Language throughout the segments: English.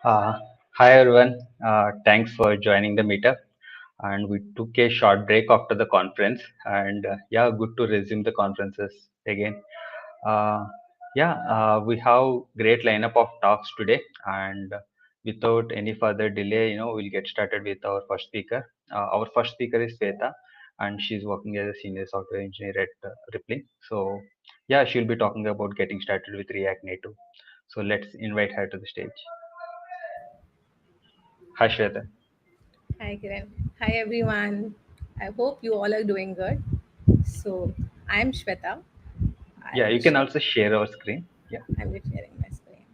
Uh, Hi everyone. Thanks for joining the meetup. And we took a short break after the conference, and yeah, good to resume the conferences again. Uh, we have great lineup of talks today, and without any further delay, we'll get started with our first speaker. Our first speaker is Sweta, and she's working as a senior software engineer at Rippling. So yeah, she'll be talking about getting started with React Native. So let's invite her to the stage. Hi, Shweta. Hi, Kiran. Hi, everyone. I hope you all are doing good. So, I'm Shweta. Yeah, I'll you can share. also share our screen. Yeah. I'm just sharing my screen.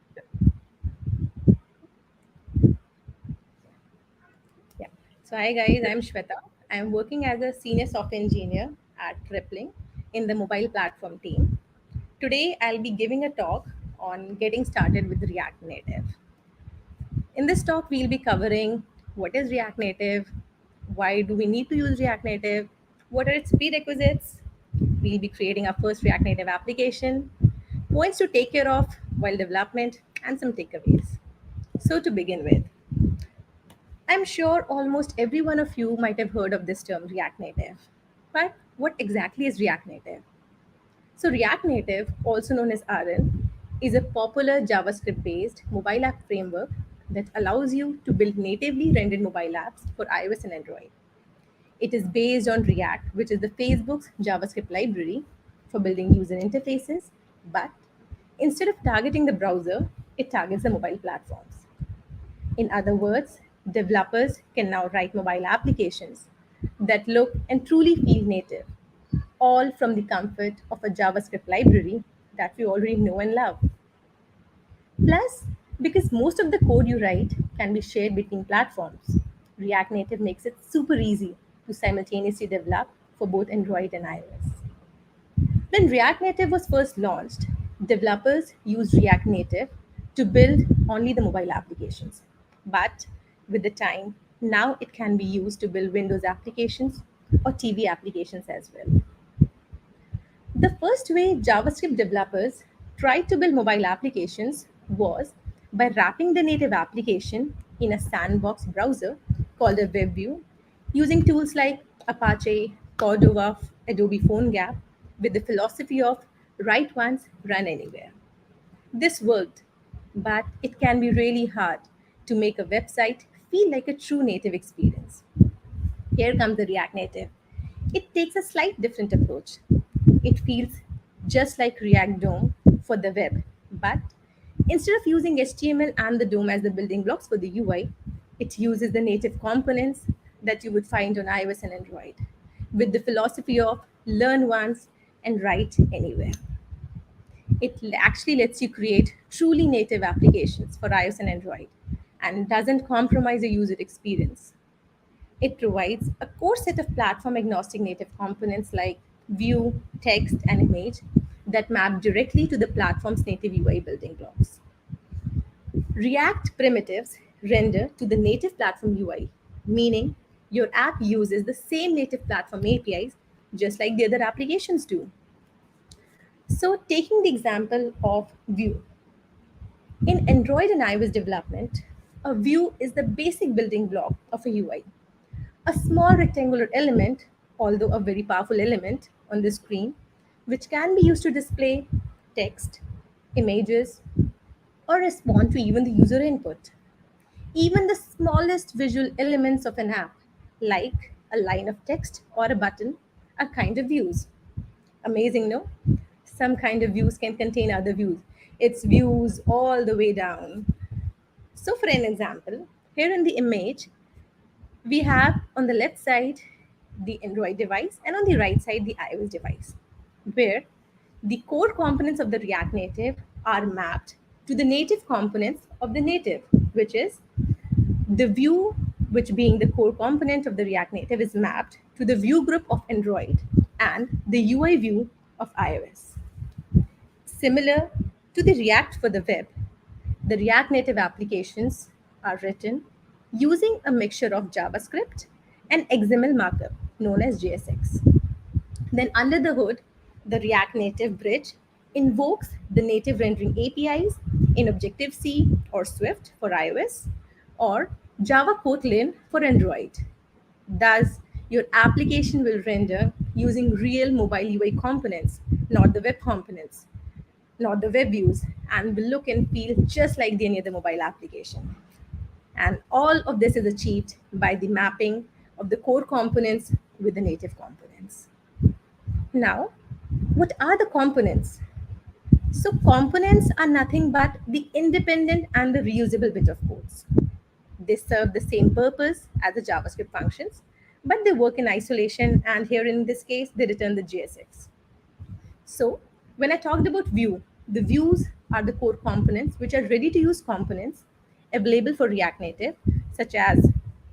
Yeah. So, hi, guys. Yeah. I'm Shweta. I'm working as a senior software engineer at Rippling in the mobile platform team. Today, I'll be giving a talk on getting started with React Native. In this talk, we'll be covering what is React Native, why do we need to use React Native, what are its prerequisites. We'll be creating our first React Native application, points to take care of while development, and some takeaways. So, to begin with, I'm sure almost every one of you might have heard of this term React Native. But what exactly is React Native? So, React Native, also known as RN, is a popular JavaScript based mobile app framework that allows you to build natively rendered mobile apps for iOS and Android. It is based on React, which is the Facebook's JavaScript library for building user interfaces, but instead of targeting the browser, it targets the mobile platforms. In other words, developers can now write mobile applications that look and truly feel native, all from the comfort of a JavaScript library that we already know and love. Plus, because most of the code you write can be shared between platforms, React Native makes it super easy to simultaneously develop for both Android and iOS. When React Native was first launched, developers used React Native to build only the mobile applications. But with the time, now it can be used to build Windows applications or TV applications as well. The first way JavaScript developers tried to build mobile applications was by wrapping the native application in a sandbox browser called a web view using tools like Apache, Cordova, Adobe PhoneGap with the philosophy of write once, run anywhere. This worked, but it can be really hard to make a website feel like a true native experience. Here comes the React Native. It takes a slight different approach. It feels just like React DOM for the web, but instead of using HTML and the DOM as the building blocks for the UI, it uses the native components that you would find on iOS and Android with the philosophy of learn once and write anywhere. It actually lets you create truly native applications for iOS and Android and doesn't compromise the user experience. It provides a core set of platform agnostic native components like view, text, and image that map directly to the platform's native UI building blocks. React primitives render to the native platform UI, meaning your app uses the same native platform APIs just like the other applications do. So, taking the example of Vue, in Android and iOS development, a view is the basic building block of a UI. A small rectangular element, although a very powerful element on the screen, which can be used to display text, images, or respond to even the user input. Even the smallest visual elements of an app, like a line of text or a button, are kind of views. Amazing, no? Some kind of views can contain other views. It's views all the way down. So, for an example, here in the image, we have on the left side the Android device and on the right side the iOS device, where the core components of the React Native are mapped to the native components of the native, which is the view, which being the core component of the React Native, is mapped to the view group of Android and the UI view of iOS. Similar to the React for the web, the React Native applications are written using a mixture of JavaScript and XML markup known as JSX. Then, under the hood, the React Native bridge invokes the native rendering APIs in Objective C or Swift for iOS, or Java Kotlin for Android. Thus, your application will render using real mobile UI components, not the web components, not the web views, and will look and feel just like any other mobile application. And all of this is achieved by the mapping of the core components with the native components. Now, what are the components? So, components are nothing but the independent and the reusable bit of codes. They serve the same purpose as the JavaScript functions, but they work in isolation, and here in this case, they return the JSX. So, when I talked about view, the views are the core components which are ready to use components available for React Native, such as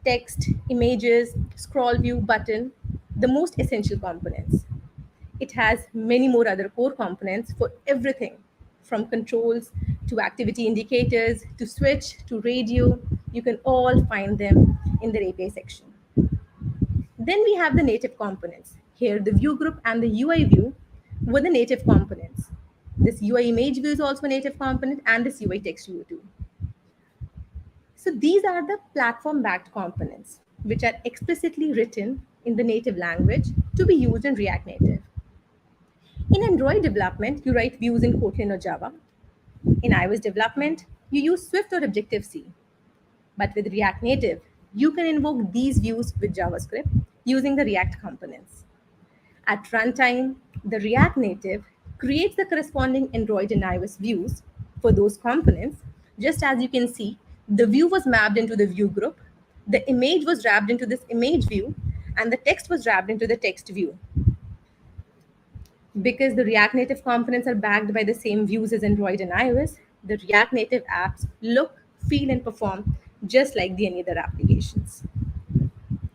text, images, scroll view, button, the most essential components. It has many more other core components for everything from controls to activity indicators to switch to radio. You can all find them in the API section. Then we have the native components. Here, the view group and the UI view were the native components. This UI image view is also a native component, and this UI text view too. So these are the platform backed components, which are explicitly written in the native language to be used in React Native. In Android development, you write views in Kotlin or Java. In iOS development, you use Swift or Objective-C. But with React Native, you can invoke these views with JavaScript using the React components. At runtime, the React Native creates the corresponding Android and iOS views for those components. Just as you can see, the view was mapped into the view group, the image was wrapped into this image view, and the text was wrapped into the text view. Because the React Native components are backed by the same views as Android and iOS, the React Native apps look, feel, and perform just like the any other applications.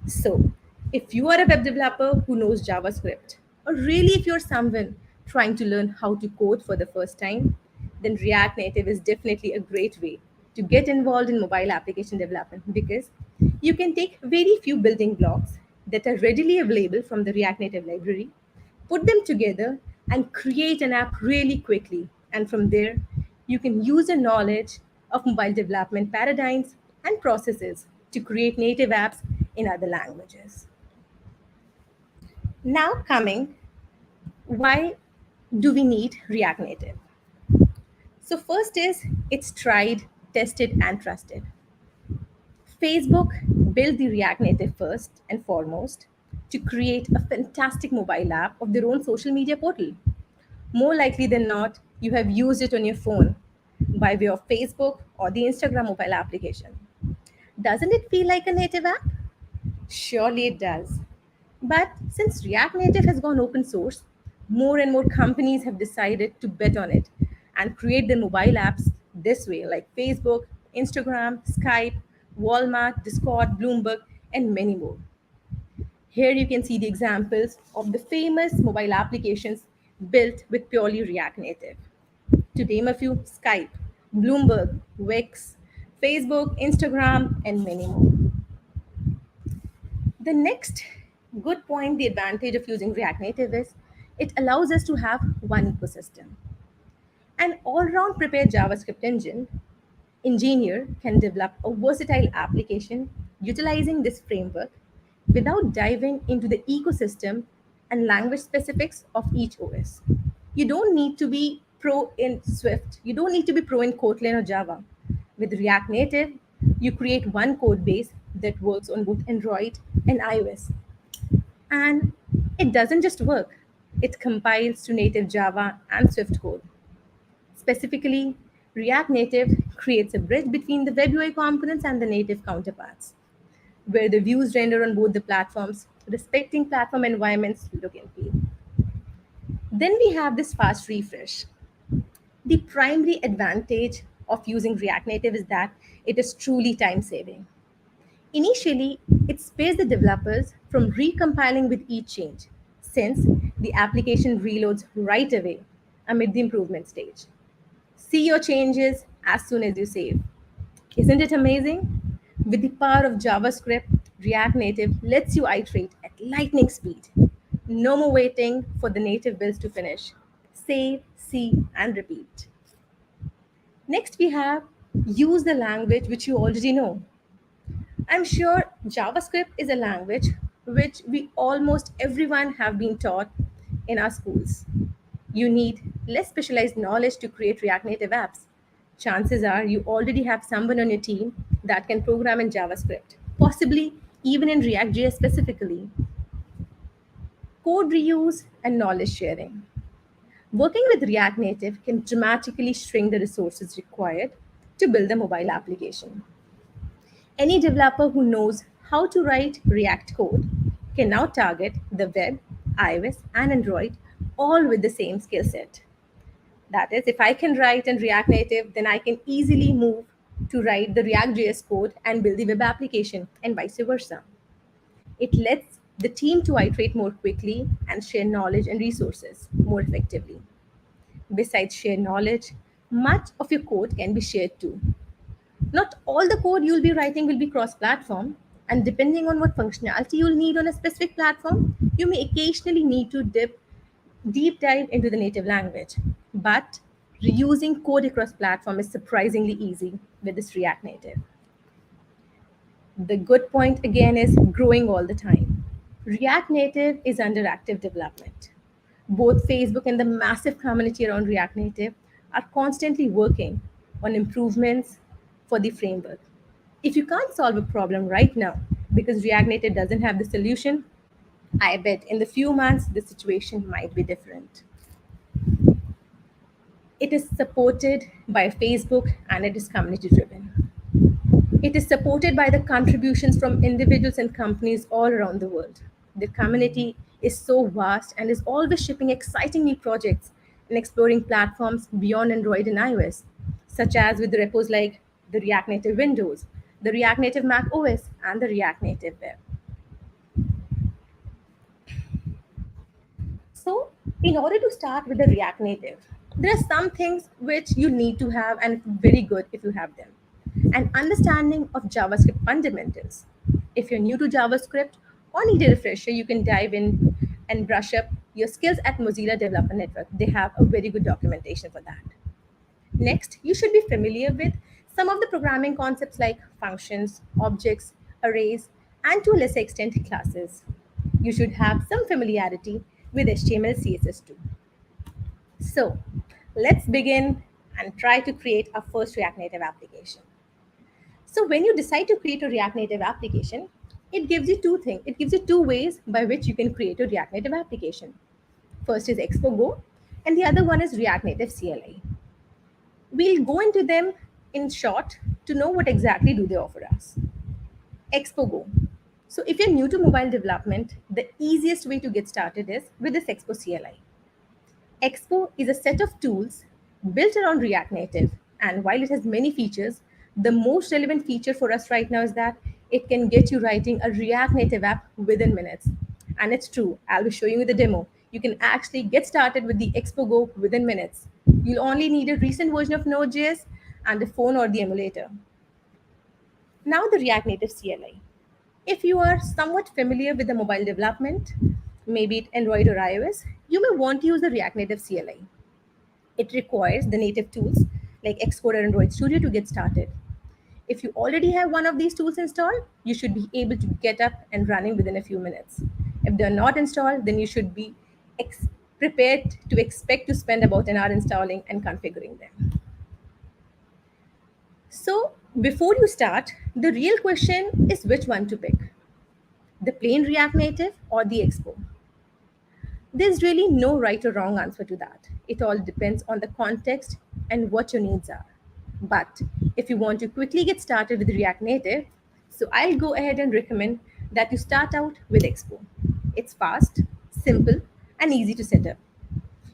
So, if you are a web developer who knows JavaScript, or really if you're someone trying to learn how to code for the first time, then React Native is definitely a great way to get involved in mobile application development because you can take very few building blocks that are readily available from the React Native library, put them together, and create an app really quickly. And from there, you can use your knowledge of mobile development paradigms and processes to create native apps in other languages. Now, coming, why do we need React Native? So, first is it's tried, tested, and trusted. Facebook built the React Native first and foremost to create a fantastic mobile app of their own social media portal. More likely than not, you have used it on your phone by way of Facebook or the Instagram mobile application. Doesn't it feel like a native app? Surely it does. But since React Native has gone open source, more and more companies have decided to bet on it and create their mobile apps this way, like Facebook, Instagram, Skype, Walmart, Discord, Bloomberg, and many more. Here you can see the examples of the famous mobile applications built with purely React Native. To name a few, Skype, Bloomberg, Wix, Facebook, Instagram, and many more. The next good point, the advantage of using React Native is it allows us to have one ecosystem. An all-round prepared JavaScript engineer can develop a versatile application utilizing this framework without diving into the ecosystem and language specifics of each OS. You don't need to be pro in Swift. You don't need to be pro in Kotlin or Java. With React Native, you create one code base that works on both Android and iOS. And it doesn't just work, it compiles to native Java and Swift code. Specifically, React Native creates a bridge between the web UI components and the native counterparts, where the views render on both the platforms, respecting platform environments look and feel. Then we have this fast refresh. The primary advantage of using React Native is that it is truly time saving. Initially, it spares the developers from recompiling with each change, since the application reloads right away amid the improvement stage. See your changes as soon as you save. Isn't it amazing? With the power of JavaScript, React Native lets you iterate at lightning speed. No more waiting for the native builds to finish. Save, see, and repeat. Next, we have Use the language which you already know. I'm sure JavaScript is a language which we almost everyone have been taught in our schools. You need less specialized knowledge to create React Native apps. Chances are you already have someone on your team that can program in JavaScript, possibly even in React JS specifically. Code reuse and knowledge sharing. Working with React Native can dramatically shrink the resources required to build a mobile application. Any developer who knows how to write React code can now target the web, iOS, and Android all with the same skill set. That is, if I can write in React Native, then I can easily move to write the React JS code and build the web application, and vice versa. It lets the team to iterate more quickly and share knowledge and resources more effectively. Besides shared knowledge, much of your code can be shared too. Not all the code you'll be writing will be cross platform, and depending on what functionality you'll need on a specific platform, you may occasionally need to deep dive into the native language. But reusing code across platform is surprisingly easy with this React Native. The good point again is growing all the time. React Native is under active development. Both Facebook and the massive community around React Native are constantly working on improvements for the framework. If you can't solve a problem right now because React Native doesn't have the solution, I bet in the few months the situation might be different. It is supported by Facebook and it is community driven. It is supported by the contributions from individuals and companies all around the world. The community is so vast and is always shipping exciting new projects and exploring platforms beyond Android and iOS, such as with repos like the React Native Windows, the React Native Mac OS, and the React Native Web. So, in order to start with the React Native, there are some things which you need to have, and it's very good if you have them. An understanding of JavaScript fundamentals. If you're new to JavaScript or need a refresher, you can dive in and brush up your skills at Mozilla Developer Network. They have a very good documentation for that. Next, you should be familiar with some of the programming concepts like functions, objects, arrays, and to a lesser extent, classes. You should have some familiarity with HTML, CSS too. So, let's begin and try to create our first React Native application. So, when you decide to create a React Native application, it gives you two things. It gives you two ways by which you can create a React Native application. First is Expo Go, and the other one is React Native CLI. We'll go into them in short to know what exactly do they offer us. Expo Go. So if you're new to mobile development, the easiest way to get started is with this Expo CLI. Expo is a set of tools built around React Native. And while it has many features, the most relevant feature for us right now is that it can get you writing a React Native app within minutes. And it's true. I'll be showing you the demo. You can actually get started with the Expo Go within minutes. You'll only need a recent version of Node.js and a phone or the emulator. Now the React Native CLI. If you are somewhat familiar with the mobile development, maybe it Android or iOS, you may want to use the React Native CLI. It requires the native tools like Xcode or Android Studio to get started. If you already have one of these tools installed, you should be able to get up and running within a few minutes. If they're not installed, then you should be prepared to expect to spend about an hour installing and configuring them. So, before you start, the real question is which one to pick, the plain React Native or the Expo. There's really no right or wrong answer to that. It all depends on the context and what your needs are. But if you want to quickly get started with React Native, so I'll go ahead and recommend that you start out with Expo. It's fast, simple, and easy to set up.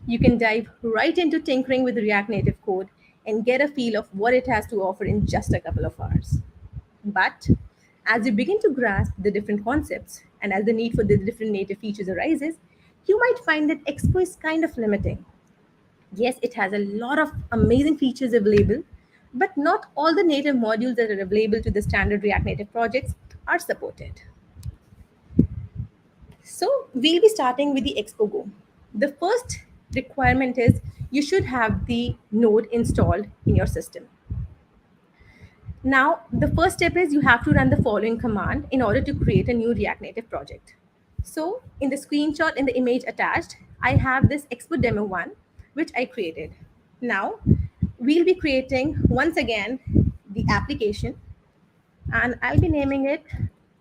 You can dive right into tinkering with React Native code and get a feel of what it has to offer in just a couple of hours. But as you begin to grasp the different concepts and as the need for the different native features arises, you might find that Expo is kind of limiting. Yes, it has a lot of amazing features available, but not all the native modules that are available to the standard React Native projects are supported. So we'll be starting with the Expo Go. The first requirement is you should have the node installed in your system. Now, the first step is you have to run the following command in order to create a new React Native project. So, in the screenshot, in the image attached, I have this Expo Demo 1, which I created. Now, we'll be creating once again the application, and I'll be naming it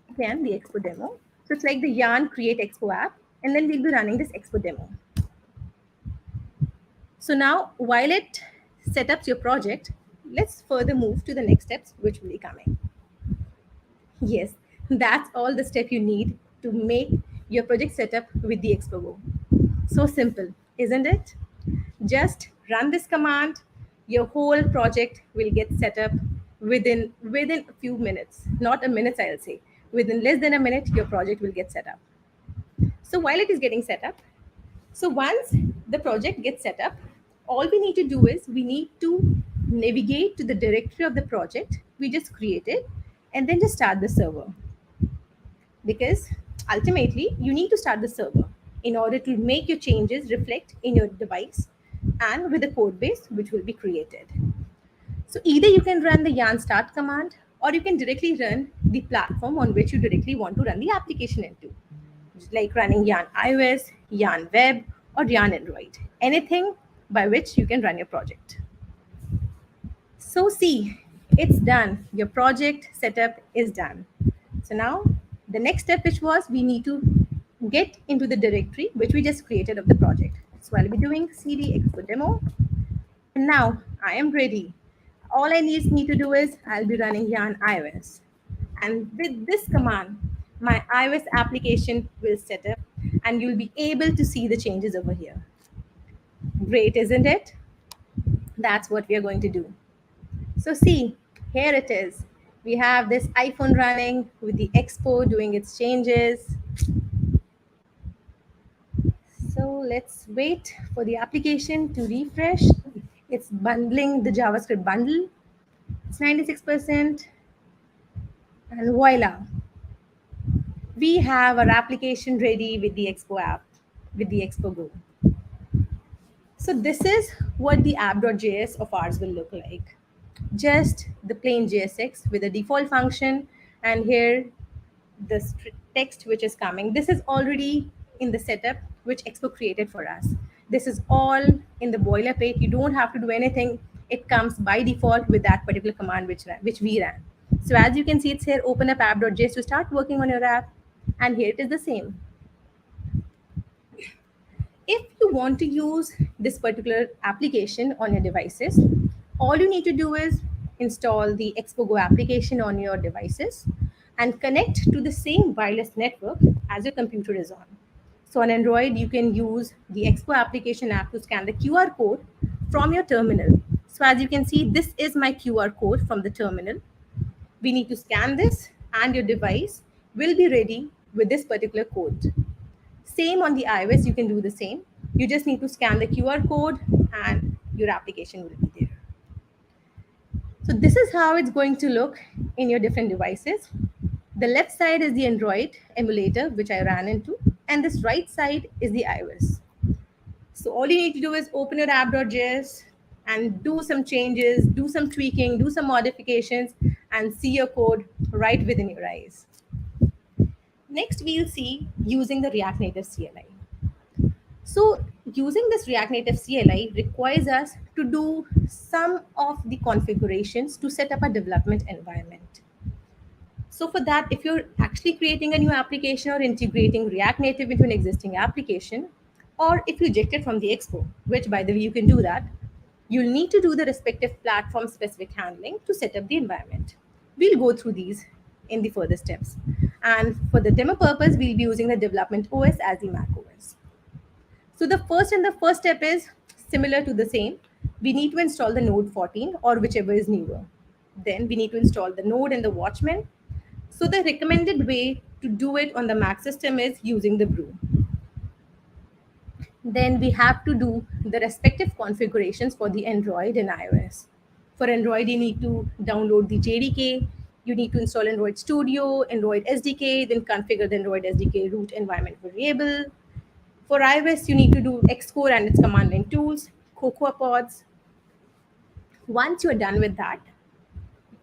again the Expo Demo. So, it's like the Yarn Create Expo app, and then we'll be running this Expo Demo. So, now while it set up your project, let's further move to the next steps, which will be coming. Yes, that's all the step you need to make your project setup with the Expo Go. So simple, isn't it? Just run this command, your whole project will get set up within a few minutes. Not a minute, I'll say. Within less than a minute, your project will get set up. So while it is getting set up, so once the project gets set up, all we need to do is we need to navigate to the directory of the project we just created and then just start the server. Because ultimately, you need to start the server in order to make your changes reflect in your device and with the code base which will be created. So either you can run the yarn start command or you can directly run the platform on which you directly want to run the application into, like running yarn iOS, yarn web, or yarn Android, anything by which you can run your project. So see, it's done. Your project setup is done. So now the next step, which was we need to get into the directory which we just created of the project. So I'll be doing cd expo demo. And now I am ready. All I need to do is I'll be running yarn iOS. And with this command, my iOS application will set up and you'll be able to see the changes over here. Great, isn't it? That's what we are going to do. So see, here it is. We have this iPhone running with the Expo doing its changes. So let's wait for the application to refresh. It's bundling the JavaScript bundle. It's 96%. And voila, we have our application ready with the Expo app, with the Expo Go. So this is what the app.js of ours will look like. Just the plain JSX with a default function, and here the text which is coming. This is already in the setup which Expo created for us. This is all in the boilerplate. You don't have to do anything. It comes by default with that particular command which we ran. So as you can see, it's here, open up app.js to start working on your app. And here it is the same. If you want to use this particular application on your devices, all you need to do is install the Expo Go application on your devices and connect to the same wireless network as your computer is on. So on Android, you can use the Expo application app to scan the QR code from your terminal. So as you can see, this is my QR code from the terminal. We need to scan this and your device will be ready with this particular code. Same on the iOS, you can do the same. You just need to scan the QR code and your application will be there. So this is how it's going to look in your different devices. The left side is the Android emulator, which I ran into, and this right side is the iOS. So all you need to do is open your app.js and do some changes, do some tweaking, do some modifications, and see your code right within your eyes. Next, we'll see using the React Native CLI. So using this React Native CLI requires us to do some of the configurations to set up a development environment. So for that, if you're actually creating a new application or integrating React Native into an existing application, or if you eject it from the Expo, which by the way, you can do that, you'll need to do the respective platform specific handling to set up the environment. We'll go through these in the further steps. And for the demo purpose, we'll be using the development OS as the Mac OS. So the first step is similar to the same. We need to install the Node 14 or whichever is newer. Then we need to install the Node and the Watchman. So the recommended way to do it on the Mac system is using the brew. Then we have to do the respective configurations for the Android and iOS. For Android, you need to download the JDK. You need to install Android Studio, Android SDK, then configure the Android SDK root environment variable. For iOS, you need to do Xcode and its command line tools, Cocoa Pods. Once you're done with that,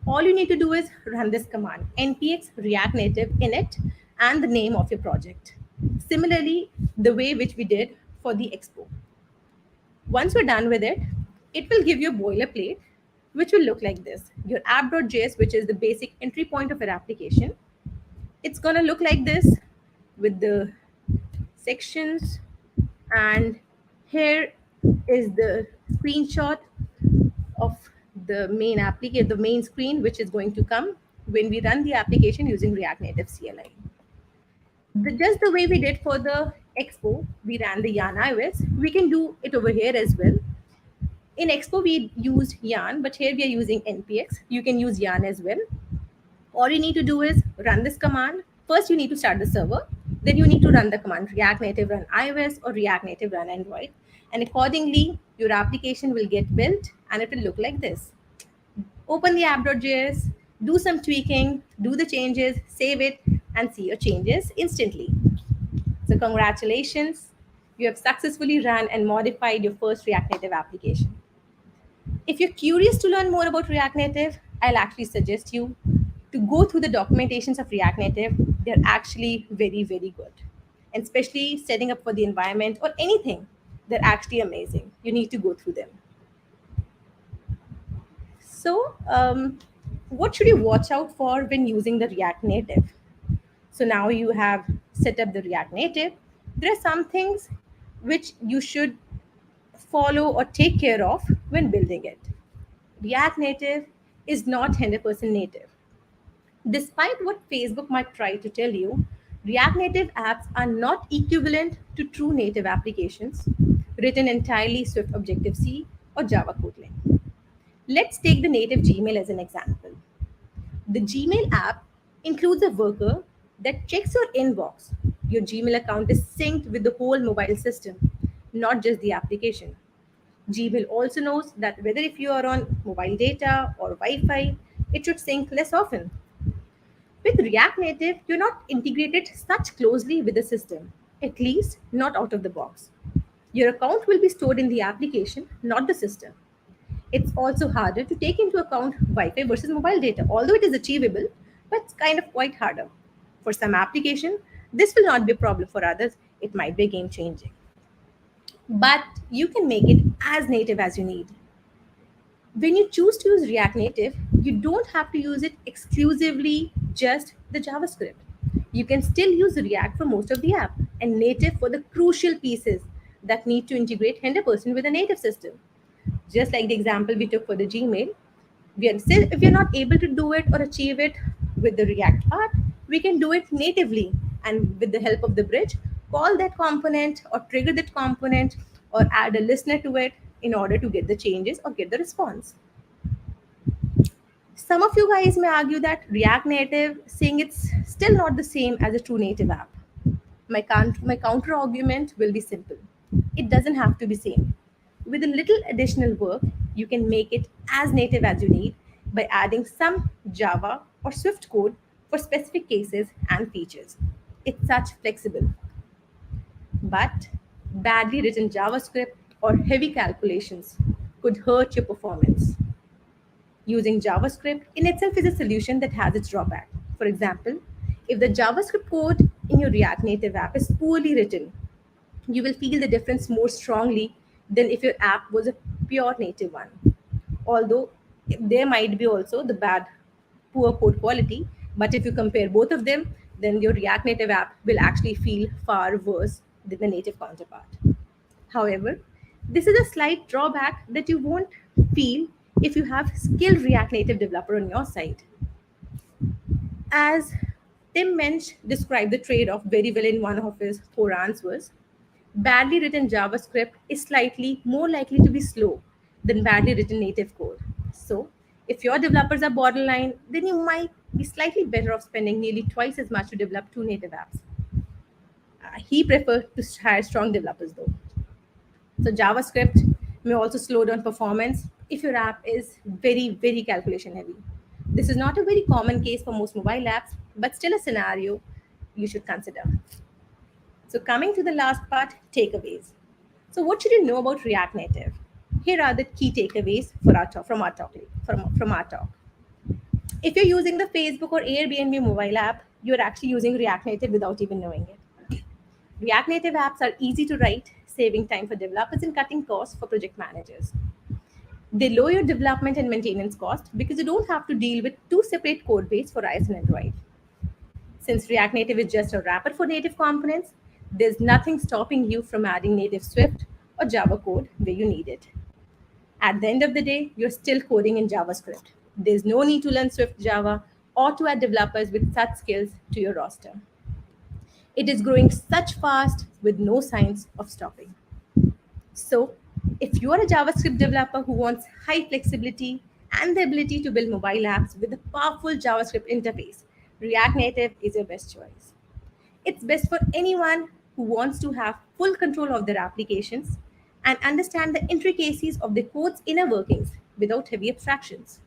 All you need to do is run this command npx react native init and the name of your project. Similarly, the way which we did for the expo. Once we're done with it, it will give you a boilerplate which will look like this. Your app.js, which is the basic entry point of your application, it's going to look like this with the sections. And here is the screenshot of the main screen, which is going to come when we run the application using React Native CLI. Just the way we did for the Expo, we ran the Yarn iOS. We can do it over here as well. In Expo, we used Yarn, but here we are using npx. You can use Yarn as well. All you need to do is run this command. First, you need to start the server. Then you need to run the command React Native run iOS or React Native run Android. And accordingly, your application will get built and it will look like this. Open the app.js, do some tweaking, do the changes, save it, and see your changes instantly. So congratulations, you have successfully run and modified your first React Native application. If you're curious to learn more about React Native, I'll actually suggest you to go through the documentations of React Native. They're actually very, very good. And especially setting up for the environment or anything, they're actually amazing. You need to go through them. So, what should you watch out for when using the React Native? So now you have set up the React Native. There are some things which you should follow or take care of when building it. React Native is not 100% native. Despite what Facebook might try to tell you, React Native apps are not equivalent to true native applications written entirely Swift Objective C or Java Kotlin. Let's take the native Gmail as an example. The Gmail app includes a worker that checks your inbox. Your Gmail account is synced with the whole mobile system, not just the application. Gmail also knows that whether if you are on mobile data or Wi-Fi, it should sync less often. With React Native, you're not integrated such closely with the system, at least not out of the box. Your account will be stored in the application, not the system. It's also harder to take into account Wi-Fi versus mobile data, although it is achievable, but it's kind of quite harder. For some application, this will not be a problem. For others, it might be game changing. But you can make it as native as you need. When you choose to use React Native, you don't have to use it exclusively just the JavaScript. You can still use React for most of the app and native for the crucial pieces that need to integrate 100% with a native system. Just like the example we took for the Gmail, if we're not able to do it or achieve it with the React part, we can do it natively and with the help of the bridge, call that component or trigger that component or add a listener to it in order to get the changes or get the response. Some of you guys may argue that React Native saying it's still not the same as a true native app. My counter argument will be simple. It doesn't have to be same. With a little additional work, you can make it as native as you need by adding some Java or Swift code for specific cases and features. It's such flexible. But badly written JavaScript or heavy calculations could hurt your performance. Using JavaScript in itself is a solution that has its drawback. For example, if the JavaScript code in your React Native app is poorly written, you will feel the difference more strongly than if your app was a pure native one. Although there might be also the poor code quality, but if you compare both of them, then your React Native app will actually feel far worse than the native counterpart. However, this is a slight drawback that you won't feel if you have skilled React Native developer on your side. As Tim Mensch described the trade-off very well in one of his four answers, badly written JavaScript is slightly more likely to be slow than badly written native code. So, if your developers are borderline, then you might be slightly better off spending nearly twice as much to develop two native apps. He preferred to hire strong developers though. So JavaScript may also slow down performance if your app is very, very calculation heavy. This is not a very common case for most mobile apps, but still a scenario you should consider. So coming to the last part, takeaways. So what should you know about React Native? Here are the key takeaways for our talk, from our talk. If you're using the Facebook or Airbnb mobile app, you're actually using React Native without even knowing it. React Native apps are easy to write, saving time for developers and cutting costs for project managers. They lower your development and maintenance cost because you don't have to deal with two separate code bases for iOS and Android. Since React Native is just a wrapper for native components, there's nothing stopping you from adding native Swift or Java code where you need it. At the end of the day, you're still coding in JavaScript. There's no need to learn Swift Java or to add developers with such skills to your roster. It is growing such fast with no signs of stopping. So, if you are a JavaScript developer who wants high flexibility and the ability to build mobile apps with a powerful JavaScript interface, React Native is your best choice. It's best for anyone who wants to have full control of their applications and understand the intricacies of the code's inner workings without heavy abstractions.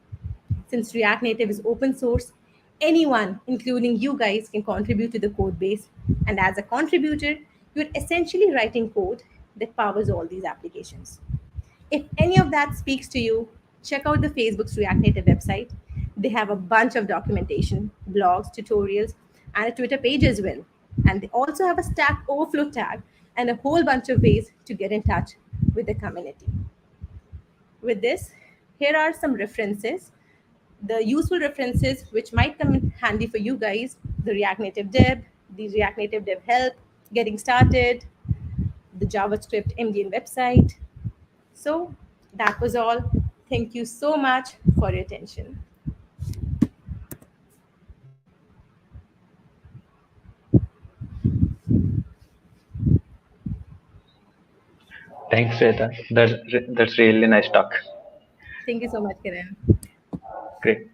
Since React Native is open source, anyone, including you guys, can contribute to the code base. And as a contributor, you're essentially writing code that powers all these applications. If any of that speaks to you, check out the Facebook's React Native website. They have a bunch of documentation, blogs, tutorials, and a Twitter page as well. And they also have a Stack Overflow tag and a whole bunch of ways to get in touch with the community. With this, here are some references, the useful references which might come in handy for you guys: the React Native Dev, the React Native Dev Help, Getting Started, the JavaScript MDN website. So that was all. Thank you so much for your attention. Thanks, Sweta. That's really nice talk. Thank you so much, Kiran. Great.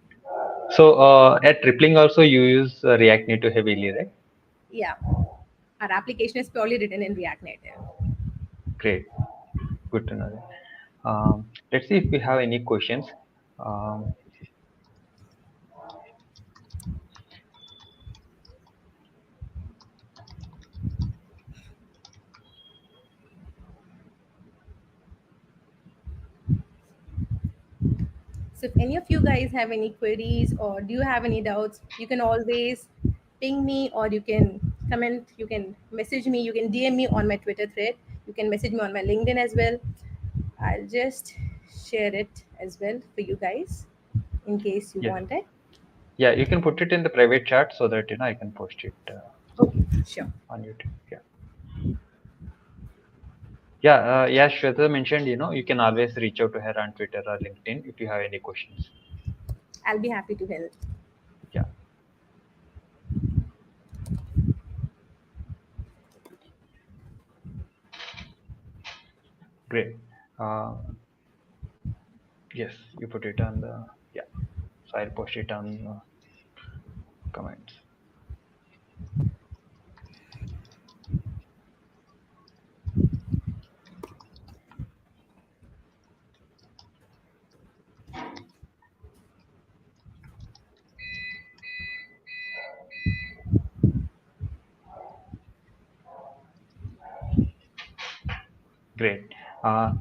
So at Tripling also you use React Native heavily, right? Yeah, our application is purely written in React Native. Great. Good to know that. Let's see if we have any questions. Um, So if any of you guys have any queries or do you have any doubts, you can always ping me, or you can comment, you can message me, you can DM me on my Twitter thread, you can message me on my LinkedIn as well. I'll just share it as well for you guys in case you yeah, want it. yeah. You can put it in the private chat so that I can post it Okay, sure. on YouTube. Yeah, yeah, yeah. Shweta mentioned you can always reach out to her on Twitter or LinkedIn if you have any questions. I'll be happy to help. Yeah, great. Uh, yes, you put it on the yeah. So I'll post it on comments. Great.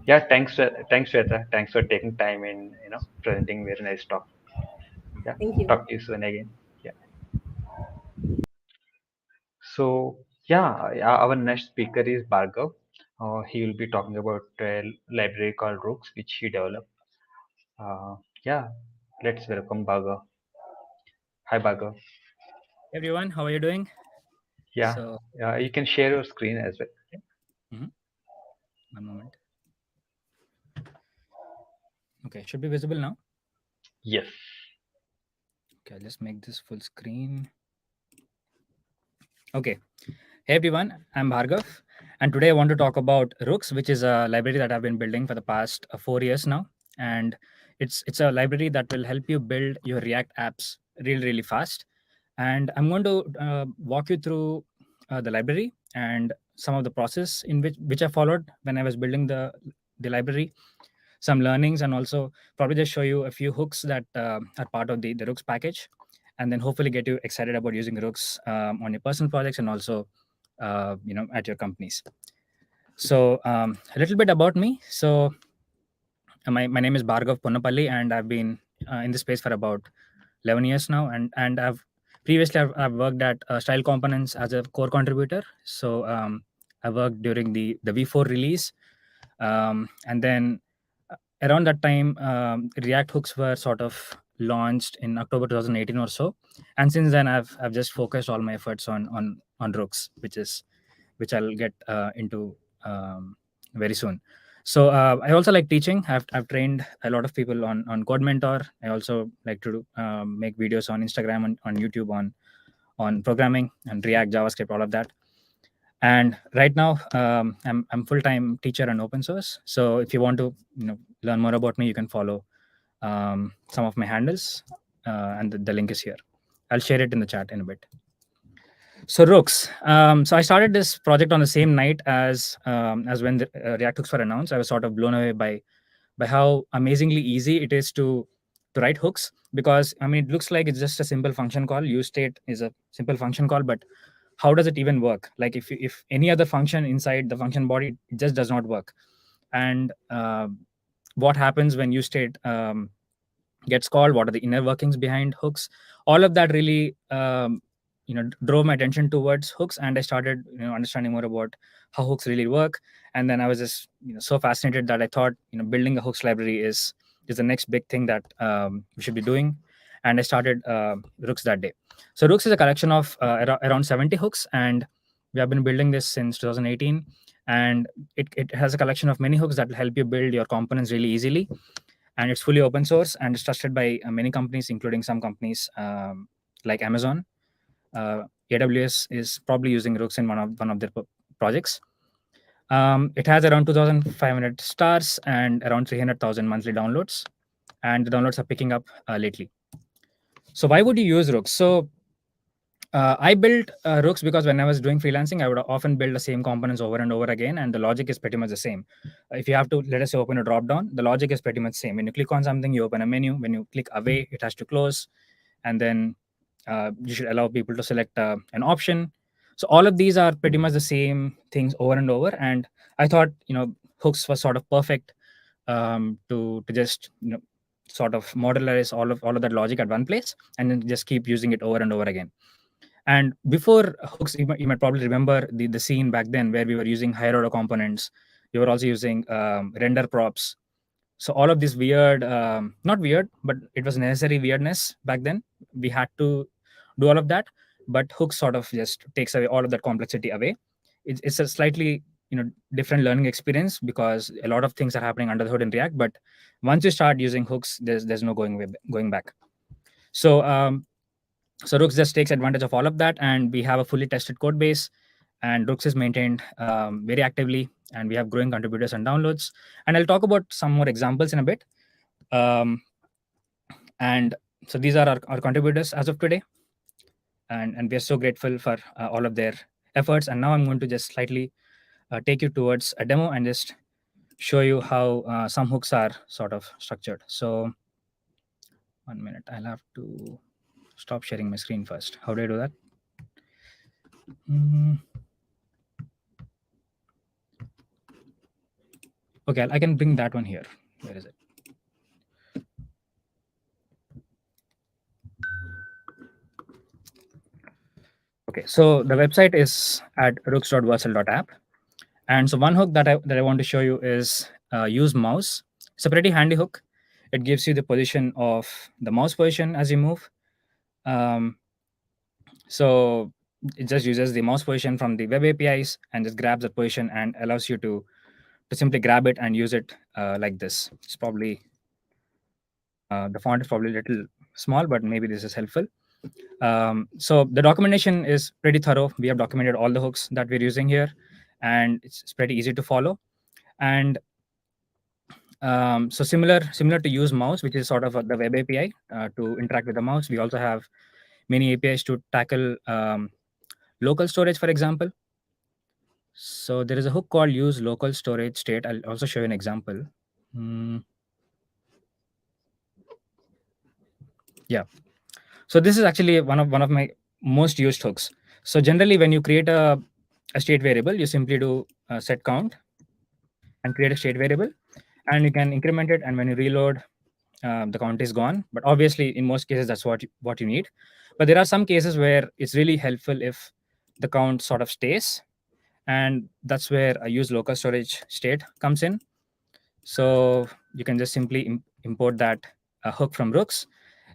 Yeah, thanks, Shweta. Thanks for taking time in presenting very nice talk. Yeah, Thank you. talk to you soon again. Yeah. So yeah, our next speaker is Bhargav. He will be talking about a library called Rooks, which he developed. Uh, yeah, let's welcome Bhargav. Hi, Bhargav. Everyone, how are you doing? Yeah, So, you can share your screen as well. mhm, one moment. Okay, should be visible now. Yes. Okay, I'll just make this full screen. Okay. Hey everyone, I'm Bhargav, and today I want to talk about Rooks, which is a library that I've been building for the past 4 years now, and it's a library that will help you build your React apps really fast. And I'm going to walk you through the library and some of the process in which I followed when I was building the library, some learnings, and also probably just show you a few hooks that are part of the Rooks package, and then hopefully get you excited about using Rooks on your personal projects and also at your companies. So a little bit about me. So my name is Bhargav Ponnapalli, and I've been in this space for about 11 years now, and I've worked at Style Components as a core contributor. So I worked during the V4 release, and then around that time, React hooks were sort of launched in October 2018 or so, and since then I've just focused all my efforts on Rooks, which I'll get into very soon. So I also like teaching. I've trained a lot of people on Code Mentor. I also like to make videos on Instagram and on YouTube on programming and React, JavaScript, all of that. And right now, I'm full time teacher and open source. So if you want to learn more about me, you can follow some of my handles, and the link is here. I'll share it in the chat in a bit. So Rooks. So I started this project on the same night as when the React hooks were announced. I was sort of blown away by how amazingly easy it is to write hooks, because I mean it looks like it's just a simple function call. Use state is a simple function call, but how does it even work? Like if any other function inside the function body, it just does not work. And what happens when use state gets called? What are the inner workings behind hooks? All of that really drove my attention towards hooks, and I started understanding more about how hooks really work. And then I was just so fascinated that I thought building a hooks library is the next big thing that we should be doing. And I started Rooks that day. So Rooks is a collection of around 70 hooks, and we have been building this since 2018. And it has a collection of many hooks that will help you build your components really easily. And it's fully open source, and it's trusted by many companies, including some companies like Amazon. AWS is probably using Rooks in one of their projects. It has around 2,500 stars and around 300,000 monthly downloads, and the downloads are picking up lately. So why would you use Rooks? So I built Rooks because when I was doing freelancing, I would often build the same components over and over again, and the logic is pretty much the same. If you have to, let us say, open a drop-down, the logic is pretty much the same. When you click on something, you open a menu. When you click away, it has to close, and then you should allow people to select an option. So all of these are pretty much the same things over and over. And I thought, hooks was sort of perfect to just sort of modularize all of that logic at one place, and then just keep using it over and over again. And before hooks, you might probably remember the scene back then where we were using higher order components. We were also using render props. So all of this weird, not weird, but it was necessary weirdness back then. We had to do all of that, but hooks sort of just takes away all of that complexity away. It's a slightly different learning experience, because a lot of things are happening under the hood in React. But once you start using hooks, there's no going back. So so Rooks just takes advantage of all of that, and we have a fully tested code base, and Rooks is maintained very actively, and we have growing contributors and downloads. And I'll talk about some more examples in a bit. And so these are our contributors as of today, and we are so grateful for all of their efforts. And now I'm going to just slightly take you towards a demo and just show you how some hooks are sort of structured. So 1 minute, I'll have to stop sharing my screen first. How do I do that? Okay, I can bring that one here. Where is it? Okay, so the website is at rooks.versal.app. And so one hook that I want to show you is use mouse. It's a pretty handy hook. It gives you the position of the mouse position as you move. So it just uses the mouse position from the web APIs and just grabs that position and allows you to simply grab it and use it like this. It's probably the font is probably a little small, but maybe this is helpful. So the documentation is pretty thorough. We have documented all the hooks that we're using here, and it's pretty easy to follow. And so similar to use mouse, which is sort of the web API to interact with the mouse. We also have many APIs to tackle local storage, for example. So there is a hook called use local storage state. I'll also show you an example. Yeah. So this is actually one of my most used hooks. So generally, when you create a state variable, you simply do set count and create a state variable, and you can increment it. And when you reload, the count is gone. But obviously, in most cases, that's what you need. But there are some cases where it's really helpful if the count sort of stays, and that's where a use local storage state comes in. So you can just simply import that hook from Rooks,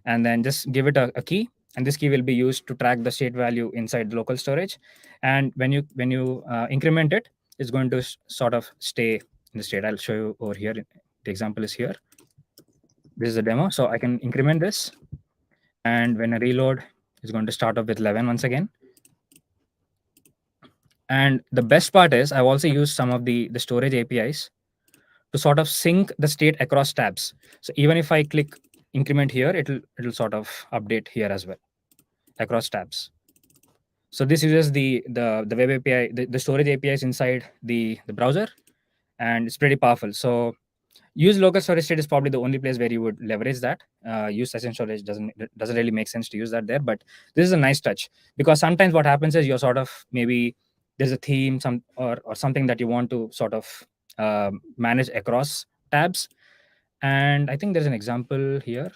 and then just give it a key, and this key will be used to track the state value inside the local storage. And when you increment it, it's going to sort of stay in the state. I'll show you over here. The example is here. This is a demo, so I can increment this, and when I reload, it's going to start off with 11 once again. And the best part is I've also used some of the storage APIs to sort of sync the state across tabs. So even if I click increment here, it'll sort of update here as well across tabs. So this uses the web API, the storage APIs inside the browser, and it's pretty powerful. So use local storage state is probably the only place where you would leverage that. Use session storage doesn't really make sense to use that there, but this is a nice touch, because sometimes what happens is you're sort of, maybe there's a theme or something that you want to sort of manage across tabs. And I think there's an example here.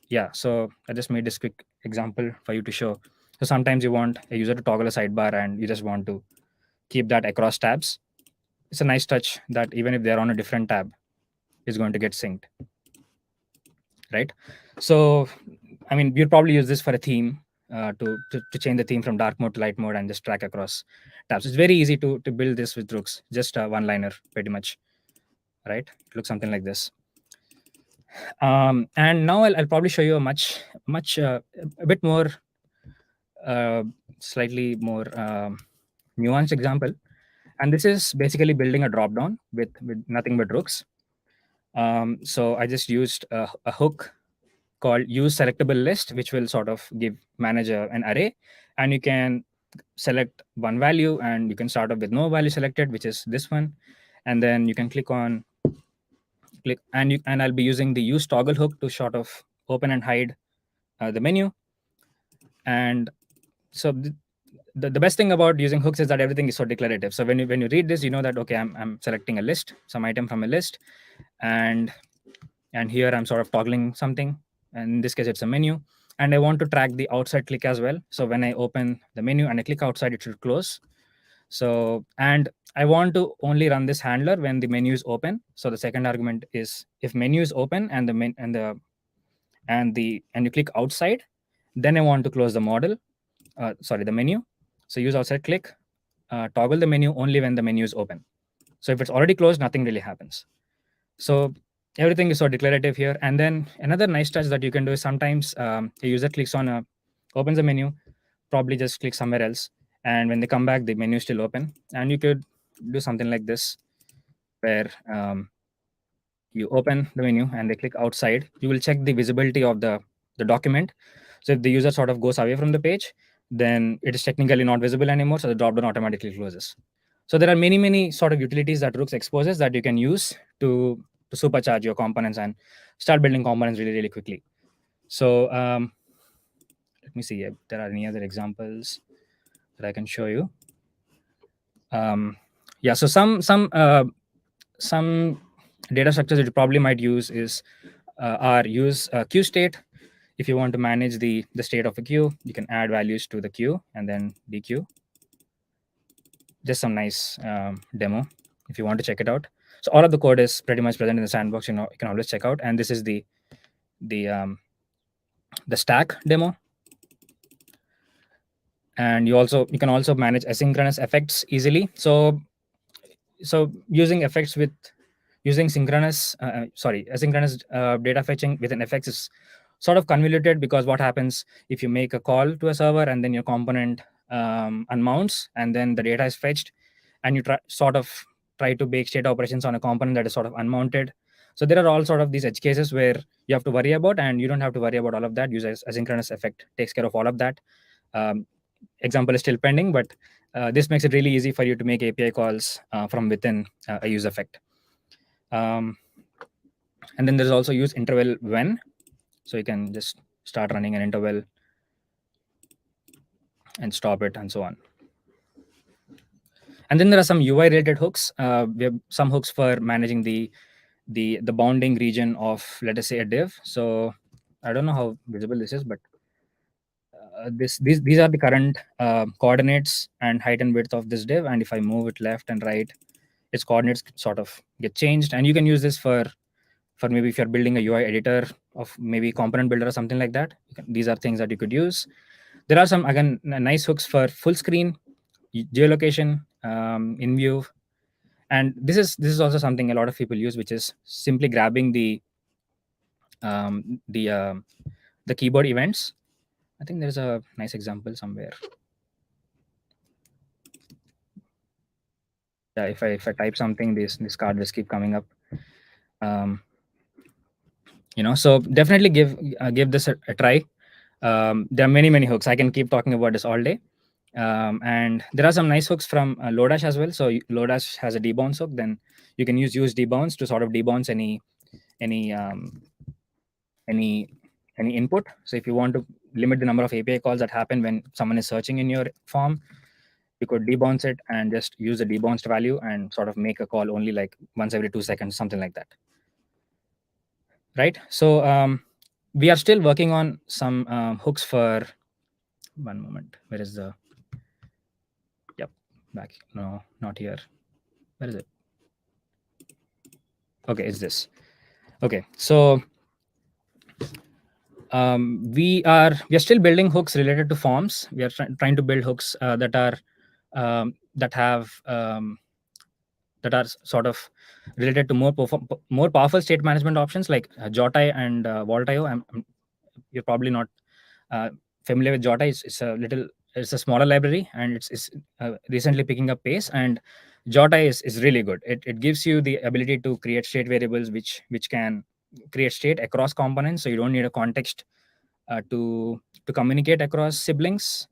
Yeah, so I just made this quick example for you to show. So sometimes you want a user to toggle a sidebar and you just want to keep that across tabs. It's a nice touch that even if they're on a different tab, it's going to get synced, right? So, I mean, you'll probably use this for a theme, to change the theme from dark mode to light mode and just track across tabs. It's very easy to build this with Rooks, just a one-liner pretty much, right? It looks something like this. And now I'll probably show you a bit more, slightly more nuanced example. And this is basically building a dropdown with nothing but Rooks. So I just used a hook called use selectable list, which will sort of manage an array, and you can select one value, and you can start off with no value selected, which is this one, and then you can click, and I'll be using the use toggle hook to sort of open and hide the menu. And so the best thing about using hooks is that everything is so declarative. So when you read this, you know that, okay, I'm selecting a list, some item from a list, and here I'm sort of toggling something, and in this case it's a menu, and I want to track the outside click as well. So when I open the menu and I click outside, it should close. So, and I want to only run this handler when the menu is open. So the second argument is if menu is open and you click outside, then I want to close the model, the menu. So use outside click, toggle the menu only when the menu is open. So if it's already closed, nothing really happens. So everything is so declarative here. And then another nice touch that you can do is sometimes a user clicks on opens a menu, probably just click somewhere else, and when they come back, the menu is still open. And you could do something like this, where you open the menu and they click outside. You will check the visibility of the document. So if the user sort of goes away from the page, then it is technically not visible anymore, so the dropdown automatically closes. So there are many sort of utilities that Rooks exposes that you can use to supercharge your components and start building components really quickly. So let me see if there are any other examples that I can show you. Yeah, so some data structures that you probably might use is are use queue state. If you want to manage the state of a queue, you can add values to the queue and then dequeue. Just some nice demo if you want to check it out. So all of the code is pretty much present in the sandbox. You can always check out. And this is the stack demo. And you can also manage asynchronous effects easily. So using effects using synchronous asynchronous data fetching within effects is sort of convoluted, because what happens if you make a call to a server and then your component unmounts and then the data is fetched, and you try to bake state operations on a component that is sort of unmounted. So there are all sort of these edge cases where you have to worry about, and you don't have to worry about all of that. Use asynchronous effect takes care of all of that. Example is still pending, but this makes it really easy for you to make API calls from within a use effect. And then there's also use interval when. So you can just start running an interval and stop it and so on. And then there are some UI related hooks. We have some hooks for managing the the bounding region of, let us say, a div. So I don't know how visible this is, but these are the current coordinates and height and width of this div, and if I move it left and right, its coordinates sort of get changed. And you can use this for maybe if you're building a UI editor of maybe component builder or something like that. These are things that you could use. There are some, again, nice hooks for full screen, geolocation, in view. And this is also something a lot of people use, which is simply grabbing um, the um the keyboard events. I think there's a nice example somewhere. Yeah, if I type something, this card just keep coming up. um, so definitely give this a try. There are many hooks. I can keep talking about this all day. And there are some nice hooks from Lodash as well. So Lodash has a debounce hook. Then you can use debounce to sort of debounce any um, any any input. So if you want to limit the number of API calls that happen when someone is searching in your form, you could debounce it and just use the debounced value and sort of make a call only like once every 2 seconds, something like that. Right. So we are still working on some hooks for. One moment. Where is the? Yep. Back. No, not here. Where is it? Okay, it's this. Okay, so we are still building hooks related to forms. We are trying to build hooks that are that have that are sort of related to more powerful state management options like Jotai and Vault.io. You're probably not familiar with Jotai. It's a smaller library, and it's recently picking up pace. And Jotai is really good. It gives you the ability to create state variables which can create state across components, so you don't need a context to communicate across siblings.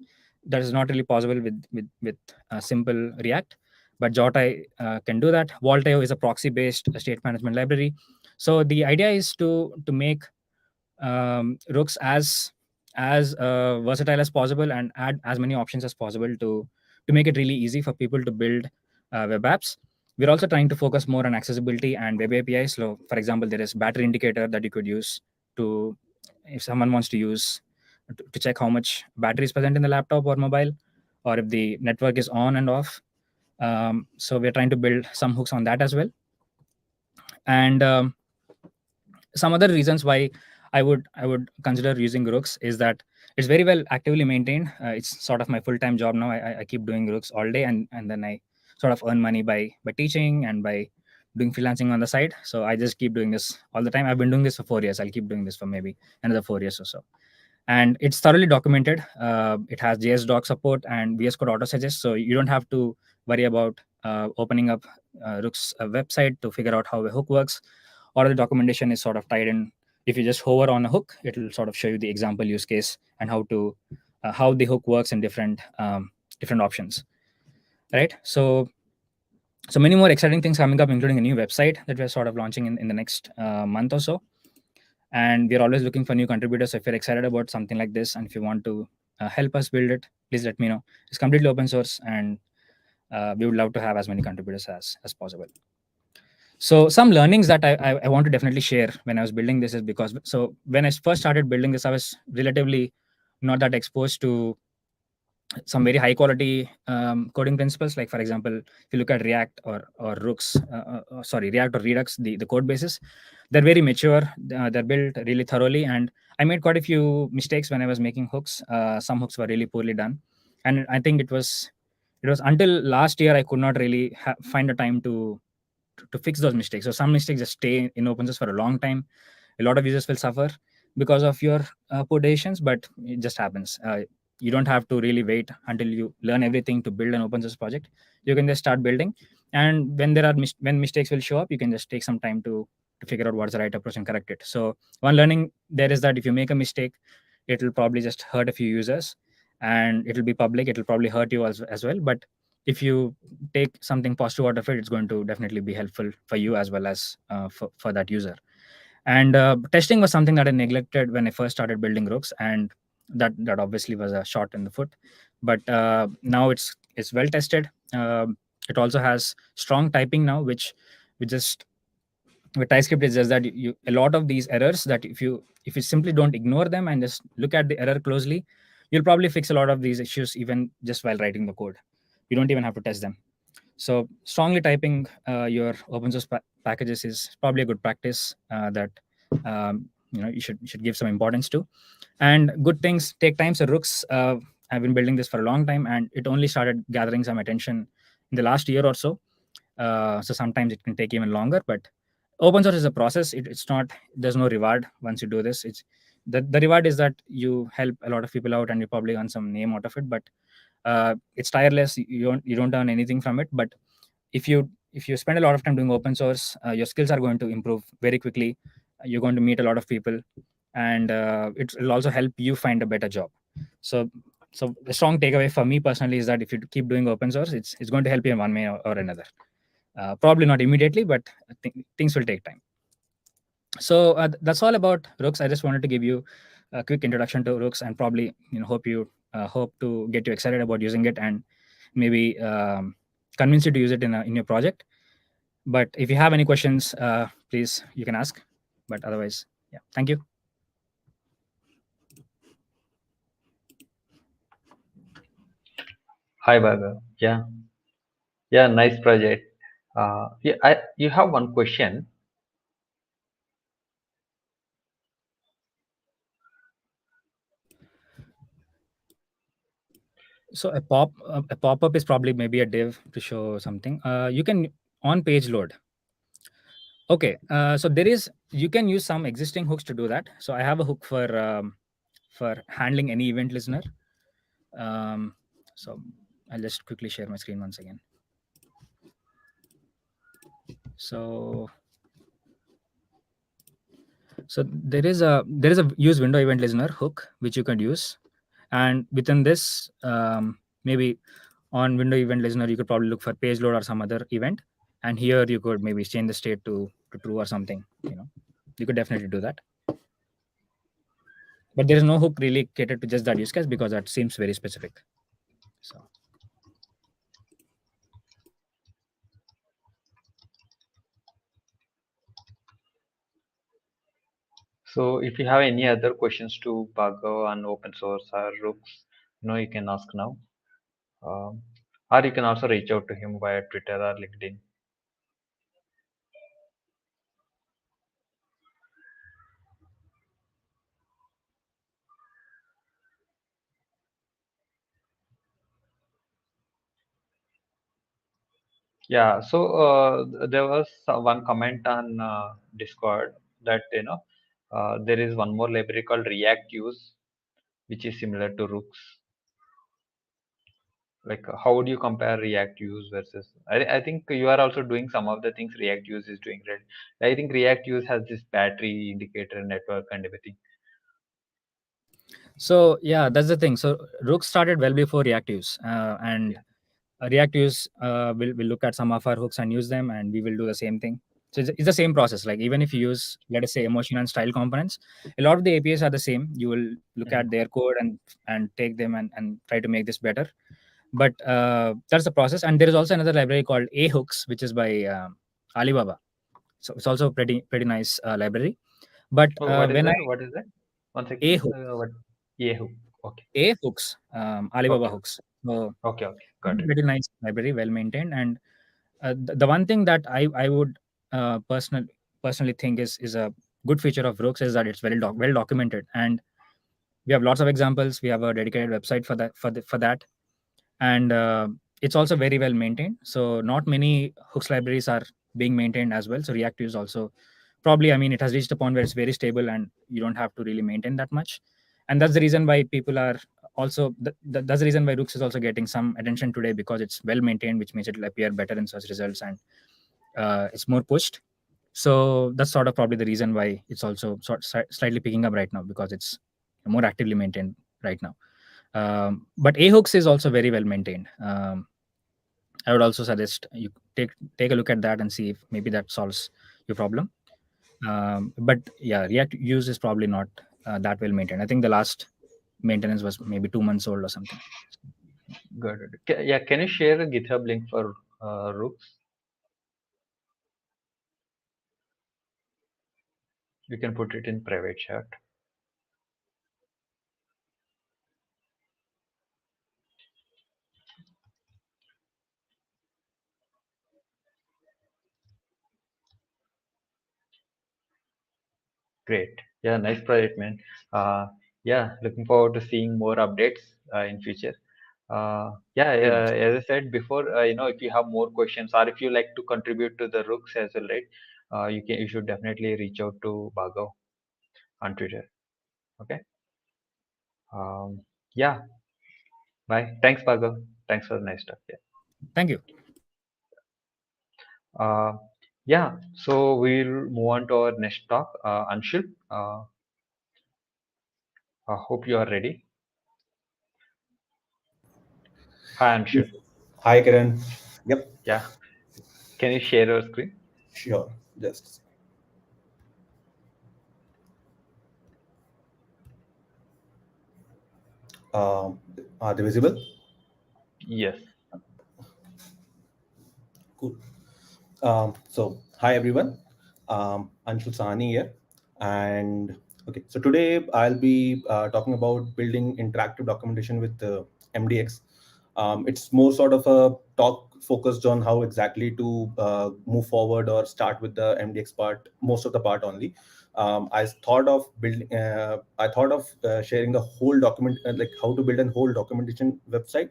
That is not really possible with simple React, but Jotai can do that. Vault.io is a proxy based state management library. So the idea is to make Rooks as versatile as possible and add as many options as possible to make it really easy for people to build web apps. We're also trying to focus more on accessibility and web APIs. So, for example, there is battery indicator that you could use to, if someone wants to use to check how much battery is present in the laptop or mobile, or if the network is on and off. So we're trying to build some hooks on that as well. And some other reasons why I would consider using Rooks is that it's very well actively maintained. It's sort of my full-time job now. I keep doing Rooks all day, and then I sort of earn money by teaching and by doing freelancing on the side. So I just keep doing this all the time. I've been doing this for 4 years. I'll keep doing this for maybe another 4 years or so. And it's thoroughly documented. It has JS doc support and VS Code auto suggest, so you don't have to worry about opening up Rook's website to figure out how a hook works. All the documentation is sort of tied in. If you just hover on a hook, it will sort of show you the example use case and how the hook works in different options, right? So many more exciting things coming up, including a new website that we're sort of launching in the next month or so. And we're always looking for new contributors. So if you're excited about something like this, and if you want to help us build it, please let me know. It's completely open source, and we would love to have as many contributors as possible. So some learnings that I want to definitely share when I was building this is because, so when I first started building this, I was relatively not that exposed to some very high quality coding principles. Like, for example, if you look at React or Rooks, React or Redux, the code bases, they're very mature. They're built really thoroughly, and I made quite a few mistakes when I was making hooks. Some hooks were really poorly done, and I think it was until last year I could not really find the time to fix those mistakes. So some mistakes just stay in open source for a long time. A lot of users will suffer because of your poor decisions, but it just happens. You don't have to really wait until you learn everything to build an open source project. You can just start building, and when when mistakes will show up, you can just take some time to figure out what's the right approach and correct it. So one learning there is that if you make a mistake, it will probably just hurt a few users, and it will be public. It will probably hurt you as well. But if you take something positive out of it, it's going to definitely be helpful for you as well as for that user. And testing was something that I neglected when I first started building Rooks, and that obviously was a shot in the foot. But now it's well tested. It also has strong typing now, which just with TypeScript is just that a lot of these errors that if you simply don't ignore them and just look at the error closely, you'll probably fix a lot of these issues even just while writing the code. You don't even have to test them. So strongly typing your open source packages is probably a good practice that you should give some importance to. And good things take time. So Rooks, I've been building this for a long time, and it only started gathering some attention in the last year or so. So sometimes it can take even longer, but open source is a process. It's not, there's no reward once you do this. It's the reward is that you help a lot of people out and you probably earn some name out of it, but it's tireless. You don't earn anything from it. But if you spend a lot of time doing open source, your skills are going to improve very quickly. You're going to meet a lot of people, and it'll also help you find a better job. So so the strong takeaway for me personally is that if you keep doing open source, it's going to help you in one way or another. Probably not immediately, but things will take time. So that's all about Rooks. I just wanted to give you a quick introduction to Rooks, and probably hope to get you excited about using it, and maybe convince you to use it in your project. But if you have any questions, please you can ask. But otherwise, yeah, thank you. Hi, Bhargav. Yeah, yeah, nice project. Yeah, you have one question. So a pop-up is probably maybe a div to show something. You can on page load. Okay, so there is, you can use some existing hooks to do that. So I have a hook for handling any event listener. So I'll just quickly share my screen once again. So there is a use window event listener hook which you can use, and within this, maybe on window event listener you could probably look for page load or some other event, and here you could maybe change the state to true or something. You could definitely do that. But there is no hook really catered to just that use case because that seems very specific. So So if you have any other questions to Bhargav on open source or Rooks, you can ask now. Um, or you can also reach out to him via Twitter or LinkedIn. Yeah, so there was one comment on Discord that there is one more library called React Use, which is similar to Rooks. Like, how would you compare React Use versus? I think you are also doing some of the things React Use is doing, right? I think React Use has this battery indicator network and everything. so yeah, that's the thing. So Rook started well before React use, and Yeah. React use will look at some of our hooks and use them, and we will do the same thing. So it's the same process. Like even if you use, let us say, emotion and style components, a lot of the APIs are the same. You will look Mhm. at their code and take them and try to make this better. But that's the process. And there is also another library called A hooks, which is by Alibaba. So it's also pretty nice library. But Oh, what is when I that? What is that? Once A again, hook what? Yahoo. Okay. A hooks, Alibaba Okay. hooks. So Okay. Okay. Got it. pretty nice library, well maintained. And the one thing that I would personally think is a good feature of Rooks is that it's well documented, and we have lots of examples. We have a dedicated website for that, and it's also very well maintained. So not many hooks libraries are being maintained as well. So React is also probably, I mean, it has reached a point where it's very stable and you don't have to really maintain that much. And that's the reason why people are also that's the reason why Rooks is also getting some attention today, because it's well maintained, which makes it appear better in search results, and it's more pushed. So that's sort of probably the reason why it's also slightly picking up right now, because it's more actively maintained right now. But ahooks is also very well maintained. I would also suggest you take a look at that and see if maybe that solves your problem. But yeah, React use is probably not that well maintained. I think the last maintenance was maybe 2 months old or something. Got it. Yeah. Can you share a GitHub link for Rooks? You can put it in private chat. Great. Yeah, nice project, man. Yeah, looking forward to seeing more updates in future. Yeah, Very much. as I said before, if you have more questions or if you like to contribute to the Rooks as well, right? You should definitely reach out to Bhargav on Twitter. Okay. Um, yeah. Bye. Thanks, Bhargav. Thanks for the nice talk. Yeah. Thank you. Uh, yeah. So we'll move on to our next talk. Anshul. I hope you are ready. Hi, Anshul. Hi, Kiran. Yep, Yeah. Can you share your screen? sure. Just um, are they visible? Yes. Cool. Hi everyone. Anshul Sahni here, and okay. So today I'll be talking about building interactive documentation with MDX. It's more sort of a talk focused on how exactly to move forward or start with the MDX part, most of the part only. I thought of building. I thought of sharing the whole document, like how to build a whole documentation website,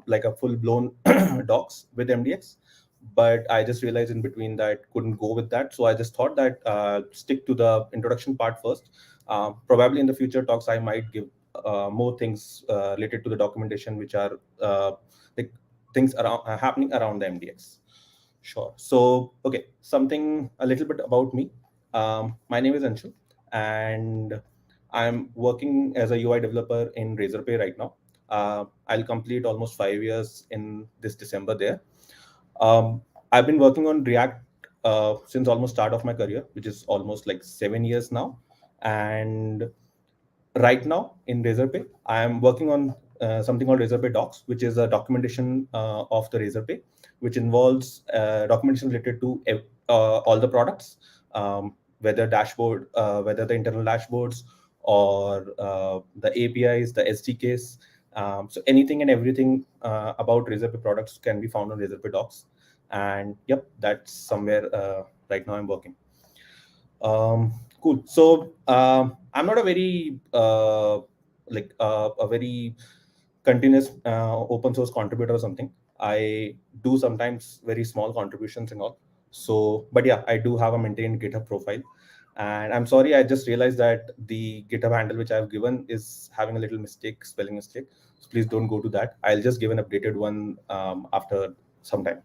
like a full blown docs with MDX. But I just realized in between that couldn't go with that, so I just thought that stick to the introduction part first. Probably in the future talks I might give more things related to the documentation, which are like things around happening around the MDX. Sure. So, okay, something a little bit about me. My name is Anshul, and I'm working as a UI developer in Razorpay right now. I'll complete almost 5 years in this December there. I've been working on React since almost start of my career, which is almost like 7 years now. And right now in Razorpay, I am working on something called Razorpay Docs, which is a documentation of the Razorpay, which involves documentation related to all the products, whether the internal dashboards or the APIs, the SDKs. So anything and everything about Razorpay products can be found on Razorpay Docs. And yep, that's somewhere right now I'm working. Cool. So I'm not a very a very continuous open source contributor or something. I do sometimes very small contributions and all. So, but yeah, I do have a maintained GitHub profile. And I'm sorry, I just realized that the GitHub handle which I've given is having a little mistake, spelling mistake. So please don't go to that. I'll just give an updated one after some time.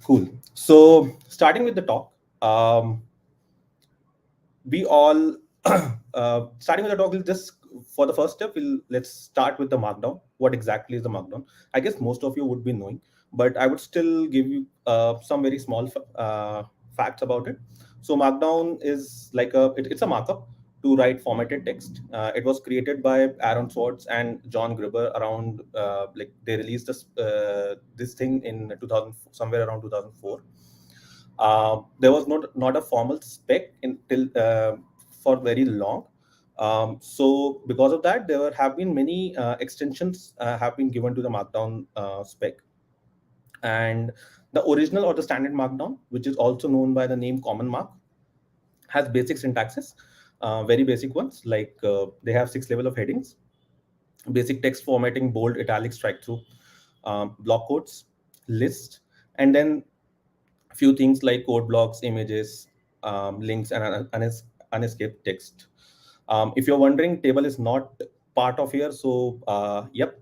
Cool. So starting with the talk, we all starting with the talk will just for the first step let's start with the Markdown. What exactly is the Markdown? I guess most of you would be knowing, but I would still give you some very small facts about it. So Markdown is like it's a markup to write formatted text. It was created by Aaron Swartz and John Gruber around like they released this thing in 2000, somewhere around 2004. There was not a formal spec until for very long. So because of that, have been many extensions have been given to the Markdown spec. And the original or the standard Markdown, which is also known by the name Common Mark, has basic syntaxes, very basic ones, like they have 6 level of headings, basic text formatting, bold, italic, strike through, block quotes, list, and then a few things like code blocks, images, links, and unescaped text. If you're wondering, table is not part of here. So, yep,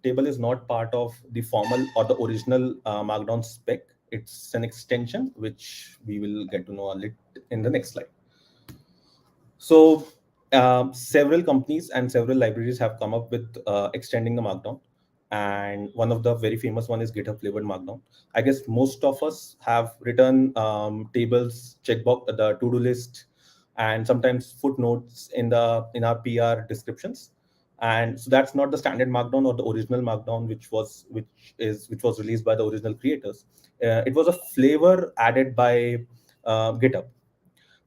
table is not part of the formal or the original Markdown spec. It's an extension, which we will get to know a little in the next slide. So, several companies and several libraries have come up with extending the Markdown, and one of the very famous one is GitHub flavored Markdown. I guess most of us have written tables, checkbox, the to-do list, and sometimes footnotes in our PR descriptions. And so that's not the standard Markdown or the original Markdown, which was released by the original creators. It was a flavor added by GitHub.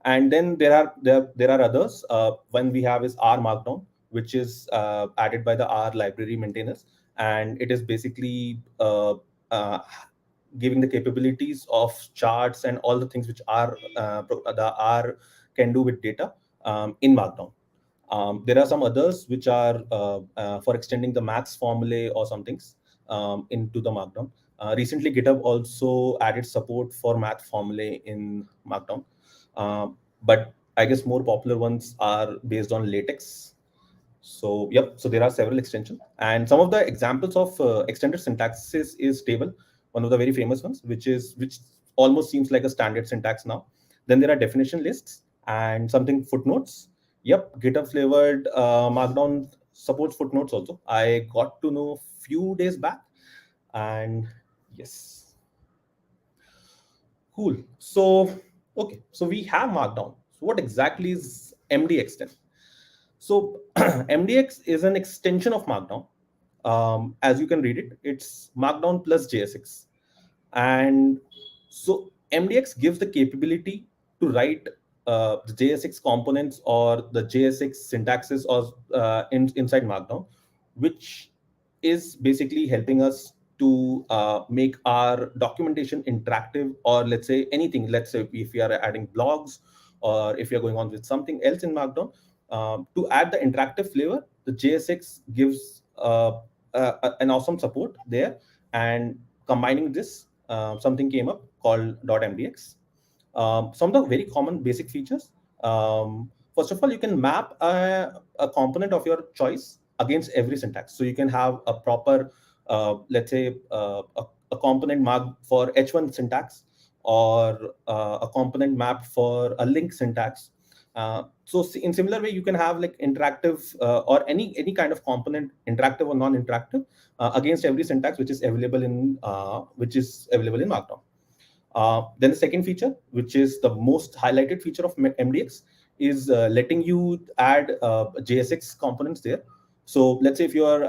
And then there are others. One we have is R Markdown, which is added by the R library maintainers, and it is basically uh, giving the capabilities of charts and all the things which the R can do with data in Markdown. There are some others which are for extending the maths formulae or some things into the Markdown. Recently, GitHub also added support for math formulae in Markdown. But I guess more popular ones are based on LaTeX. So yep, so there are several extensions, and some of the examples of extended syntaxes is table, one of the very famous ones, which almost seems like a standard syntax now. Then there are definition lists and something footnotes. Yep, GitHub flavored Markdown supports footnotes also. I got to know few days back, and yes, cool. So okay, so we have Markdown. So what exactly is MDX then? So MDX is an extension of Markdown. As you can read it, it's Markdown plus JSX. And so MDX gives the capability to write the JSX components or the JSX syntaxes or inside Markdown, which is basically helping us to make our documentation interactive, or let's say anything. Let's say if we are adding blogs or if you're going on with something else in Markdown, to add the interactive flavor, the JSX gives an awesome support there. And combining this, something came up called .mdx. Some of the very common basic features. First of all, you can map a component of your choice against every syntax. So you can have a proper, let's say, a component marked for H1 syntax, or a component mapped for a link syntax. So in similar way, you can have like interactive or any kind of component, interactive or non-interactive, against every syntax which is available in Markdown. Then the second feature, which is the most highlighted feature of MDX, is letting you add JSX components there. So let's say if you are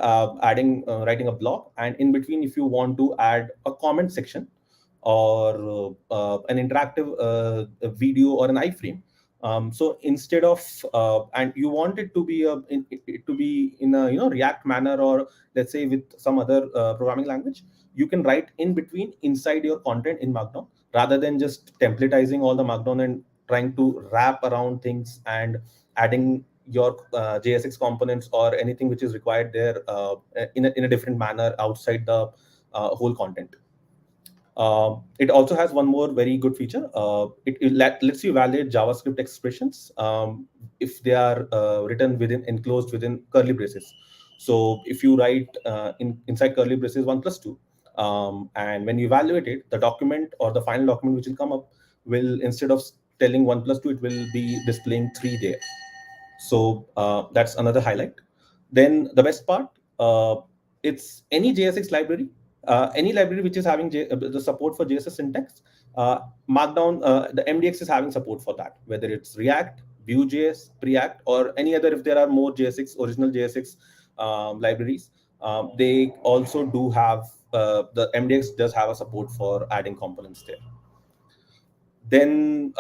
writing a blog, and in between, if you want to add a comment section or an interactive video or an iframe. So instead of and you want it to be in a React manner, or let's say with some other programming language, you can write in between inside your content in Markdown, rather than just templatizing all the Markdown and trying to wrap around things and adding your JSX components or anything which is required there in a different manner outside the whole content. It also has one more very good feature. It lets you validate JavaScript expressions if they are written enclosed within curly braces. So if you write inside curly braces 1 plus 2, and when you evaluate it, the document or the final document which will come up will, instead of telling 1 plus 2, it will be displaying 3 there. So that's another highlight. Then the best part, it's any JSX library, any library which is having the support for JSX syntax. Markdown, the MDX is having support for that, whether it's React, Vue.js, Preact, or any other. If there are more JSX, original JSX libraries, they also do have, the MDX does have a support for adding components there. Then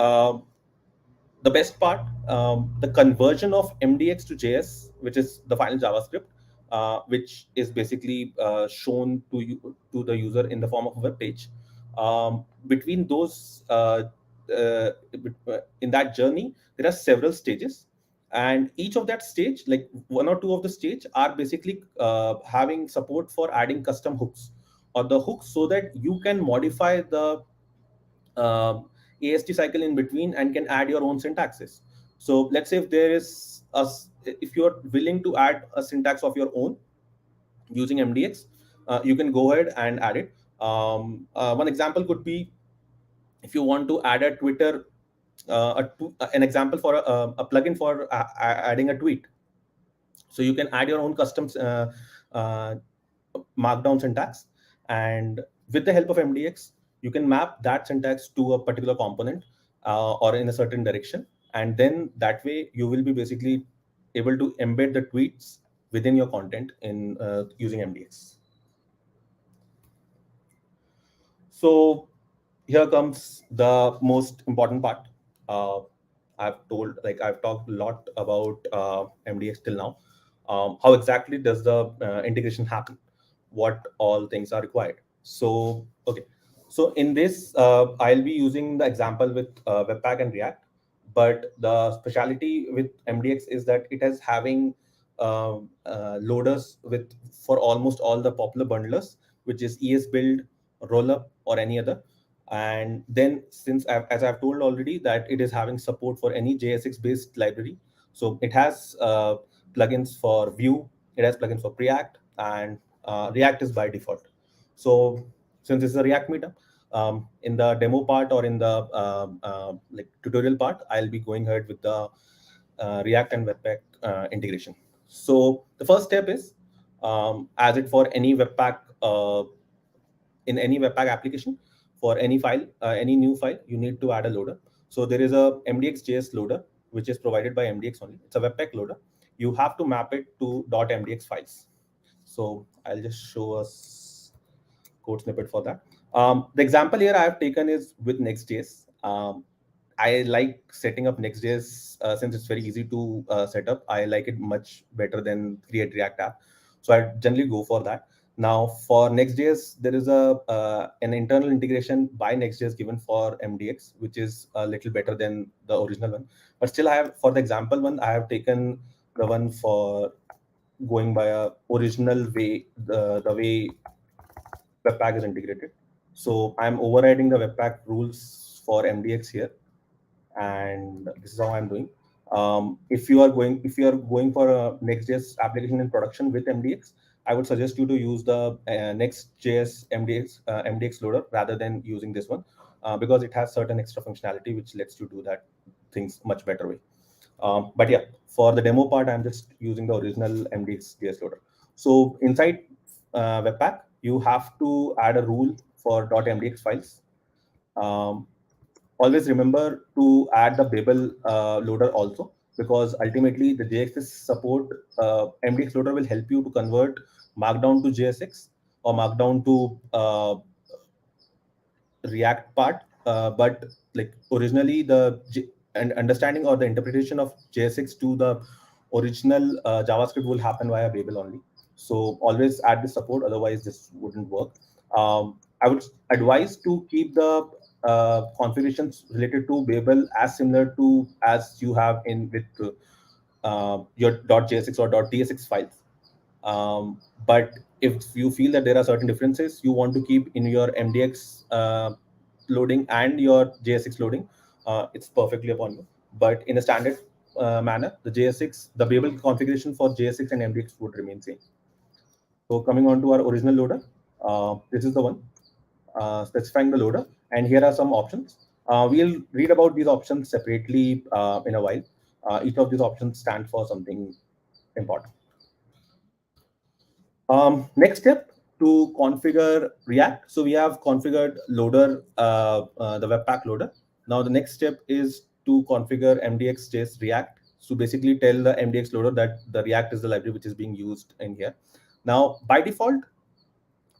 the best part, the conversion of MDX to JS, which is the final JavaScript, which is basically shown to the user in the form of a web page. Between those, in that journey, there are several stages, and each of that stage, like 1 or 2 of the stage, are basically having support for adding custom hooks, or the hooks, so that you can modify the AST cycle in between and can add your own syntaxes. So let's say if you're willing to add a syntax of your own using MDX, you can go ahead and add it. One example could be, if you want to add a Twitter, an example for a plugin for adding a tweet. So you can add your own custom Markdown syntax, and with the help of MDX, you can map that syntax to a particular component or in a certain direction, and then that way you will be basically able to embed the tweets within your content in using MDX. So here comes the most important part. I've talked a lot about MDX till now. How exactly does the integration happen? What all things are required? So, okay. So in this, I'll be using the example with Webpack and React, but the speciality with MDX is that it is having loaders with for almost all the popular bundlers, which is ESBuild, Rollup, or any other. And then since as I've told already that it is having support for any JSX based library, so it has plugins for Vue, it has plugins for Preact, and React is by default. So since this is a React meetup, in the demo part or in the tutorial part, I'll be going ahead with the React and Webpack integration. So the first step is, as it for any Webpack in any Webpack application, for any file, any new file, you need to add a loader. So there is a Mdx JS loader, which is provided by MDX only. It's a Webpack loader. You have to map it to .mdx files. So I'll just show us code snippet for that. The example here I have taken is with Next.js. I like setting up Next.js since it's very easy to set up. I like it much better than create React app. So I generally go for that. Now for Next.js, there is an internal integration by Next.js given for MDX, which is a little better than the original one. But still, I have for the example one, I have taken the one for going by a original way, the way Webpack is integrated. So I'm overriding the Webpack rules for MDX here, and this is how I'm doing. If you are going for a Next.js application in production with MDX, I would suggest you to use the Next.js MDX loader rather than using this one, because it has certain extra functionality which lets you do that things much better way. But yeah, for the demo part, I'm just using the original MDX JS loader. So inside Webpack, you have to add a rule for .mdx files. Always remember to add the Babel loader also, because ultimately the JSX support MDX loader will help you to convert Markdown to JSX or Markdown to React part. But like originally and understanding or the interpretation of JSX to the original JavaScript will happen via Babel only. So always add the support, otherwise this wouldn't work. I would advise to keep the configurations related to Babel as similar to as you have in with your .jsx or .tsx files. But if you feel that there are certain differences you want to keep in your MDX loading and your JSX loading, it's perfectly upon you. But in a standard manner, the Babel configuration for JSX and MDX would remain same. So coming on to our original loader, this is the one specifying the loader, and here are some options. We'll read about these options separately in a while. Each of these options stand for something important. Next step, to configure React. So we have configured loader, the Webpack loader. Now the next step is to configure MDX.js React. So basically tell the MDX loader that the React is the library which is being used in here. Now by default,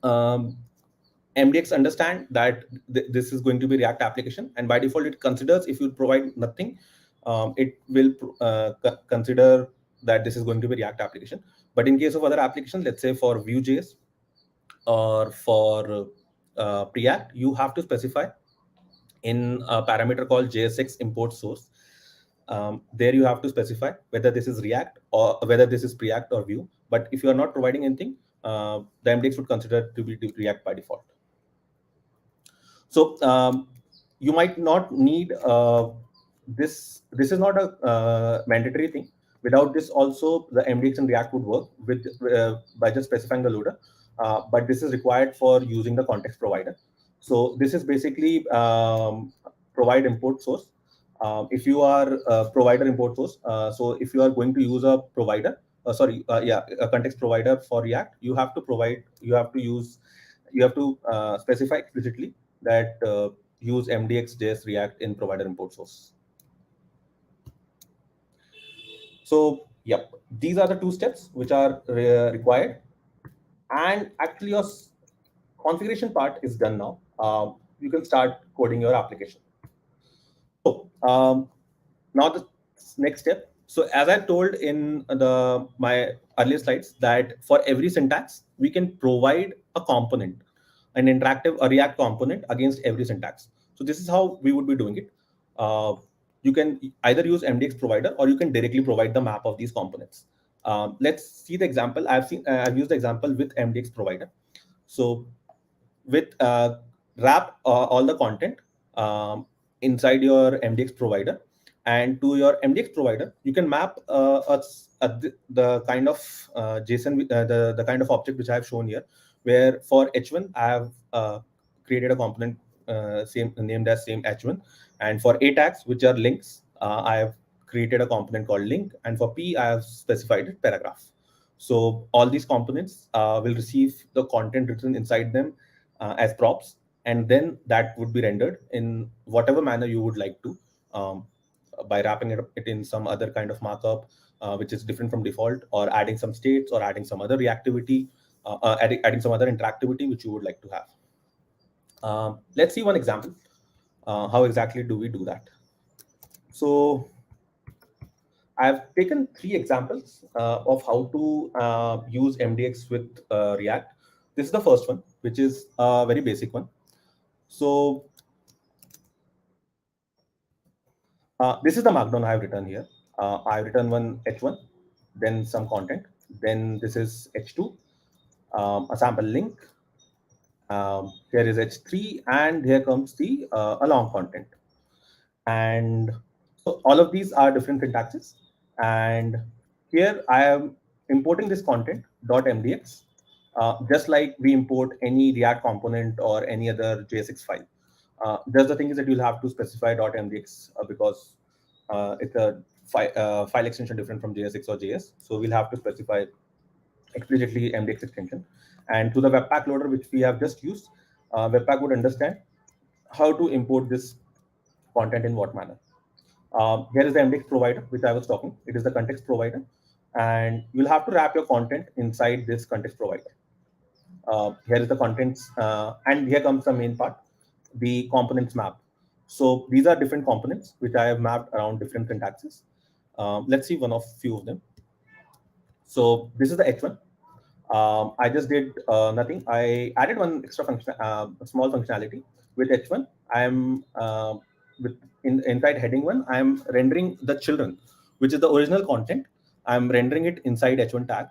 MDX understand that this is going to be React application, and by default it considers if you provide nothing, it will consider that this is going to be React application. But in case of other applications, let's say for Vue.js or for Preact, you have to specify in a parameter called JSX import source. There you have to specify whether this is React or whether this is Preact or Vue. But if you are not providing anything, the MDX would consider it to be React by default. So you might not need this. This is not a mandatory thing. Without this, also the MDX and React would work with by just specifying the loader. But this is required for using the context provider. So this is basically provide import source. If you are provider import source, so if you are going to use a provider, a context provider for React, you have to specify explicitly that use MDX.js React in provider import source. So Yep, these are the two steps which are required, and actually your configuration part is done now. You can start coding your application. So now the next step. So as I told in my earlier slides, that for every syntax we can provide a component, an interactive a React component against every syntax. So this is how we would be doing it. You can either use Mdx provider, or you can directly provide the map of these components. Let's see the example. I've used the example with Mdx provider. So with wrap all the content inside your Mdx provider, and to your Mdx provider you can map the kind of JSON, the kind of object which I have shown here, where for H1 I have created a component same named as same H1, and for A tags, which are links, I have created a component called link, and for P I have specified it paragraph. So all these components will receive the content written inside them as props, and then that would be rendered in whatever manner you would like to, by wrapping it in some other kind of markup which is different from default, or adding some states, or adding some other reactivity, adding some other interactivity which you would like to have. Let's see one example. How exactly do we do that? So I've taken 3 examples of how to use Mdx with React. This is the first one, which is a very basic one. So this is the Markdown I have written here. I've written one H1, then some content, then this is H2, a sample link. Here is H3, and here comes the along content. And so all of these are different syntaxes. And here I am importing this content .mdx, just like we import any React component or any other JSX file. Just the thing is that you'll have to specify .mdx because it's a file extension different from JSX or JS. So we'll have to specify explicitly Mdx extension. And to the Webpack loader, which we have just used, Webpack would understand how to import this content in what manner. Here is the Mdx provider, which I was talking. It is the context provider, and you'll have to wrap your content inside this context provider. Here is the contents, and here comes the main part, the components map. So these are different components which I have mapped around different syntaxes. Let's see one of few of them. So this is the H1. I just did nothing. I added one extra function, small functionality with H1. I am inside heading 1. I am rendering the children, which is the original content. I'm rendering it inside H1 tag,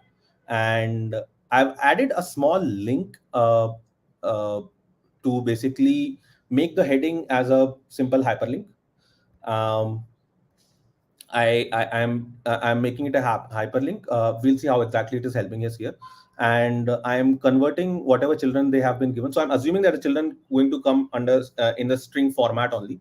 and I've added a small link to basically make the heading as a simple hyperlink. I'm making it a hyperlink. We'll see how exactly it is helping us here. And I am converting whatever children they have been given. So I'm assuming that the children going to come under in the string format only.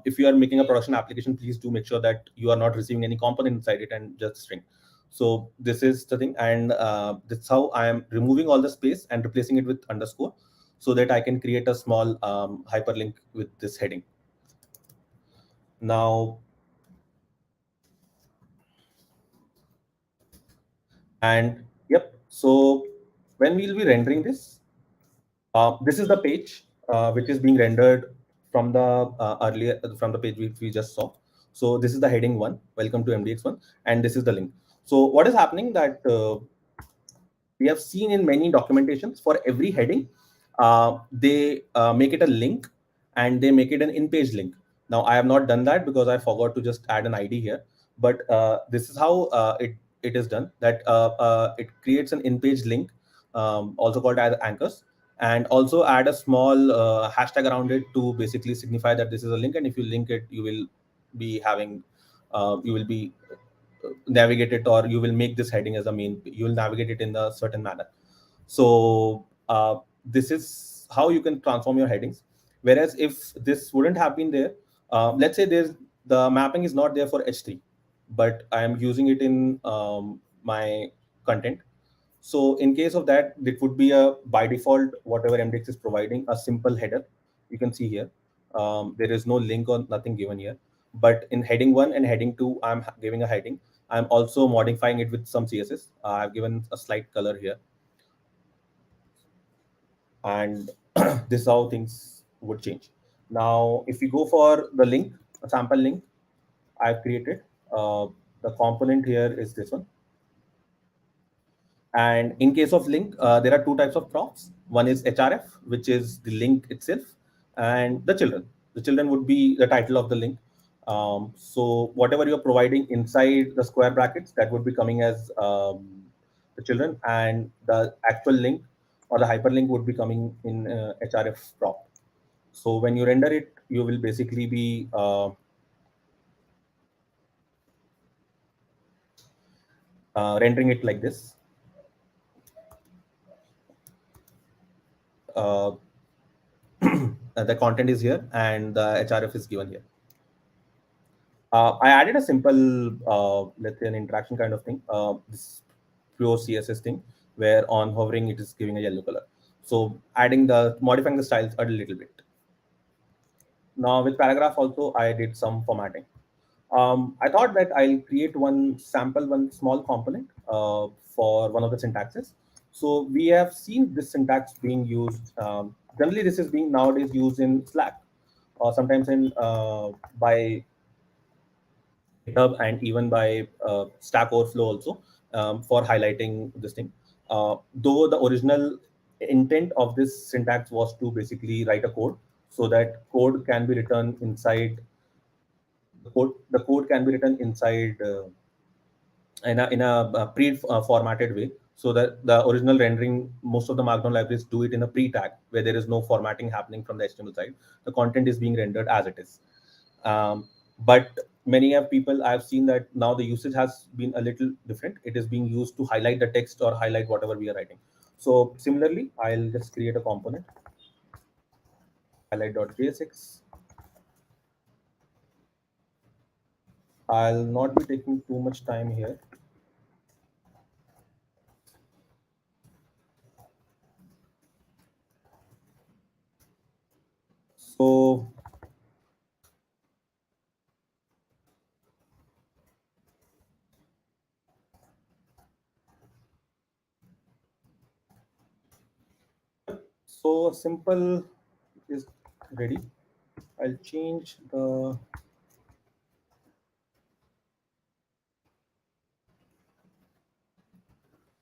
If you are making a production application, please do make sure that you are not receiving any component inside it and just string. So this is the thing, and that's how I am removing all the space and replacing it with underscore, so that I can create a small hyperlink with this heading. Now, and yep, so when we'll be rendering this, this is the page which is being rendered from the from the page which we just saw. So this is the heading 1, welcome to Mdx1, and this is the link. So what is happening that we have seen in many documentations, for every heading, they make it a link, and they make it an in-page link. Now I have not done that because I forgot to just add an ID here, but this is how it is done, that it creates an in-page link, also called as anchors, and also add a small hashtag around it to basically signify that this is a link, and if you link it, you will be having you will be navigate it, or you will make this heading as a main, you will navigate it in a certain manner. So this is how you can transform your headings. Whereas if this wouldn't have been there, let's say the mapping is not there for H3, but I am using it in my content. So in case of that, it would be a by default, whatever Mdx is providing, a simple header. You can see here, there is no link or nothing given here. But in heading 1 and heading 2, I'm giving a heading. I'm also modifying it with some CSS. I've given a slight color here, and this is how things would change. Now, if we go for the link, a sample link I've created, the component here is this one. And in case of link, there are two types of props. One is href, which is the link itself, and the children. The children would be the title of the link. So whatever you're providing inside the square brackets, that would be coming as the children, and the actual link or the hyperlink would be coming in href prop. So when you render it, you will basically be rendering it like this. The content is here and the href is given here. I added a simple, let's say, an interaction kind of thing, this pure CSS thing, where on hovering it is giving a yellow color. So modifying the styles a little bit. Now with paragraph also, I did some formatting. I thought that I'll create one small component for one of the syntaxes. So we have seen this syntax being used. Generally, this is being nowadays used in Slack, or sometimes in by GitHub, and even by Stack Overflow also, for highlighting this thing. Though the original intent of this syntax was to basically write a code so that code can be written inside the code can be written inside in a pre-formatted way, so that the original rendering, most of the Markdown libraries do it in a pre-tag where there is no formatting happening from the HTML side. The content is being rendered as it is. But many of people, I've seen that now the usage has been a little different. It is being used to highlight the text or highlight whatever we are writing. So similarly, I'll just create a component, highlight.jsx. I'll not be taking too much time here. So simple is ready. I'll change the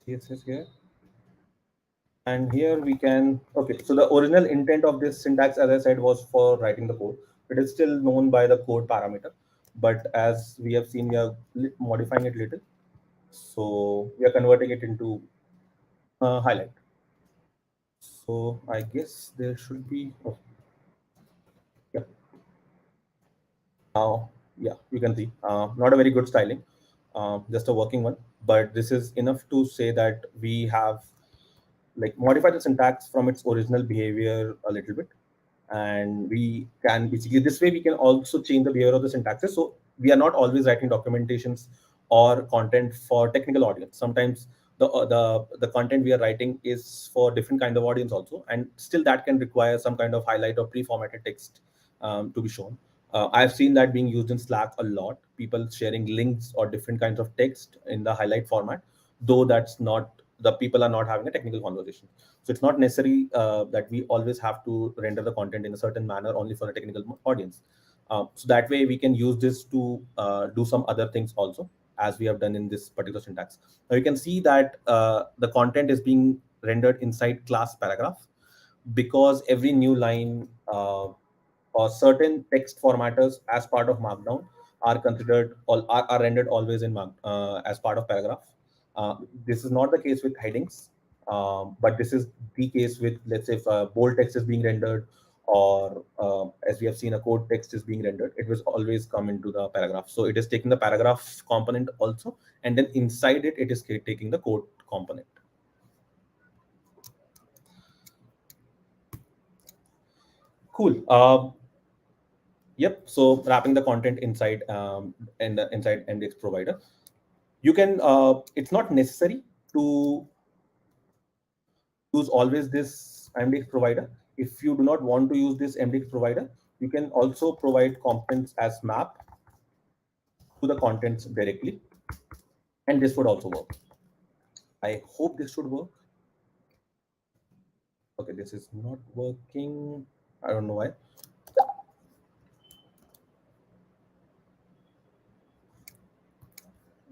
CSS here. And here we can, okay, so the original intent of this syntax, as I said, was for writing the code. It is still known by the code parameter. But as we have seen, we are modifying it a little. So we are converting it into highlight. So I guess there should be, oh, yeah. Now, yeah, you can see, not a very good styling, just a working one. But this is enough to say that we have like modified the syntax from its original behavior a little bit. And we can basically, this way we can also change the behavior of the syntaxes. So we are not always writing documentations or content for technical audience. Sometimes the content we are writing is for different kind of audience also, and still that can require some kind of highlight or pre-formatted text to be shown. I've seen that being used in Slack a lot, people sharing links or different kinds of text in the highlight format, though that's not, the people are not having a technical conversation. So it's not necessary that we always have to render the content in a certain manner only for a technical audience. So that way we can use this to do some other things also, as we have done in this particular syntax. Now you can see that the content is being rendered inside class paragraph, because every new line or certain text formatters as part of Markdown are considered are rendered always in as part of paragraph. This is not the case with headings, but this is the case with, let's say, if bold text is being rendered, or as we have seen, a code text is being rendered, it will always come into the paragraph. So it is taking the paragraph component also, and then inside it, it is taking the code component. Cool. Yep. So wrapping the content inside inside Mdx provider, you can. It's not necessary to use always this Mdx provider. If you do not want to use this Mdx provider, you can also provide components as map to the contents directly. And this would also work. I hope this should work. Okay, this is not working. I don't know why.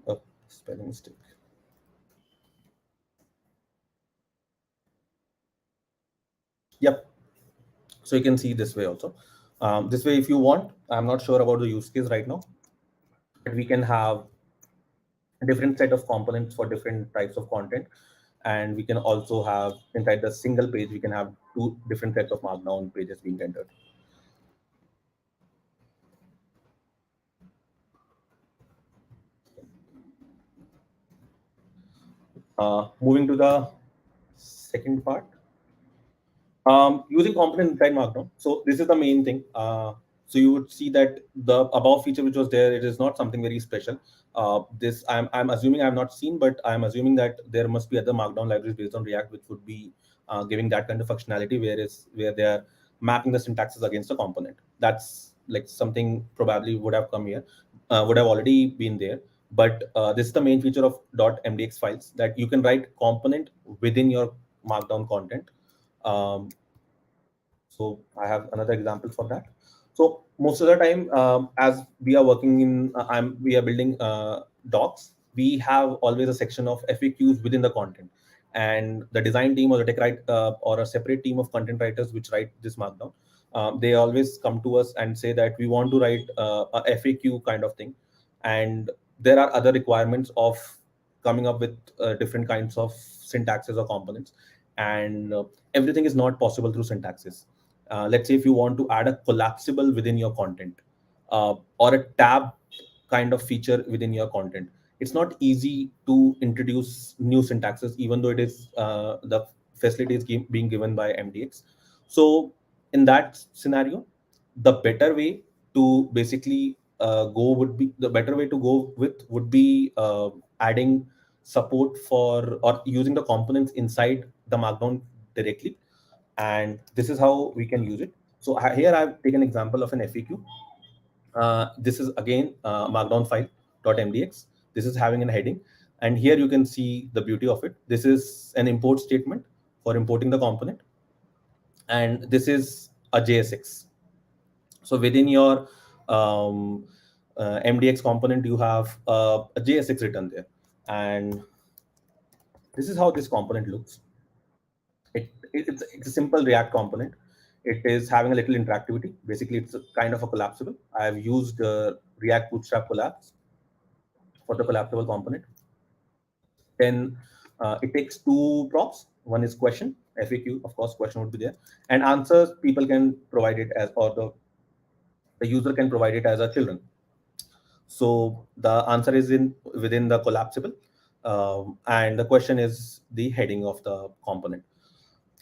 Oh, spelling mistake. Yep. So you can see this way also. This way, if you want, I'm not sure about the use case right now, but we can have a different set of components for different types of content. And we can also have inside the single page, we can have two different sets of Markdown pages being rendered. Moving to the second part, using component inside Markdown. So this is the main thing. So you would see that the above feature which was there, it is not something very special. This I'm assuming I've not seen, but I'm assuming that there must be other Markdown libraries based on React which would be giving that kind of functionality, where they are mapping the syntaxes against the component. That's like something probably would have come here, would have already been there. But this is the main feature of .mdx files, that you can write component within your Markdown content. So I have another example for that. So most of the time, as we are working in, we are building docs, we have always a section of FAQs within the content, and the design team or the tech or a separate team of content writers which write this Markdown, they always come to us and say that we want to write a FAQ kind of thing, and there are other requirements of coming up with different kinds of syntaxes or components, and everything is not possible through syntaxes. Let's say if you want to add a collapsible within your content, or a tab kind of feature within your content, it's not easy to introduce new syntaxes, even though it is the facility is being given by MDX. So in that scenario, the better way to basically the better way to go with would be adding support for or using the components inside the Markdown directly, and this is how we can use it. So here I've taken an example of an FAQ. This is again Markdown file .mdx. This is having a heading, and here you can see the beauty of it. This is an import statement for importing the component, and this is a JSX. So within your MDX component, you have a JSX written there, and this is how this component looks. It's a simple React component. It is having a little interactivity. Basically, it's a kind of a collapsible. I have used React Bootstrap Collapse for the collapsible component. Then it takes two props. One is question, FAQ, of course, question would be there. And answers, people can provide it as, or the user can provide it as a children. So the answer is within the collapsible, and the question is the heading of the component.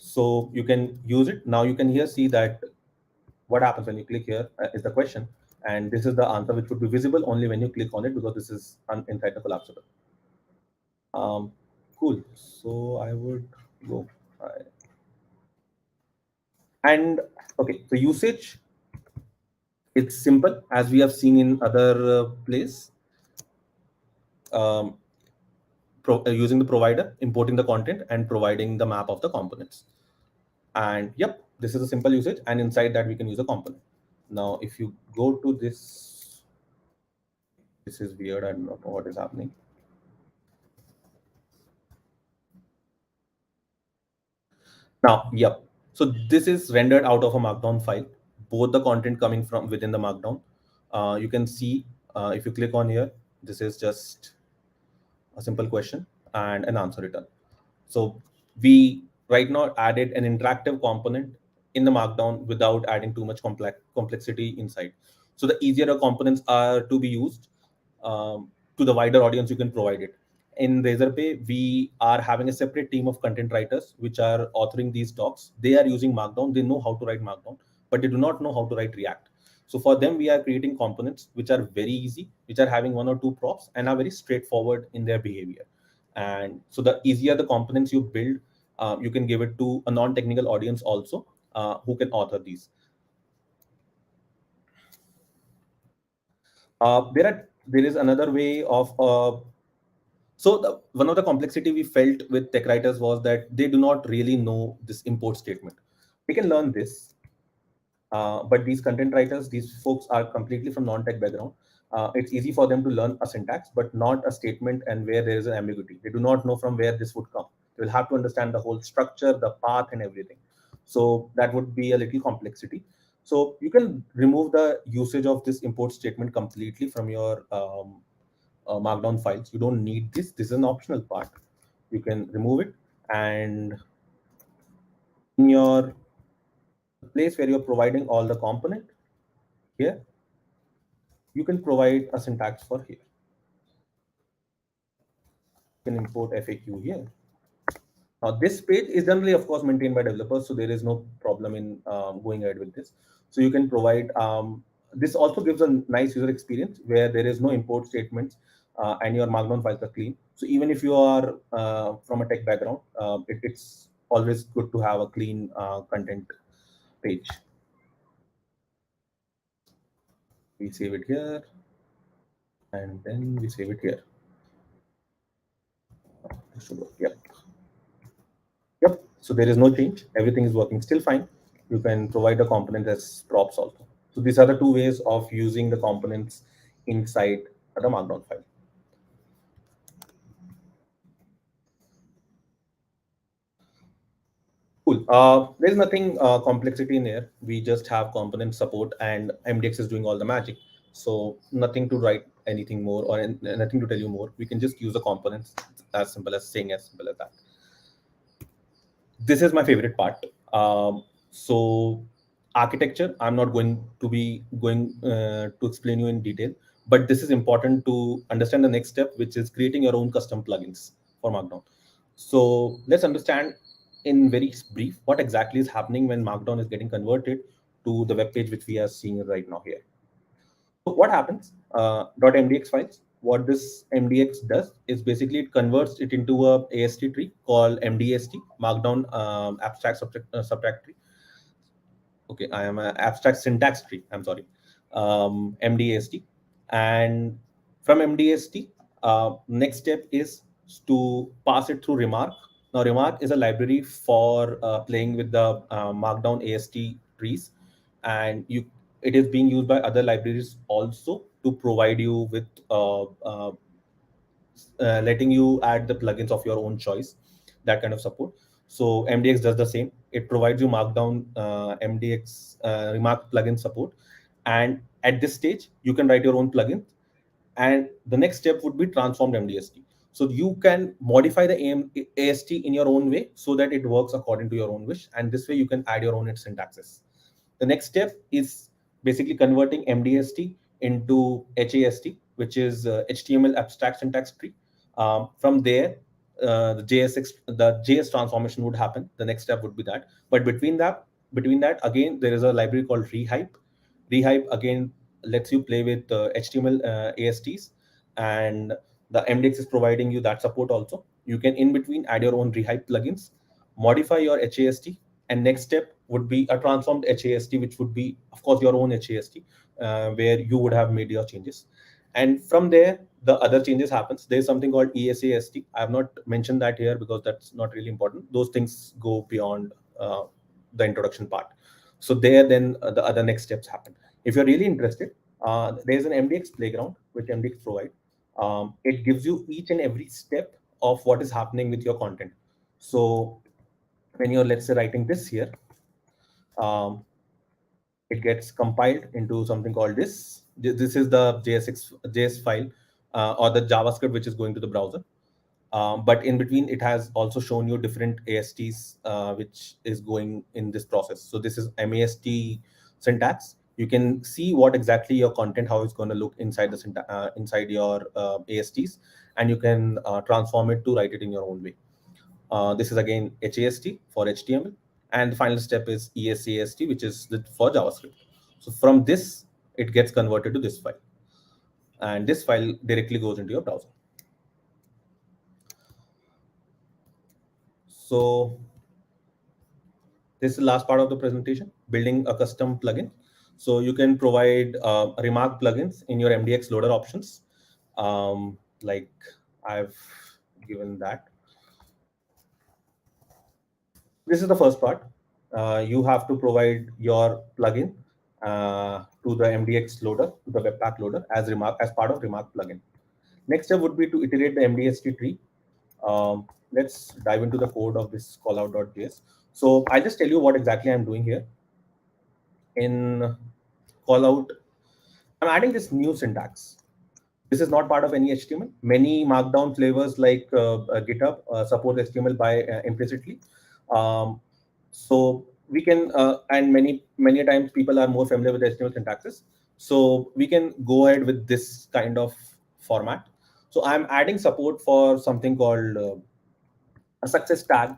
So you can use it. Now you can here see that what happens when you click here is the question, and this is the answer which would be visible only when you click on it, because this is inside the collapsible. Cool. So I would go. And okay, the usage, it's simple as we have seen in other place. Using the provider, importing the content, and providing the map of the components. And yep, this is a simple usage, and inside that we can use a component. Now if you go to this is weird, I don't know what is happening. Now yep, so this is rendered out of a Markdown file, both the content coming from within the Markdown. You can see if you click on here, this is just a simple question and an answer return. So we right now added an interactive component in the Markdown without adding too much complexity inside. So the easier the components are to be used, to the wider audience you can provide it. In Razorpay, we are having a separate team of content writers which are authoring these docs. They are using Markdown. They know how to write Markdown, but they do not know how to write React. So for them, we are creating components which are very easy, which are having one or two props and are very straightforward in their behavior. And so the easier the components you build, you can give it to a non-technical audience also, who can author these. There is another way of So one of the complexity we felt with tech writers was that they do not really know this import statement. We can learn this, but these content writers, these folks are completely from non-tech background. It's easy for them to learn a syntax, but not a statement and where there is an ambiguity. They do not know from where this would come. They will have to understand the whole structure, the path, and everything. So that would be a little complexity. So you can remove the usage of this import statement completely from your Markdown files. You don't need this. This is an optional part. You can remove it, and in your place where you're providing all the component here, you can provide a syntax for here. You can import FAQ here. Now this page is generally, of course, maintained by developers, so there is no problem in going ahead with this. So you can provide, this also gives a nice user experience where there is no import statements and your Markdown files are clean. So even if you are from a tech background, it's always good to have a clean content page. We save it here, and then we save it here. This should work. Yep. Yep. So there is no change. Everything is working still fine. You can provide the component as props also. So these are the two ways of using the components inside the Markdown file. Cool. There's nothing complexity in here. We just have component support, and Mdx is doing all the magic. So nothing to write anything more or nothing to tell you more. We can just use the components. It's as simple as saying as simple as that. This is my favorite part. So architecture, I'm not going to be going to explain you in detail, but this is important to understand the next step, which is creating your own custom plugins for Markdown. So let's understand in very brief what exactly is happening when Markdown is getting converted to the web page which we are seeing right now here. So what happens? .mdx files. What this mdx does is basically it converts it into a AST tree called mdst, Markdown abstract subtract tree. Okay, I am an abstract syntax tree. I'm sorry, mdst, and from mdst, next step is to pass it through remark. Now, remark is a library for playing with the Markdown AST trees, and it is being used by other libraries also to provide you with letting you add the plugins of your own choice, that kind of support. So mdx does the same. It provides you Markdown mdx remark plugin support, and at this stage you can write your own plugin, and the next step would be transformed mdst. So you can modify the AST in your own way so that it works according to your own wish, and this way you can add your own syntaxes. The next step is basically converting MDST into HAST, which is HTML abstract syntax tree. From there, the JS transformation would happen. The next step would be that. But between that, again, there is a library called Rehype. Rehype again lets you play with HTML ASTs, and the MDX is providing you that support also. You can in between add your own Rehype plugins, modify your HAST, and next step would be a transformed HAST, which would be, of course, your own HAST, where you would have made your changes. And from there, the other changes happens. There's something called ESAST. I have not mentioned that here because that's not really important. Those things go beyond the introduction part. So there, then the other next steps happen. If you're really interested, there's an Mdx Playground, which Mdx provide. It gives you each and every step of what is happening with your content. So when you're, let's say, writing this here, it gets compiled into something called this. This is the JS file or the JavaScript which is going to the browser. But in between, it has also shown you different ASTs which is going in this process. So this is MAST syntax. You can see what exactly your content, how it's going to look inside the inside your ASTs, and you can transform it to write it in your own way. This is again HAST for HTML, and the final step is ESAST, which is for JavaScript. So from this, it gets converted to this file, and this file directly goes into your browser. So this is the last part of the presentation, building a custom plugin. So you can provide remark plugins in your MDX loader options. Like I've given that. This is the first part. You have to provide your plugin to the Mdx loader, to the Webpack loader as part of Remark plugin. Next step would be to iterate the MDST tree. Let's dive into the code of this callout.js. So I'll just tell you what exactly I'm doing here. In callout, I'm adding this new syntax. This is not part of any HTML. Many Markdown flavors like GitHub support HTML by implicitly. So we can, and many times people are more familiar with HTML syntaxes. So we can go ahead with this kind of format. So I'm adding support for something called a success tag.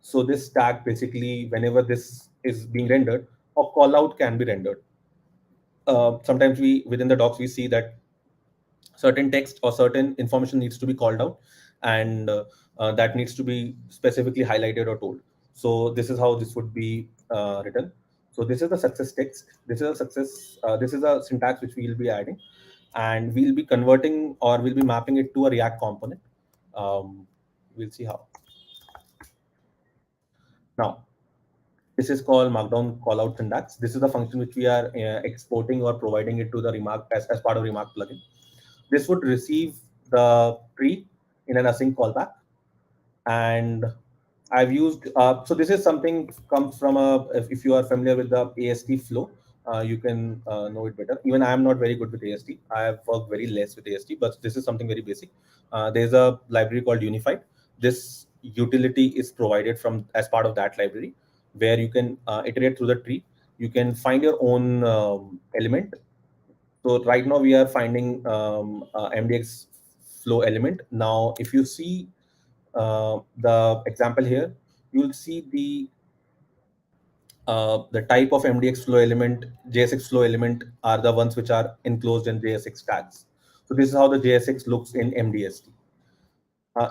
So this tag basically, whenever this is being rendered, a callout can be rendered. Sometimes within the docs we see that certain text or certain information needs to be called out, and that needs to be specifically highlighted or told. So this is how this would be written. So this is the success text. This is a success. This is a syntax which we will be adding, and we'll be converting or we'll be mapping it to a React component. We'll see how. Now, this is called Markdown callout syntax. This is the function which we are exporting or providing it to the Remark as part of Remark plugin. This would receive the tree in an async callback, and I've used so this is something comes from if you are familiar with the AST flow, you can know it better. Even I am not very good with AST. I have worked very less with AST, but this is something very basic. There's a library called Unified. This utility is provided from as part of that library, where you can iterate through the tree. You can find your own element. So right now we are finding MDX flow element. Now, if you see the example here, you will see the type of MDX flow element, JSX flow element are the ones which are enclosed in JSX tags. So this is how the JSX looks in MDST.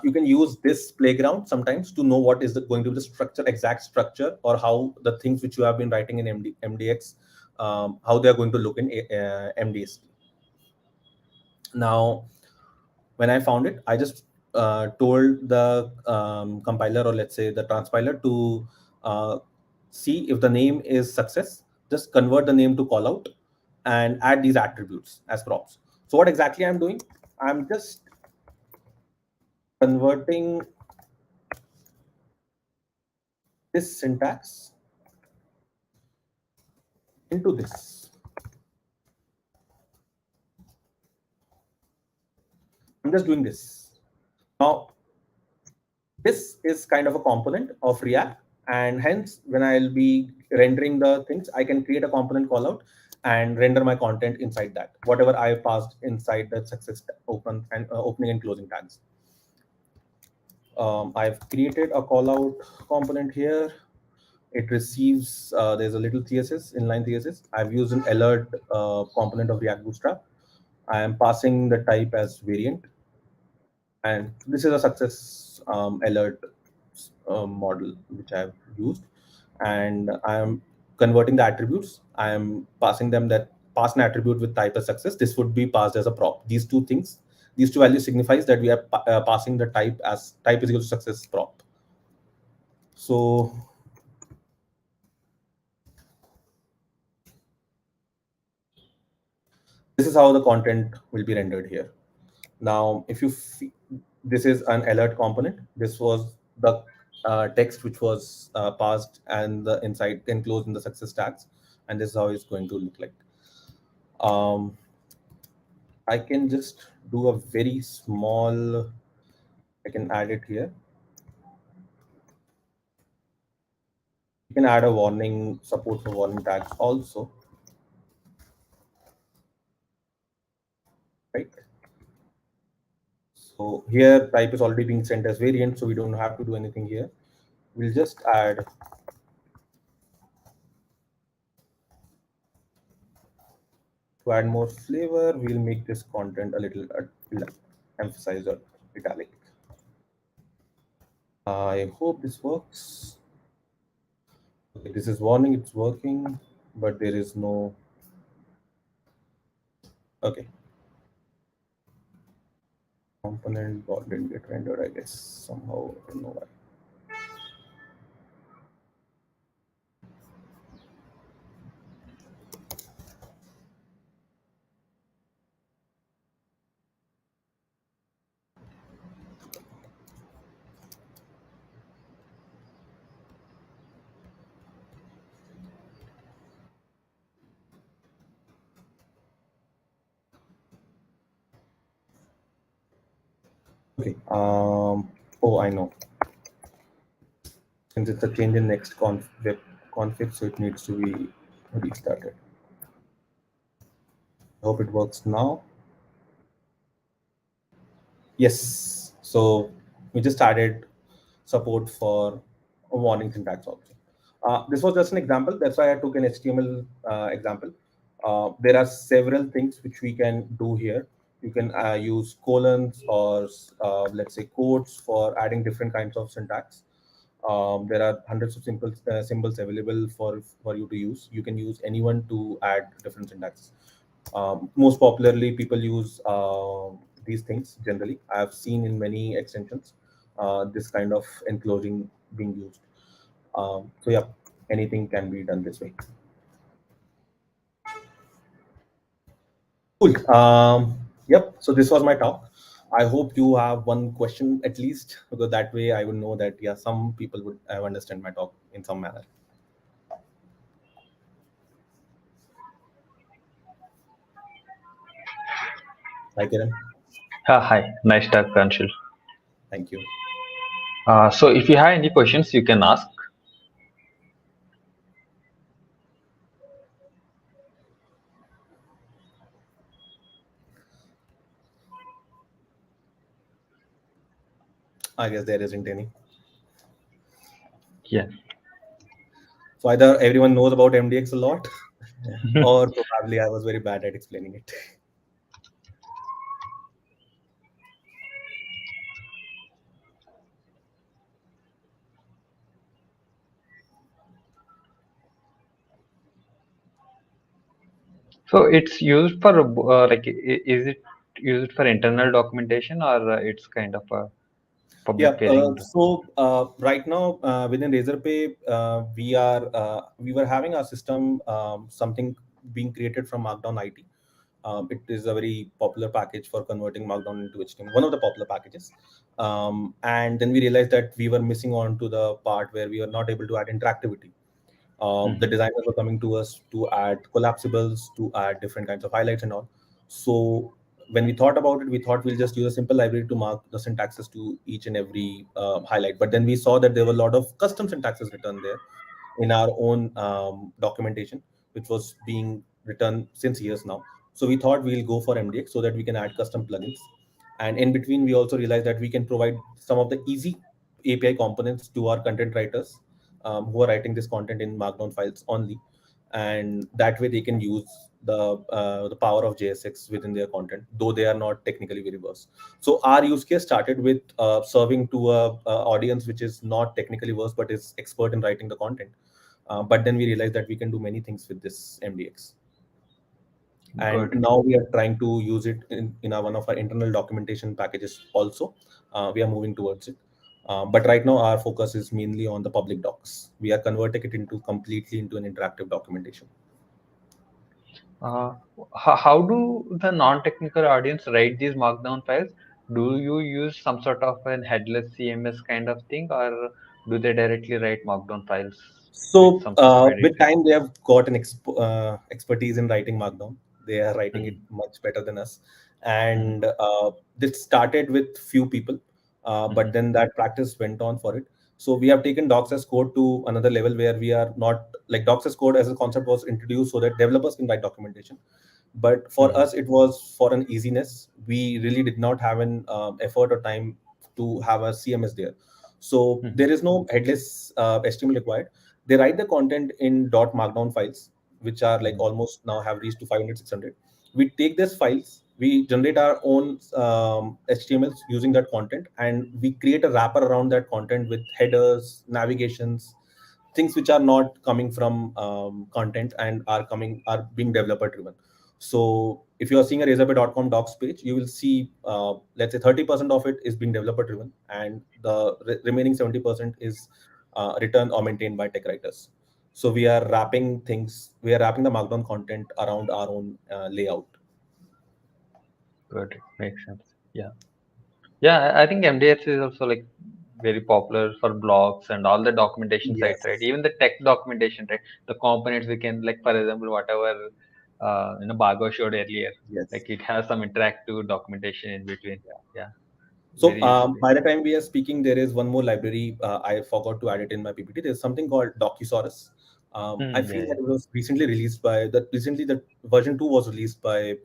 You can use this playground sometimes to know what is going to be the structure, exact structure, or how the things which you have been writing in MDX, how they are going to look in MDST. Now, when I found it, I just told the compiler, or let's say the transpiler, to see if the name is success. Just convert the name to callout and add these attributes as props. So what exactly I'm doing? I'm just converting this syntax into this. I'm just doing this. Now, this is kind of a component of React, and hence when I'll be rendering the things, I can create a component callout and render my content inside that, whatever I passed inside the success opening and closing tags. I've created a callout component here. It receives, there's a little CSS, inline CSS. I've used an alert component of React Bootstrap. I am passing the type as variant. And this is a success alert model which I've used. And I'm converting the attributes. I am passing them that pass an attribute with type as success. This would be passed as a prop. These two things, these two values signifies that we are passing the type as type is equal to success prop. So this is how the content will be rendered here. Now, if you this is an alert component. This was the text which was passed and the inside enclosed in the success tags, and this is how it's going to look like. I can just do a very small. I can add it here. You can add a warning, support for warning tags also, right? So here type is already being sent as variant, so we don't have to do anything here. We'll just add to add more flavor. We'll make this content a little emphasize or italic. I hope this works. Okay, this is warning, it's working, but there is no. Okay. Component didn't get rendered, I guess, somehow. I don't know why. Okay. Oh, I know. Since it's a change in next web config, so it needs to be restarted. I hope it works now. Yes. So we just added support for a warning syntax option. This was just an example. That's why I took an HTML example. There are several things which we can do here. You can use colons or let's say quotes for adding different kinds of syntax. There are hundreds of symbols available for you to use. You can use anyone to add different syntax. Most popularly, people use these things generally. I have seen in many extensions this kind of enclosing being used. So yeah, anything can be done this way. Cool. Yep. So this was my talk. I hope you have one question at least, because that way I would know that yeah, some people would have understand my talk in some manner. Hi, Kiran. Hi, nice talk, Anshul. Thank you. So if you have any questions, you can ask. I guess there isn't any. Yeah. So either everyone knows about MDX a lot, or probably I was very bad at explaining it. So it's used for is it used for internal documentation, or it's kind of a Yeah. public facing? Right now within Razorpay, we were having our system something being created from Markdown IT. It is a very popular package for converting Markdown into HTML, one of the popular packages. And then we realized that we were missing on to the part where we were not able to add interactivity. The designers were coming to us to add collapsibles, to add different kinds of highlights and all. So when we thought about it, we thought we'll just use a simple library to mark the syntaxes to each and every highlight. But then we saw that there were a lot of custom syntaxes written there in our own documentation, which was being written since years now. So we thought we'll go for MDX so that we can add custom plugins. And in between, we also realized that we can provide some of the easy API components to our content writers who are writing this content in Markdown files only, and that way they can use the power of JSX within their content, though they are not technically very versed. So our use case started with serving to a audience which is not technically versed but is expert in writing the content. But then we realized that we can do many things with this MDX. And Good. now we are trying to use it in one of our internal documentation packages also. We are moving towards it. But right now our focus is mainly on the public docs. We are converting it into completely into an interactive documentation. Uh, how do the non-technical audience write these Markdown files? Do you use some sort of an headless CMS kind of thing, or do they directly write Markdown files with So some sort of with editing? time, they have got an expertise in writing Markdown. They are writing it Mhm, much better than us. mhm, And this started with few people, but mhm, then that practice went on for it. So we have taken docs as code to another level where we are not like docs as code as a concept was introduced so that developers can write documentation. But for mhm, us, it was for an easiness. We really did not have an effort or time to have a CMS there. So mhm, there is no headless HTML required. They write the content in .markdown files, which are like mhm, almost now have reached to 500, 600. We take these files, we generate our own HTMLs using that content, and we create a wrapper around that content with headers, navigations, things which are not coming from content and are being developer driven. So if you are seeing a razorpay.com docs page, you will see, let's say 30% of it is being developer driven, and the remaining 70% is written or maintained by tech writers. So we are wrapping things, we are wrapping the Markdown content around our own layout. Got it. Makes sense. Yeah. Yeah, I think MDX is also like very popular for blogs and all the documentation sites, right? Yes. Even the tech documentation, right? The components we can, like, for example, whatever Bhargav showed earlier, Yes. like it has some interactive documentation in between. Yeah, So very useful. by the time we are speaking, there is one more library. I forgot to add it in my PPT. There's something called Docusaurus. I Hmm, feel yeah, that it was recently released by that. Recently, the version 2 was released by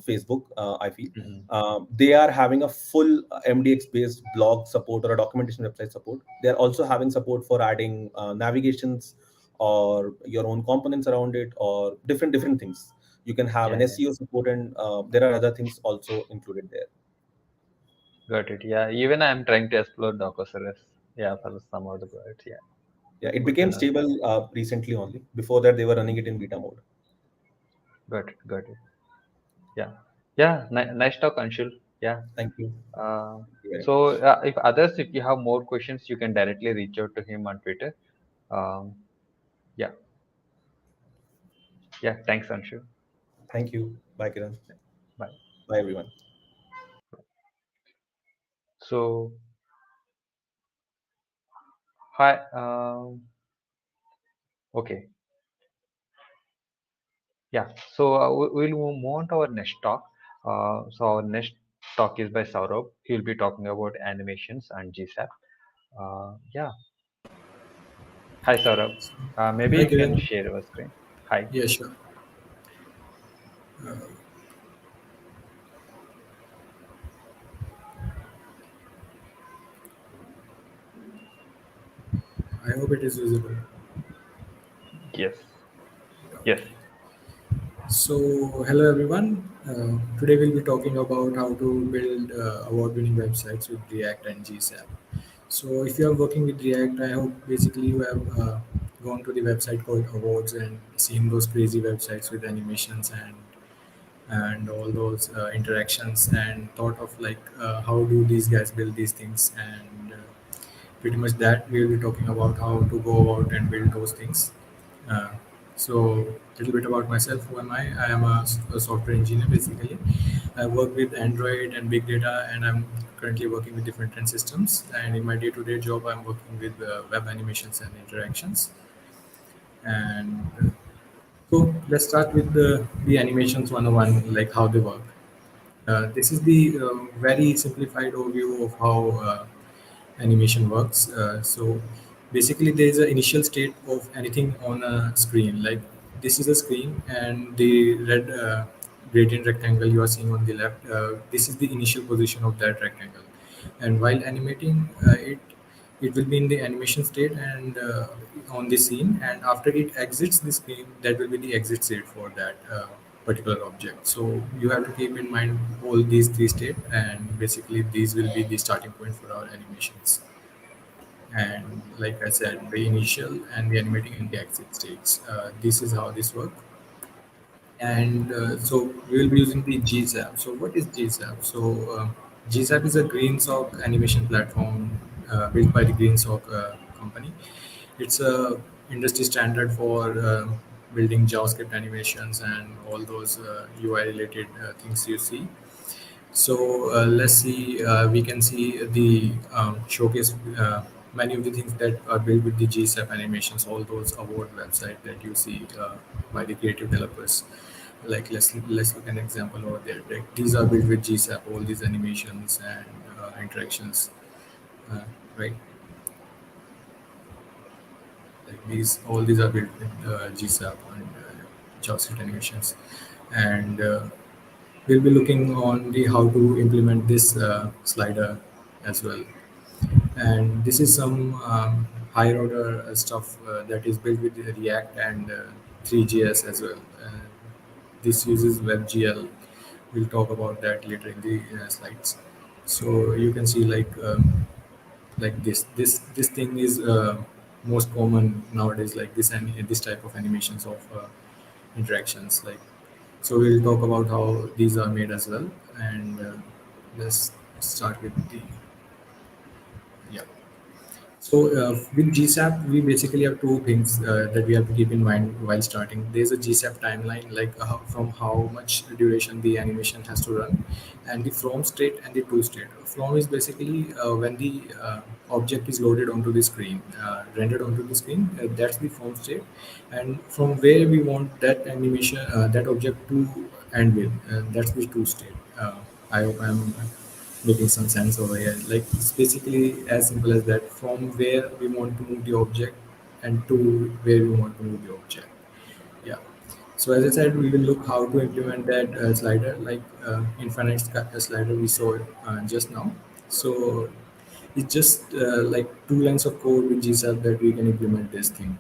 Facebook. I feel yeah. Hmm. they are having a full MDX based blog support or a documentation website support. They are also having support for adding navigations or your own components around it, or different things. You can have an Yeah, yeah. SEO support, and there are other things also included there. Got it. Yeah, even I'm trying to explore Docosaurus. Yeah, for some of the projects. Yeah, Yeah, it good to became know. stable recently only. Before that, they were running it in beta mode. Got it. Got it. Yeah, yeah. Nice talk, Anshul. Yeah. Thank you. Uh, Thank you very so, much. if you have more questions, you can directly reach out to him on Twitter. Um, yeah, yeah. Thanks, Anshu. Thank you. Bye, Kiran. Bye. Bye, everyone. So, hi. Okay. Yeah. So we'll move on to our next talk. So our next talk is by Saurabh. He'll be talking about animations and GSAP. Yeah. Hi, Saurabh. Maybe Hi, you can Kiran. share your screen. Hi. Yeah, sure. I hope it is visible. Yes. Yes. So, hello everyone. Today we'll be talking about how to build award-winning websites with React and Gsap. So, if you are working with React, I hope basically you have gone to the website called Awards and seen those crazy websites with animations and all those interactions and thought of like how do these guys build these things and pretty much that we will be talking about how to go about and build those things. Uh, so, a little bit about myself. Who am I? I am a software engineer basically. I work with Android and big data, and I'm currently working with different end systems. And in my day-to-day job, I'm working with web animations and interactions. And so, let's start with the animations 101, like how they work. This is the very simplified overview of how animation works. So basically, there is an initial state of anything on a screen. Like this is a screen, and the red gradient rectangle you are seeing on the left. This is the initial position of that rectangle, and while animating it will be in the animation state and on the scene, and after it exits the screen, that will be the exit state for that particular object. So you have to keep in mind all these three states, and basically these will be the starting point for our animations. And like I said, the initial and the animating and the exit states. This is how this works. And so we will be using the Gsap. So what is Gsap? So Gsap is a green sock animation platform built by the green sock company. It's a industry standard for building JavaScript animations and all those UI related things you see. So let's see, we can see the showcase many of the things that are built with the GSAP animations, all those award website that you see by the creative developers. Like let's look at an example over there. Like, these are built with GSAP, all these animations and interactions, right? Like these, all these are built with GSAP and JavaScript animations, and we'll be looking on the how to implement this slider as well. And this is some higher order stuff that is built with React and 3JS as well. This uses WebGL. We'll talk about that later in the slides. So you can see like this thing is most common nowadays, like this and this type of animations of interactions. Like So we'll talk about how these are made as well, and let's start with the yeah. So with GSAP, we basically have two things that we have to keep in mind while starting. There's a GSAP timeline, like from how much duration the animation has to run, and the from state and the to state. From is basically when the object is loaded onto the screen, rendered onto the screen. That's the from state, and from where we want that animation, that object to end with. That's the to state. I hope I'm making some sense over here. Like it's basically as simple as that. From where we want to move the object and to where we want to move the object. Yeah. So as I said, we will look how to implement that slider, like slider we saw just now. So it's just like two lines of code with GSAP that we can implement this thing.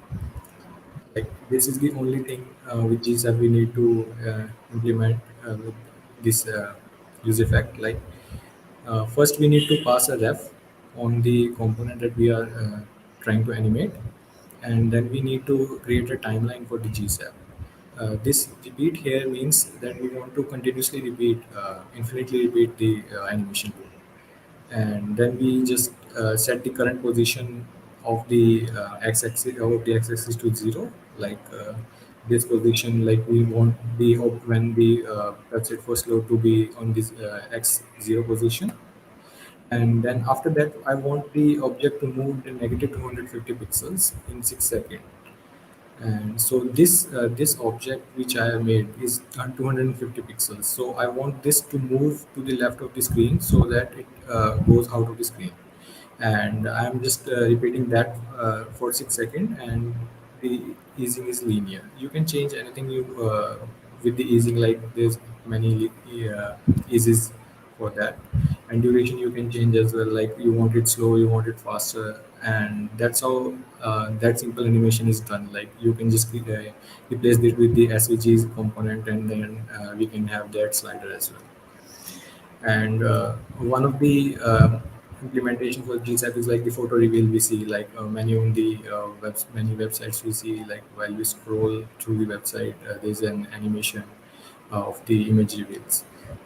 Like this is the only thing with GSAP we need to implement with this use effect. Like first, we need to pass a ref on the component that we are trying to animate, and then we need to create a timeline for the GSAP. This repeat here means that we want to continuously repeat, infinitely repeat the animation loop, and then we just set the current position of the x-axis to 0, like this position, like we want the when the website first load to be on this x0 position, and then after that I want the object to move the negative 250 pixels in 6 seconds. And so this object which I have made is 250 pixels, so I want this to move to the left of the screen so that it goes out of the screen, and I'm just repeating that for 6 seconds, and the easing is linear. You can change anything you with the easing, like there's many eases for that, and duration you can change as well, like you want it slow, you want it faster, and that's how that simple animation is done. Like you can just replace it with the svg's component, and then we can have that slider as well. And one of the implementation for GSAP is like the photo reveal. We see like many on the many websites we see, like while we scroll through the website, there's an animation of the image reveals,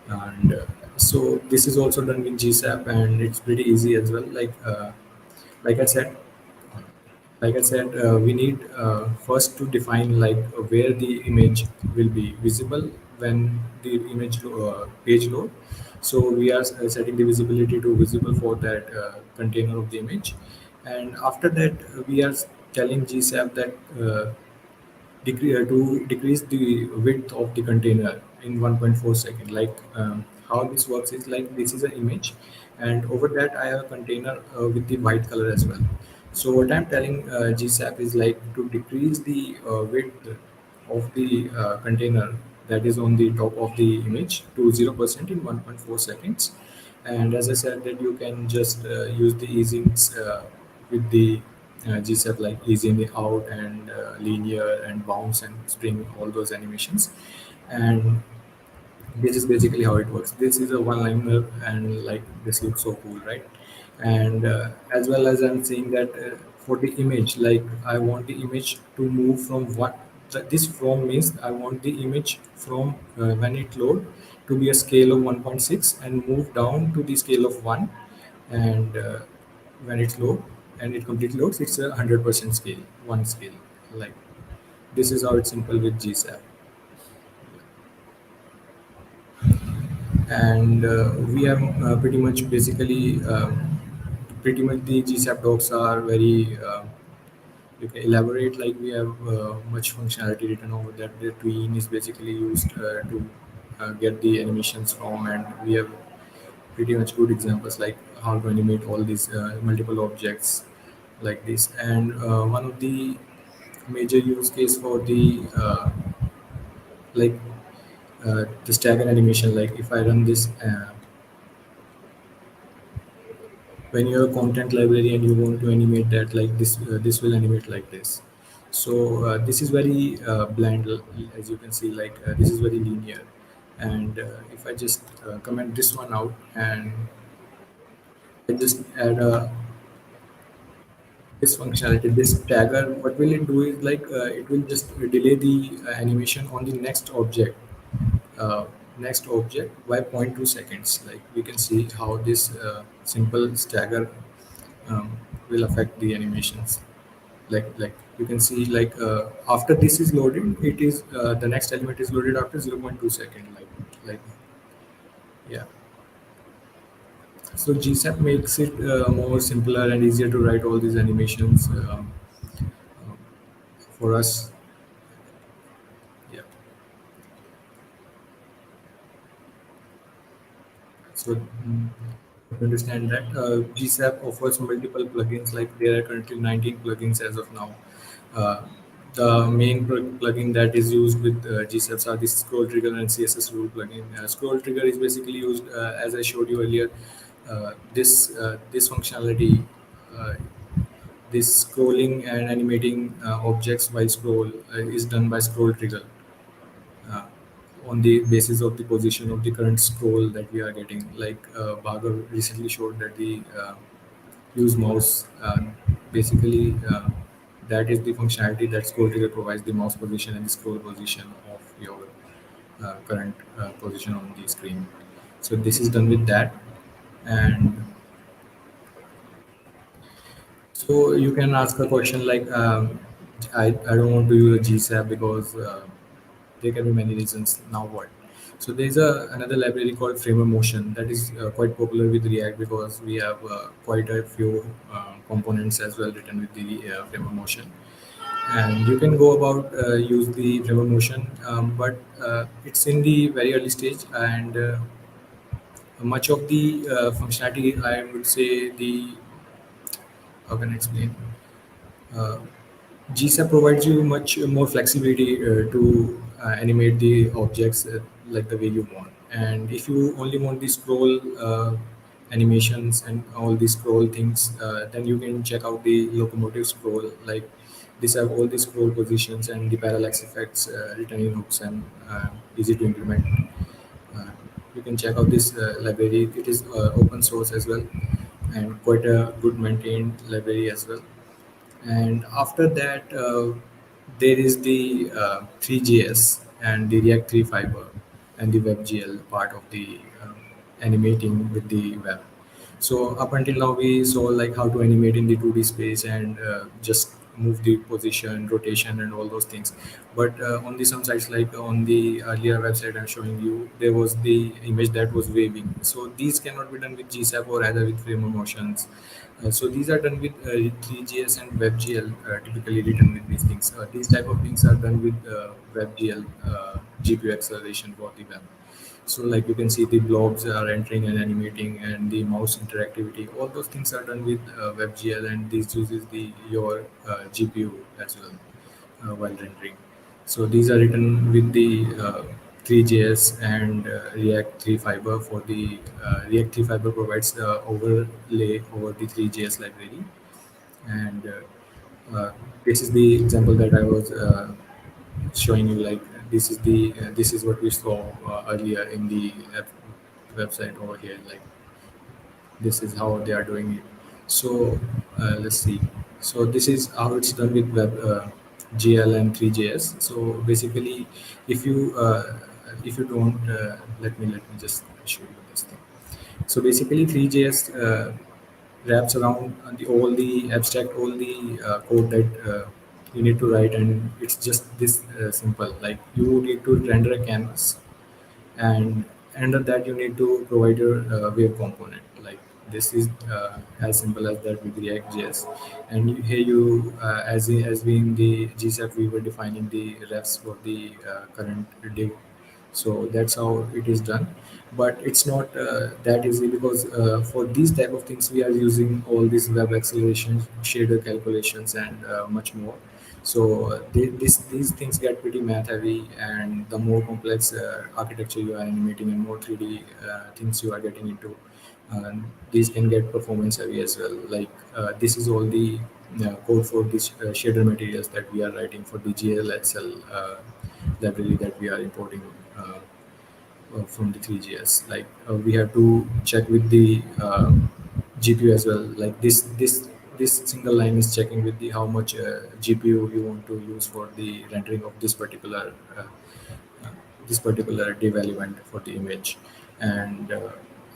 and so this is also done with GSAP, and it's pretty easy as well. Like I said, we need first to define like where the image will be visible when the page load. So we are setting the visibility to visible for that container of the image, and after that we are telling GSAP that to decrease the width of the container in 1.4 second. Like how this works is like this is an image, and over that I have a container with the white color as well. So what I'm telling GSAP is like to decrease the width of the container that is on the top of the image to 0% in 1.4 seconds. And as I said, that you can just use the easings with the GSAP, like easy in the out and linear and bounce and spring, all those animations. And this is basically how it works. This is a one liner, and like this looks so cool, right? And as well as I'm saying that for the image, like I want the image to move from what this from means. I want the image from when it load to be a scale of 1.6 and move down to the scale of 1, and when it's low and it completely loads, it's a 100% scale, one scale. Like this is how it's simple with GSAP. And we have pretty much basically pretty much the GSAP docs are very you can elaborate. Like we have much functionality written over that. The tween is basically used to get the animations from, and we have pretty much good examples like how to animate all these multiple objects like this. And one of the major use case for the like the stagger animation, like if I run this when you're a content library and you want to animate that, like this will animate like this. So this is very bland, as you can see, like this is very linear. And if I just comment this one out and I just add a this functionality, this tagger, what will it do is like it will just delay the animation on the next object. uh, next object by 0.2 seconds. Like we can see how this simple stagger um, will affect the animations. Like you can see, like after this is loaded, it is the next element is loaded after 0.2 second. Like yeah. So GSAP makes it more simpler and easier to write all these animations um, for us. Yeah. So to understand that, GSAP offers multiple plugins. Like there are currently 19 plugins as of now. Uh, the main plugin that is used with GSAPs are the scroll trigger and CSS rule plugin. Scroll trigger is basically used, as I showed you earlier. This functionality, uh, this scrolling and animating objects while scroll is done by scroll trigger uh, on the basis of the position of the current scroll that we are getting. Like Bhargav recently showed that the use mouse, basically that is the functionality that scroll trigger provides: the mouse position and the scroll position of your current position on the screen. So this is done with that. And so you can ask a question like, I don't want to use a GSAP because there can be many reasons. Now what? So there's another library called Framer Motion that is quite popular with React, because we have quite a few components as well written with the Framer Motion. And you can go about use the Framer Motion, but it's in the very early stage, and much of the functionality, I would say, the how can I explain? Uh, GSAP provides you much more flexibility to animate the objects like the way you want. And if you only want the scroll animations and all the scroll things, then you can check out the locomotive scroll. Like these have all the scroll positions and the parallax effects written in hooks, and easy to implement. Uh, you can check out this library. It is open source as well, and quite a good maintained library as well. And after that, there is the 3JS and the React 3 Fiber and the WebGL part of the animating with the web. So up until now, we saw like how to animate in the 2D space and just move the position, rotation, and all those things. But on the some sites, like on the earlier website I'm showing you, there was the image that was waving. So these cannot be done with GSAP or either with Framer Motions. So these are done with 3GS and WebGL, typically written with these things. These type of things are done with WebGL, GPU acceleration for the web. So like you can see the blobs are entering and animating, and the mouse interactivity. All those things are done with WebGL, and this uses the your GPU as well while rendering. So these are written with the 3JS and React 3 Fiber. For the React 3 Fiber provides the overlay over the 3JS library, and this is the example that I was showing you. Like this is what we saw earlier in the website over here. Like this is how they are doing it. So let's see. So this is how it's done with web GL and 3JS. So basically, if you don't let me just show you this thing. So basically, 3JS wraps around all the abstract, all the code that you need to write, and it's just this simple. Like you need to render a canvas, and under that you need to provide your wave component. Like this is as simple as that with React JS. And here you as we in the GSAP, we were defining the refs for the current div. So that's how it is done. But it's not that easy, because for these type of things we are using all these web acceleration, shader calculations, and much more. So these things get pretty math heavy, and the more complex architecture you are animating and more 3D things you are getting into, these can get performance heavy as well. Like this is all the code for these shader materials that we are writing for the GLXL library that we are importing from the 3GS. Like we have to check with the GPU as well. Like this single line is checking with the how much GPU you want to use for the rendering of this particular this particular div element for the image. And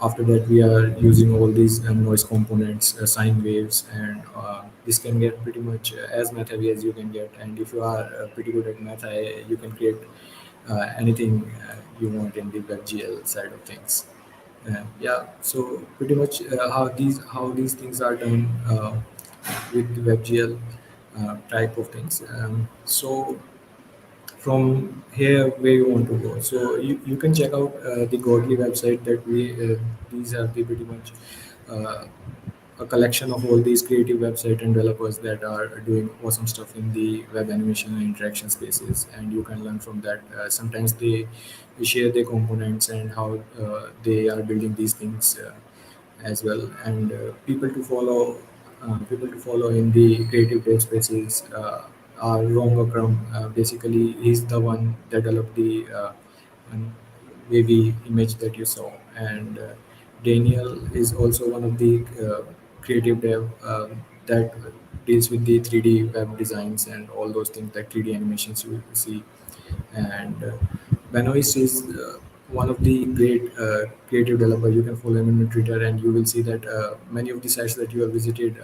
after that, we are using all these noise components, sine waves, and this can get pretty much as math heavy as you can get. And if you are pretty good at math, you can create anything you want in the WebGL side of things. Yeah, so pretty much how these things are done with the WebGL type of things. So from here, where you want to go. So you can check out the Godly website that these are the pretty much uh, a collection of all these creative website and developers that are doing awesome stuff in the web animation and interaction spaces, and you can learn from that. Sometimes they share their components and how they are building these things as well. And people to follow in the creative dev spaces are Ron Akram. Basically, he's the one that developed the um, wavy image that you saw. And Daniel is also one of the creative dev that deals with the 3D web designs and all those things, like 3D animations you see. And Benoist is one of the great creative developer. You can follow him on Twitter, and you will see that many of the sites that you have visited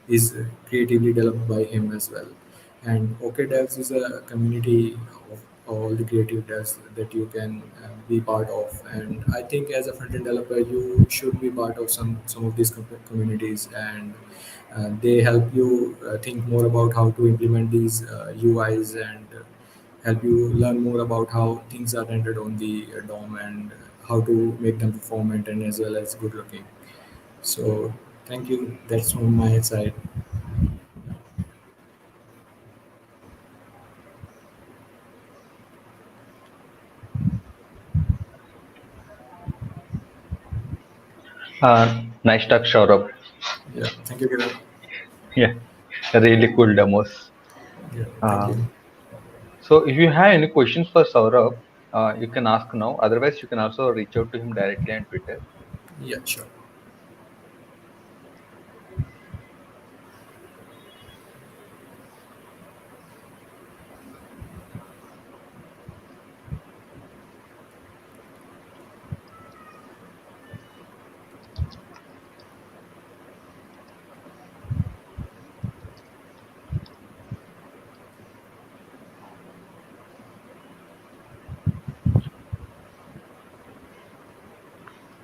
is creatively developed by him as well. And OK Devs is a community of all the creative devs that you can be part of. And I think as a front-end developer, you should be part of some of these communities, and they help you think more about how to implement these UIs, and help you learn more about how things are rendered on the DOM, and how to make them performant and as well as good looking. So thank you. That's from my side. Nice talk, Saurabh. Yeah. Thank you, Kiran. Yeah, really cool demos. Yeah. Thank you. Um, so if you have any questions for Saurabh, you can ask now. Otherwise, you can also reach out to him directly on Twitter. Yeah. Sure.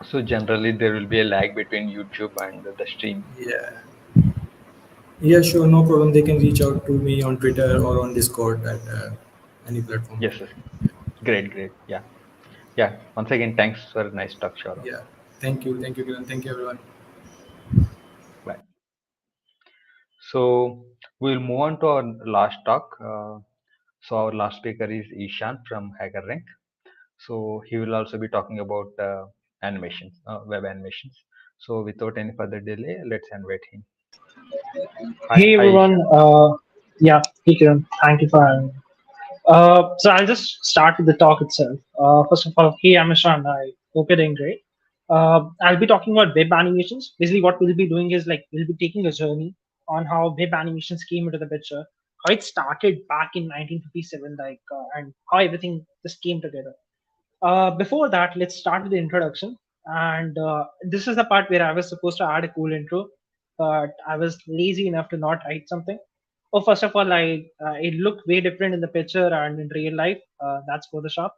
So generally, there will be a lag between YouTube and the stream. Yeah. Yeah. Sure. No problem. They can reach out to me on Twitter or on Discord at any platform. Yes, yes. Great, great. Yeah, yeah. Once again, thanks for a nice talk, Saurabh. Yeah. Thank you. Thank you, Kiran. Thank you, everyone. Bye. So we'll move on to our last talk. So our last speaker is Ishan from HackerRank. So he will also be talking about animations, web animations. So without any further delay, let's invite him. Hi, Hey hi everyone, Ishan. yeah, hey Kiran, thank you for having me. So I'll just start with the talk itself. First of all, hey, I'm Ishan. I hope you're doing great. I'll be talking about web animations. Basically, what we'll be doing is like we'll be taking a journey on how web animations came into the picture, how it started back in 1957, and how everything just came together. Before that, let's start with the introduction. And this is the part where I was supposed to add a cool intro, but I was lazy enough to not write something. Oh, first of all, it looked way different in the picture and in real life. That's Photoshop.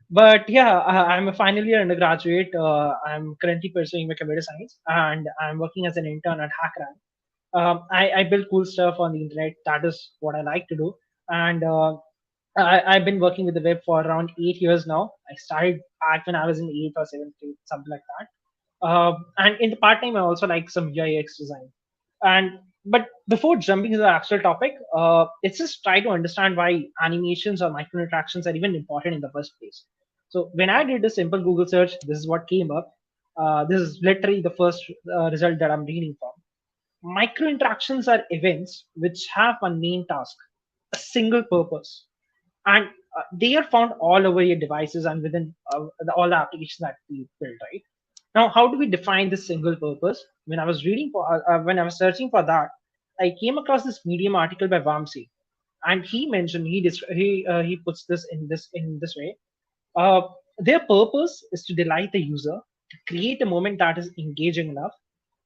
But yeah, I'm a final year undergraduate. I'm currently pursuing my computer science, and I'm working as an intern at HackRank. I build cool stuff on the internet. That is what I like to do. And I've been working with the web for around 8 years now. I started back when I was in eighth or seventh grade, something like that. And in the part time, I also like some UI/UX design. And but before jumping to the actual topic, let's just try to understand why animations or micro interactions are even important in the first place. So when I did a simple Google search, this is what came up. This is literally the first result that I'm reading from. Micro interactions are events which have one main task, a single purpose, and they are found all over your devices and within all the applications that we build, right? Now, how do we define this single purpose? When I was when I was searching for that, I came across this Medium article by Vamsi, and he mentioned he puts this in this way. Uh, their purpose is to delight the user, to create a moment that is engaging enough,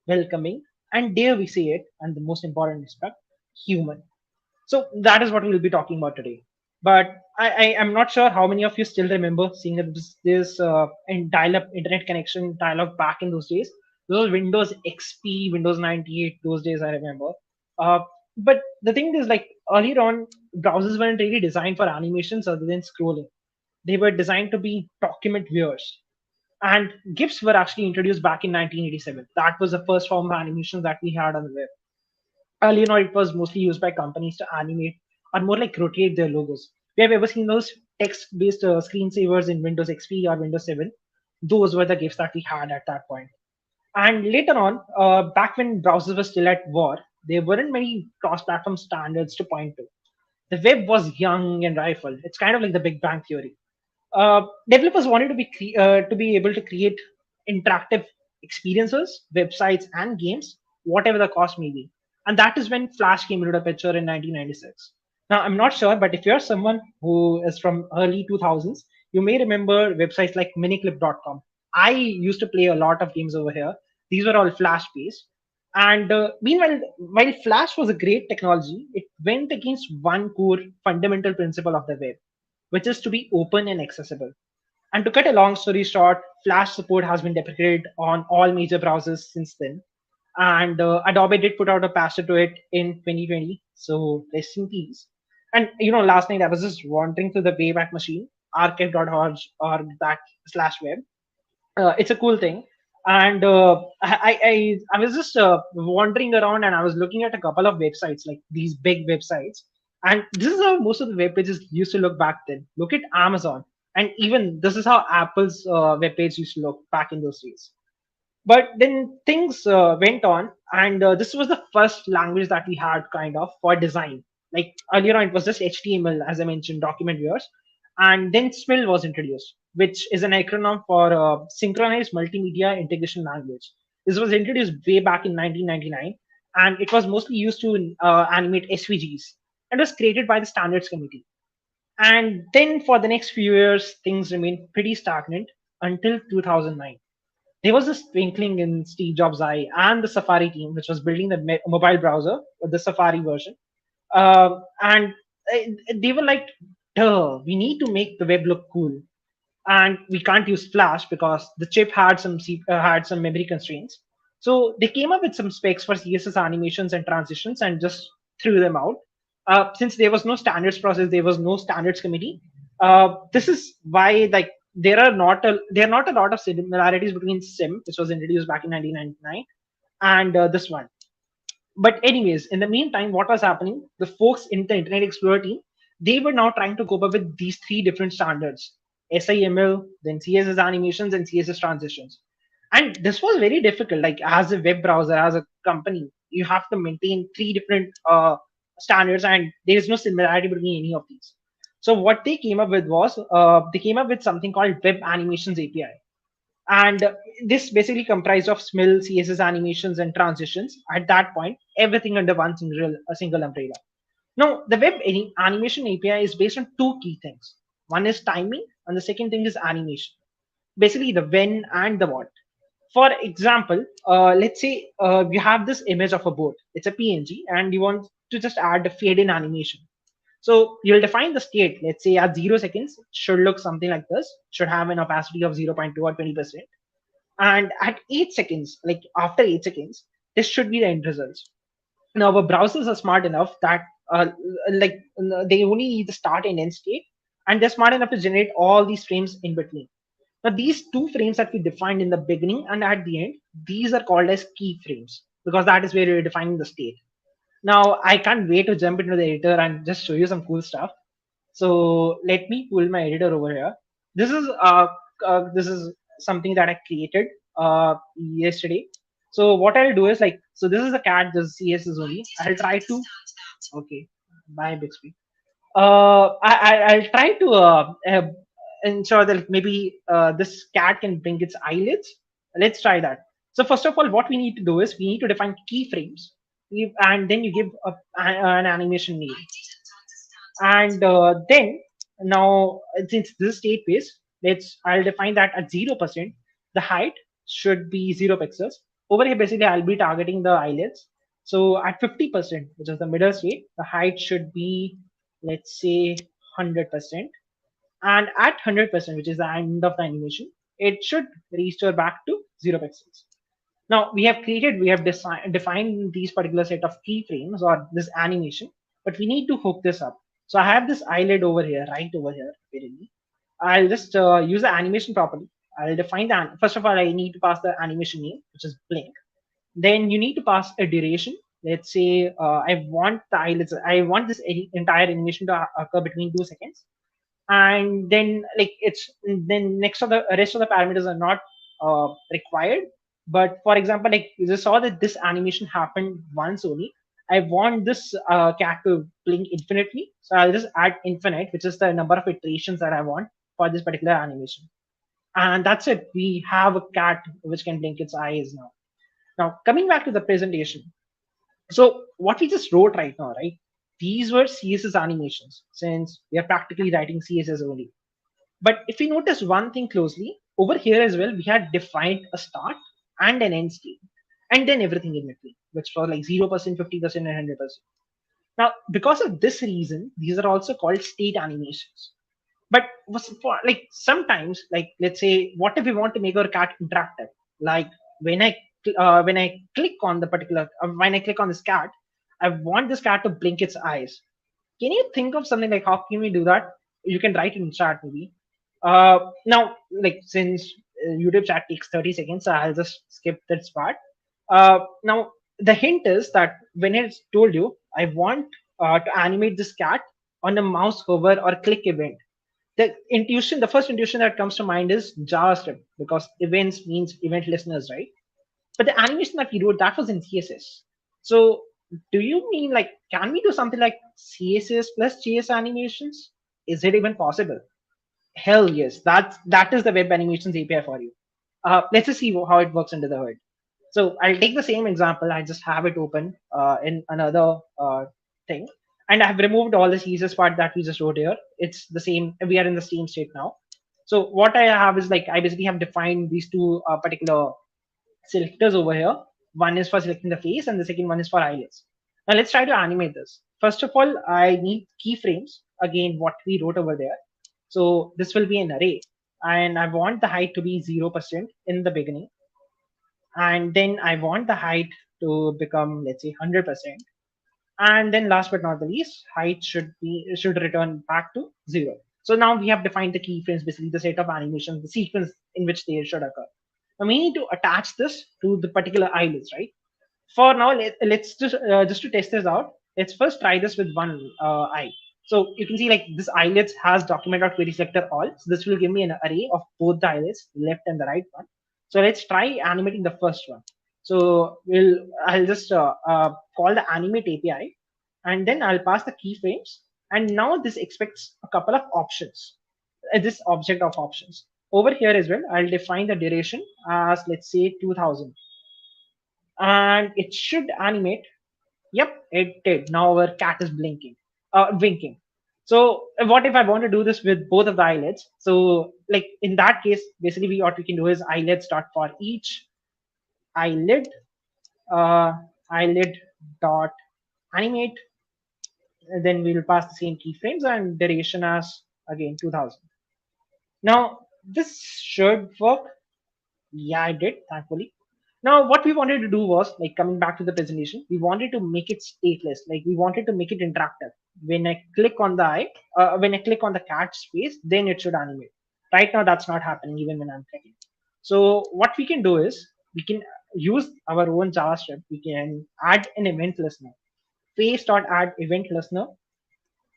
welcoming, and dare we say it, and the most important aspect, human. So that is what we'll be talking about today. But I am not sure how many of you still remember seeing this in dial-up internet connection dialogue back in those days. Those Windows XP, Windows 98, those days I remember. Uh, but the thing is, like earlier on, browsers weren't really designed for animations other than scrolling. They were designed to be document viewers. And GIFs were actually introduced back in 1987. That was the first form of animation that we had on the web. Earlier on, it was mostly used by companies to animate or more like rotate their logos. We have ever seen those text-based screensavers in Windows XP or Windows 7? Those were the GIFs that we had at that point. And later on, back when browsers were still at war, there weren't many cross-platform standards to point to. The web was young and rifle. It's kind of like the Big Bang Theory. Developers wanted to be able to create interactive experiences, websites, and games, whatever the cost may be. And that is when Flash came into the picture in 1996. Now, I'm not sure, but if you're someone who is from early 2000s, you may remember websites like miniclip.com. I used to play a lot of games over here. These were all Flash based. And meanwhile, while Flash was a great technology, it went against one core fundamental principle of the web, which is to be open and accessible. And to cut a long story short, Flash support has been deprecated on all major browsers since then. And Adobe did put out a patch to it in 2020. So rest in peace. And last night I was just wandering through the Wayback Machine, archive.org or that slash web. It's a cool thing. And I was just wandering around and I was looking at a couple of websites, like these big websites. And this is how most of the web pages used to look back then. Look at Amazon. And even this is how Apple's web page used to look back in those days. But then things went on, and this was the first language that we had kind of for design. Like earlier on, it was just HTML, as I mentioned, document viewers, and then SMIL was introduced, which is an acronym for Synchronized Multimedia Integration Language. This was introduced way back in 1999, and it was mostly used to animate SVGs, and was created by the Standards Committee. And then for the next few years, things remained pretty stagnant until 2009. There was this twinkling in Steve Jobs' eye and the Safari team, which was building the mobile browser, the Safari version. And they were like, duh, we need to make the web look cool. And we can't use Flash because the chip had some memory constraints. So they came up with some specs for CSS animations and transitions and just threw them out. Since there was no standards process, there was no standards committee. This is why there are not a lot of similarities between Sim, which was introduced back in 1999, and this one. But anyways, in the meantime, what was happening? The folks in the Internet Explorer team, they were now trying to cope up with these three different standards: SIML, then CSS animations, and CSS transitions. And this was very difficult. Like as a web browser, as a company, you have to maintain three different standards, and there is no similarity between any of these. So what they came up with was they came up with something called Web Animations API, and this basically comprised of SMIL, CSS animations, and transitions. At that point, everything under one single umbrella. Now, the Web Animation API is based on two key things. One is timing, and the second thing is animation. Basically, the when and the what. For example, let's say you have this image of a boat. It's a PNG, and you want to just add a fade-in animation. So you'll define the state. Let's say at 0 seconds, it should look something like this. Should have an opacity of 0.2 or 20%. And at 8 seconds, like after 8 seconds, this should be the end results. Now, our browsers are smart enough that like they only need the start and end state, and they're smart enough to generate all these frames in between. Now, these two frames that we defined in the beginning and at the end, these are called as keyframes because that is where you're defining the state. Now, I can't wait to jump into the editor and just show you some cool stuff. So let me pull my editor over here. This is something that I created yesterday. So what I'll do is so this is a cat, this is CSS only. I'll try to, okay, bye Bixby. I'll try to ensure that maybe this cat can bring its eyelids. Let's try that. So first of all, what we need to do is we need to define keyframes, and then you give an animation name. And then now, since this is state based, I'll define that at 0%, the height should be 0 pixels. Over here, basically, I'll be targeting the eyelids. So at 50%, which is the middle state, the height should be, let's say, 100%. And at 100%, which is the end of the animation, it should restore back to 0 pixels. Now we have defined these particular set of keyframes or this animation, but we need to hook this up. So I have this eyelid over here, right over here. Apparently, I'll just use the animation property. I'll define the first of all, I need to pass the animation name, which is blink. Then you need to pass a duration. Let's say I want the eyelids. I want this entire animation to occur between 2 seconds, and then like it's then next of the rest of the parameters are not required. But for example, like you just saw that this animation happened once only. I want this cat to blink infinitely, so I'll just add infinite, which is the number of iterations that I want for this particular animation, and that's it. We have a cat which can blink its eyes now. Now coming back to the presentation, so what we just wrote right now, right? These were CSS animations, since we are practically writing CSS only. But if you notice one thing closely, over here as well, we had defined a start and an end state, and then everything in between, which was like 0%, 50%, and 100%. Now, because of this reason, these are also called state animations. But for, like sometimes, like let's say, what if we want to make our cat interactive? Like when I click on the particular when I click on this cat, I want this cat to blink its eyes. Can you think of something like how can we do that? You can write in chat maybe. Now, like since YouTube chat takes 30 seconds, so I'll just skip this part. Now, the hint is that when it's told you, I want to animate this cat on a mouse hover or click event. The first intuition that comes to mind is JavaScript, because events means event listeners, right? But the animation that we wrote, that was in CSS. So do you mean like, can we do something like CSS plus JS animations? Is it even possible? Hell yes, that is the web animations API for you. Let's just see how it works under the hood. So I'll take the same example. I just have it open in another thing, and I've removed all the CSS part that we just wrote here. It's the same. We are in the same state now. So what I have is like I basically have defined these two particular selectors over here. One is for selecting the face, and the second one is for eyelids. Now let's try to animate this. First of all, I need keyframes. Again, what we wrote over there. So this will be an array, and I want the height to be 0% in the beginning, and then I want the height to become, let's say, 100%, and then last but not the least, height should return back to 0. So now we have defined the keyframes, basically the set of animations, the sequence in which they should occur. Now we need to attach this to the particular eyelids, right? For now, let's just to test this out, let's first try this with one eye. So you can see like this eyelids has document.query selector all. So this will give me an array of both the eyelids, left and the right one. So let's try animating the first one. So I'll just call the animate API, and then I'll pass the keyframes. And now this expects a couple of options, this object of options. Over here as well, I'll define the duration as, let's say, 2000. And it should animate. Yep, it did. Now our cat is winking. So what if I want to do this with both of the eyelids? So like in that case, basically what we can do is eyelids dot for each eyelid, eyelid dot animate. And then we'll pass the same keyframes and duration as again 2000. Now this should work. Yeah, I did, thankfully. Now, what we wanted to do was, like, coming back to the presentation, we wanted to make it stateless. Like, we wanted to make it interactive. When I click on the eye, when I click on the cat's face, then it should animate. Right now, that's not happening even when I'm clicking. So what we can do is, we can use our own JavaScript. We can add an event listener. Face.add event listener,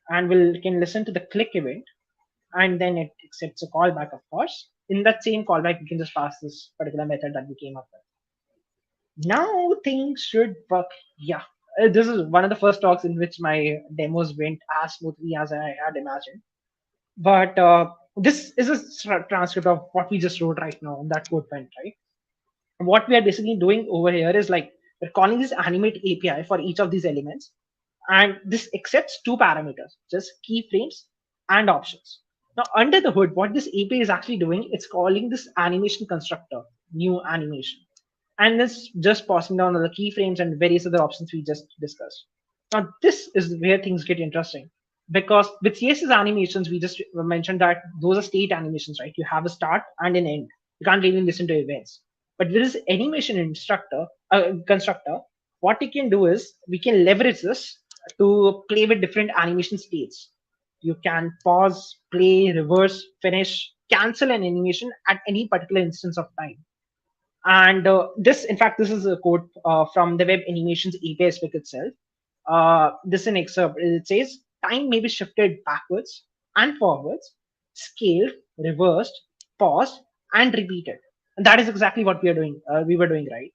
and we can listen to the click event, and then it accepts a callback, of course. In that same callback, we can just pass this particular method that we came up with. Now things should work. Yeah, this is one of the first talks in which my demos went as smoothly as I had imagined. But this is a transcript of what we just wrote right now on that code point, right? What we are basically doing over here is like we're calling this animate API for each of these elements, and this accepts two parameters, just keyframes and options. Now, under the hood, what this API is actually doing, it's calling this animation constructor, new animation. And it's just passing down the keyframes and various other options we just discussed. Now, this is where things get interesting because with CSS animations, we just mentioned that those are state animations, right? You have a start and an end. You can't really listen to events. But with this animation constructor, what we can do is we can leverage this to play with different animation states. You can pause, play, reverse, finish, cancel an animation at any particular instance of time. And this, in fact, this is a quote from the Web Animations API spec itself. This is an excerpt. It says, time may be shifted backwards and forwards, scaled, reversed, paused, and repeated. And that is exactly what we are doing. We were doing, right?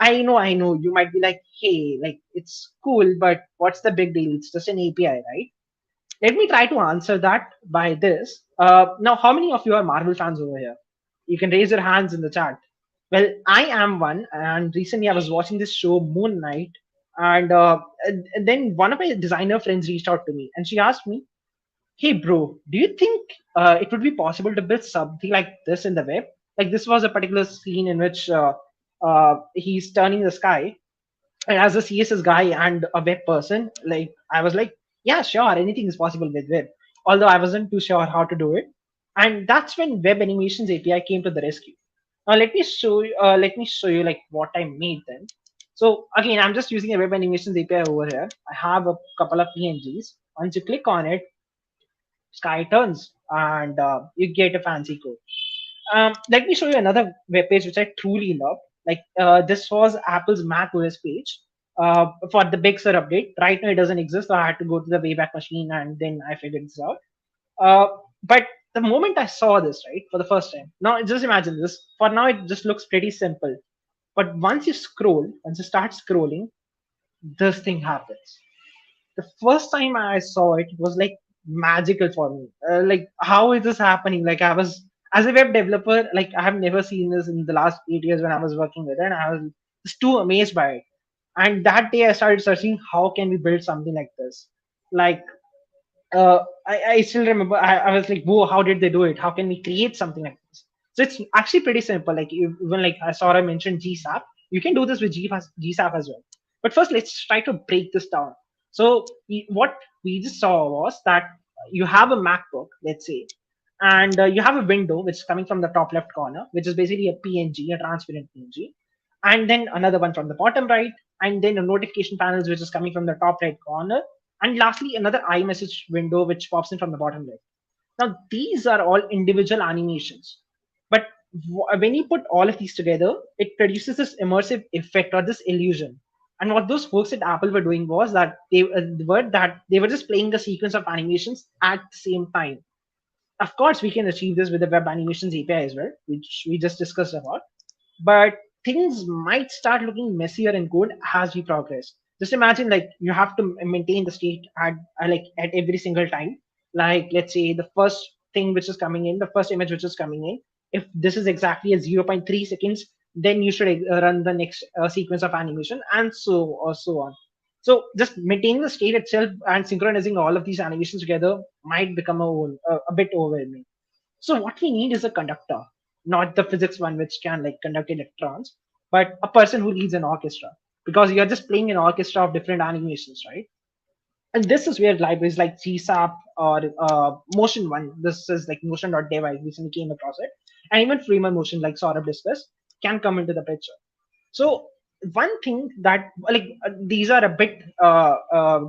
I know. You might be like, hey, like it's cool, but what's the big deal? It's just an API, right? Let me try to answer that by this. Now, how many of you are Marvel fans over here? You can raise your hands in the chat. Well, I am one, and recently I was watching this show, Moon Knight, and then one of my designer friends reached out to me, and she asked me, "Hey, bro, do you think it would be possible to build something like this in the web? Like this was a particular scene in which he's turning the sky, and as a CSS guy and a web person, like I was like, yeah, sure, anything is possible with web. Although I wasn't too sure how to do it, and that's when Web Animations API came to the rescue. Now let me show you. Let me show you like what I made then. So again, I'm just using a Web Animations API over here. I have a couple of PNGs. Once you click on it, sky turns, and you get a fancy code. Let me show you another web page which I truly love. Like this was Apple's Mac OS page for the Big Sur update. Right now it doesn't exist, so I had to go to the Wayback Machine and then I figured this out. But the moment I saw this, right, for the first time, now just imagine this. For now, it just looks pretty simple. But once you start scrolling, this thing happens. The first time I saw it, it was like magical for me. Like, how is this happening? Like, I was as a web developer, like I have never seen this in the last 8 years when I was working with it, and I was just too amazed by it. And that day, I started searching how can we build something like this. Like, I still remember I was like, whoa, how did they do it? How can we create something like this? So it's actually pretty simple. Like even like I saw I mentioned GSAP, you can do this with GSAP as well. But first, let's try to break this down. So what we just saw was that you have a MacBook, let's say, and you have a window which is coming from the top left corner, which is basically a PNG, a transparent PNG, and then another one from the bottom right, and then a notification panels which is coming from the top right corner, and lastly another iMessage window which pops in from the bottom left. Now these are all individual animations, but when you put all of these together, it produces this immersive effect or this illusion. And what those folks at Apple were doing was that they were just playing a sequence of animations at the same time. Of course, we can achieve this with the Web Animations API as well, which we just discussed about. But things might start looking messier in code as we progress. Just imagine like you have to maintain the state at every single time. Like let's say the first thing which is coming in, the first image which is coming in, if this is exactly at 0.3 seconds, then you should run the next sequence of animation and so on. So just maintaining the state itself and synchronizing all of these animations together might become a bit overwhelming. So what we need is a conductor, not the physics one which can like conduct electrons, but a person who leads an orchestra, because you're just playing an orchestra of different animations, right? And this is where libraries like GSAP or Motion One, this is like Motion.dev, I recently came across it, and even Freeman Motion, like Saurabh discussed, can come into the picture. So one thing that like these are a bit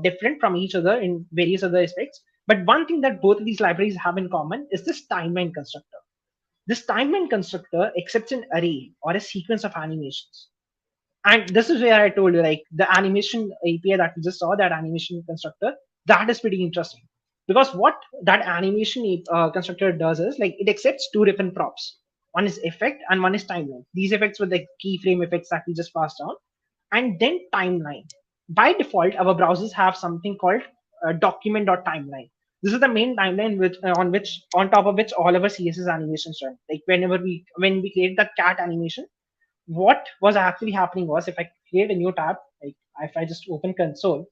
different from each other in various other aspects, but one thing that both of these libraries have in common is this timeline constructor. This timeline constructor accepts an array or a sequence of animations. And this is where I told you, like the animation API that we just saw, that animation constructor, that is pretty interesting. Because what that animation constructor does is like it accepts two different props. One is effect and one is timeline. These effects were the keyframe effects that we just passed on. And then timeline. By default, our browsers have something called document.timeline. This is the main timeline on top of which all our CSS animations run. Like when we create that cat animation, what was actually happening was if I create a new tab, like if I just open console,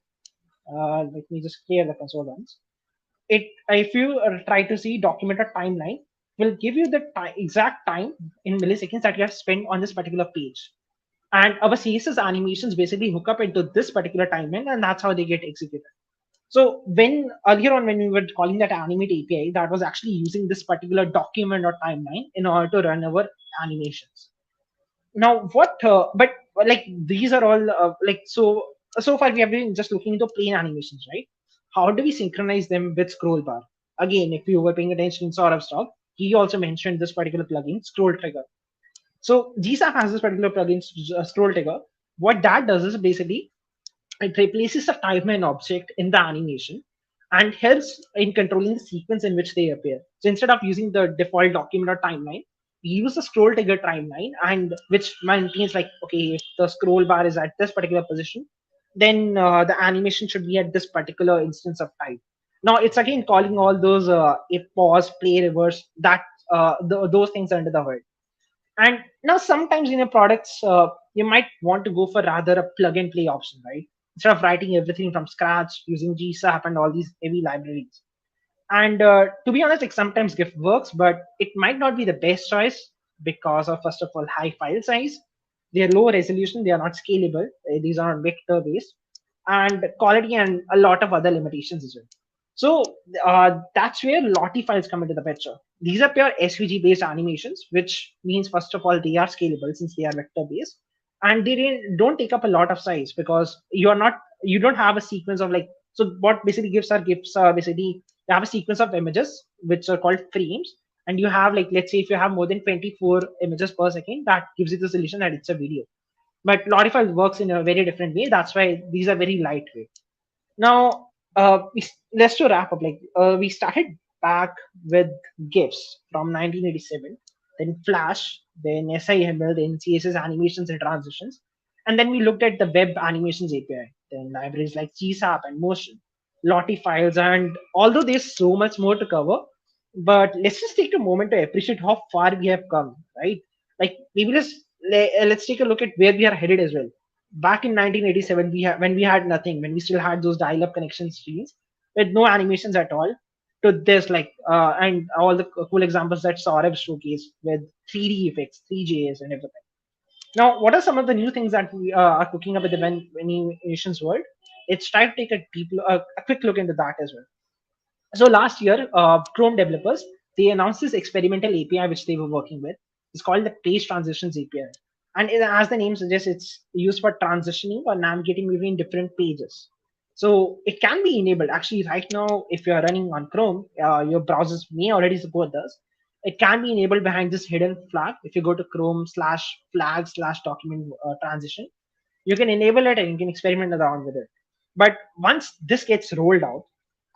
let me just clear the console once. if you try to see document a timeline, will give you the exact time in milliseconds that you have spent on this particular page. And our CSS animations basically hook up into this particular timeline, and that's how they get executed. So when earlier on when we were calling that animate API, that was actually using this particular document or timeline in order to run our animations. Now what? But like these are all so far we have been just looking into plain animations, right? How do we synchronize them with scroll bar? Again, if you were paying attention in Saurav's talk, he also mentioned this particular plugin, Scroll Trigger. So GSAP has this particular plugin, Scroll Trigger. What that does is basically it replaces a timeline object in the animation and helps in controlling the sequence in which they appear. So instead of using the default document or timeline, we use a scroll trigger timeline, and which maintains like, okay, if the scroll bar is at this particular position, then the animation should be at this particular instance of time. Now it's again calling all those if pause, play, reverse, that those things under the hood. And now sometimes in your products, you might want to go for rather a plug and play option, right? Instead of writing everything from scratch using GSAP and all these heavy libraries. And to be honest, like sometimes GIF works, but it might not be the best choice because of, first of all, high file size. They are low resolution, they are not scalable, these are not vector based, and quality and a lot of other limitations as well. So that's where Lottie files come into the picture. These are pure SVG based animations, which means, first of all, they are scalable since they are vector based, and they don't take up a lot of size because you don't have a sequence of like, so what basically GIFs are basically, you have a sequence of images which are called frames, and you have like, let's say if you have more than 24 images per second, that gives you the solution that it's a video. But Lorify works in a very different way. That's why these are very lightweight. Now, let's to wrap up. Like we started back with GIFs from 1987, then Flash, then SIML, then CSS animations and transitions, and then we looked at the web animations API, then libraries like GSAP and Motion, Lottie files, and although there's so much more to cover, but let's just take a moment to appreciate how far we have come, right? Like maybe let's take a look at where we are headed as well. Back in 1987, when we had nothing, when we still had those dial-up connection streams with no animations at all, to this like and all the cool examples that Saurabh showcased with 3D effects, 3JS, and everything. Now, what are some of the new things that we are cooking up with the animations world? Let's try to take a quick look into that as well. So last year, Chrome developers, they announced this experimental API which they were working with. It's called the Page Transitions API, and as the name suggests, it's used for transitioning or navigating between different pages. So it can be enabled. Actually, right now, if you are running on Chrome, your browsers may already support this. It can be enabled behind this hidden flag. If you go to Chrome/flag/document transition, you can enable it and you can experiment around with it. But once this gets rolled out,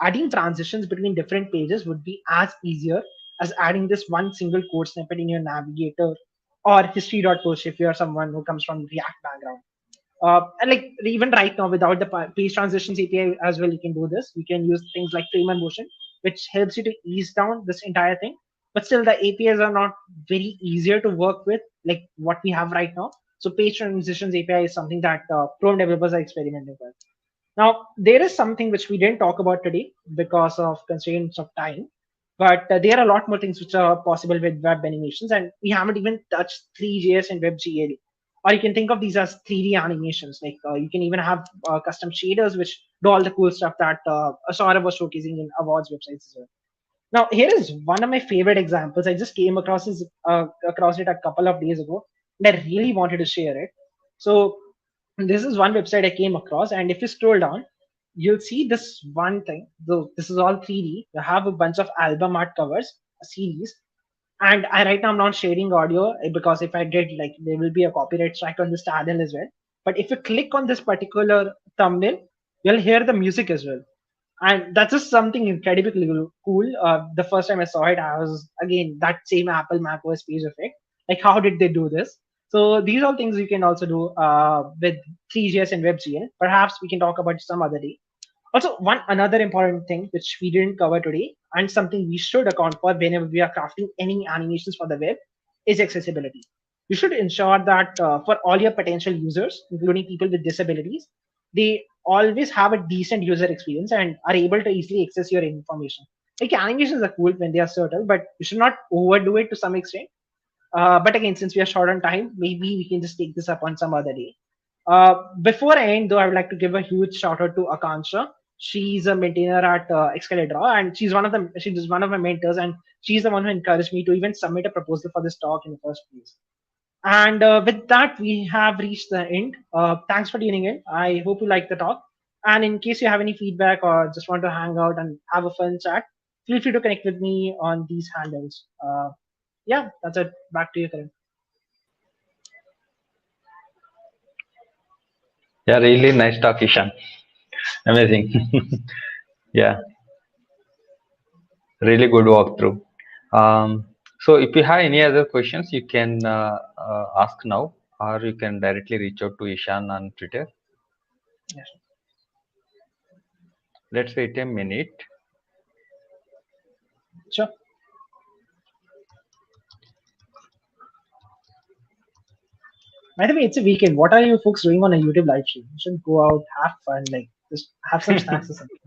adding transitions between different pages would be as easier as adding this one single code snippet in your navigator or history.push if you're someone who comes from React background. And like even right now, without the page transitions API as well, you can do this. You can use things like frame and motion, which helps you to ease down this entire thing. But still, the APIs are not very easier to work with, like what we have right now. So page transitions API is something that Chrome developers are experimenting with. Now, there is something which we didn't talk about today because of constraints of time, but there are a lot more things which are possible with web animations, and we haven't even touched 3JS and WebGL. Or you can think of these as 3D animations. Like you can even have custom shaders which do all the cool stuff that Saurabh was showcasing in awards websites as well. Now, here is one of my favorite examples. I just came across across it a couple of days ago, and I really wanted to share it. So this is one website I came across, and if you scroll down, you'll see this one thing. Though this is all 3D, you have a bunch of album art covers, a series, and I right now I'm not sharing audio because if I did, like there will be a copyright strike on this channel as well. But if you click on this particular thumbnail, you'll hear the music as well, and that's just something incredibly cool. The first time I saw it, I was again that same Apple macOS page effect. Like, how did they do this? So these are things you can also do with 3JS and WebGL. Perhaps we can talk about some other day. Also, one another important thing which we didn't cover today, and something we should account for whenever we are crafting any animations for the web, is accessibility. You should ensure that for all your potential users, including people with disabilities, they always have a decent user experience and are able to easily access your information. Like animations are cool when they are subtle, but you should not overdo it to some extent. But again, since we are short on time, maybe we can just take this up on some other day. Before I end, though, I would like to give a huge shout out to Akansha. She's a maintainer at Excalibur, and she's one of my mentors, and she's the one who encouraged me to even submit a proposal for this talk in the first place. And with that, we have reached the end. Thanks for tuning in. I hope you liked the talk. And in case you have any feedback or just want to hang out and have a fun chat, feel free to connect with me on these handles. Yeah, that's it. Back to you, Karan. Yeah, really nice talk, Ishan. Amazing. Yeah, really good walkthrough. So if you have any other questions, you can ask now, or you can directly reach out to Ishan on Twitter. Yes. Let's wait a minute. Sure. By the way, it's a weekend. What are you folks doing on a YouTube live stream? You should go out, have fun, like just have some snacks or something.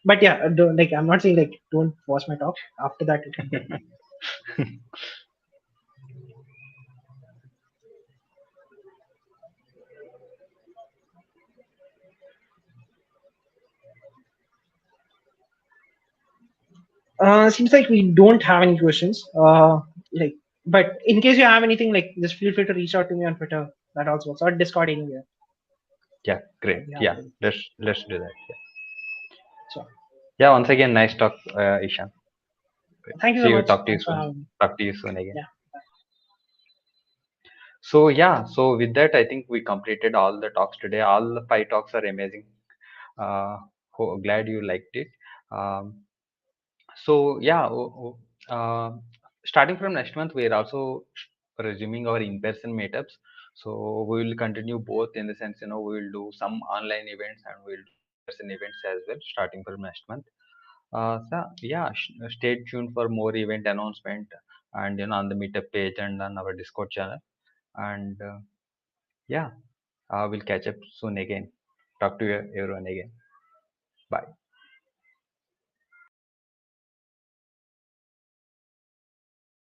But yeah, don't, like I'm not saying like don't watch my talk. After that, you can. Seems like we don't have any questions. Like, but in case you have anything, like, just feel free to reach out to me on Twitter. That also works, or Discord anywhere. Yeah, great. I'll be Yeah, happy. let's do that. Yeah, So, yeah. Once again, nice talk, Ishan. Great. thank you See so you. much. Talk to you Thanks for soon. having me. Talk to you soon again. Yeah. So yeah, so with that, I think we completed all the talks today. All the 5 talks are amazing. Uh, Glad you liked it. Um, so yeah, starting from next month, we are also resuming our in-person meetups. So we will continue both in the sense, we will do some online events and we'll do in-person events as well, starting from next month. So yeah, stay tuned for more event announcement and on the meetup page and on our Discord channel. And yeah, we'll catch up soon again. Talk to you everyone again. Bye.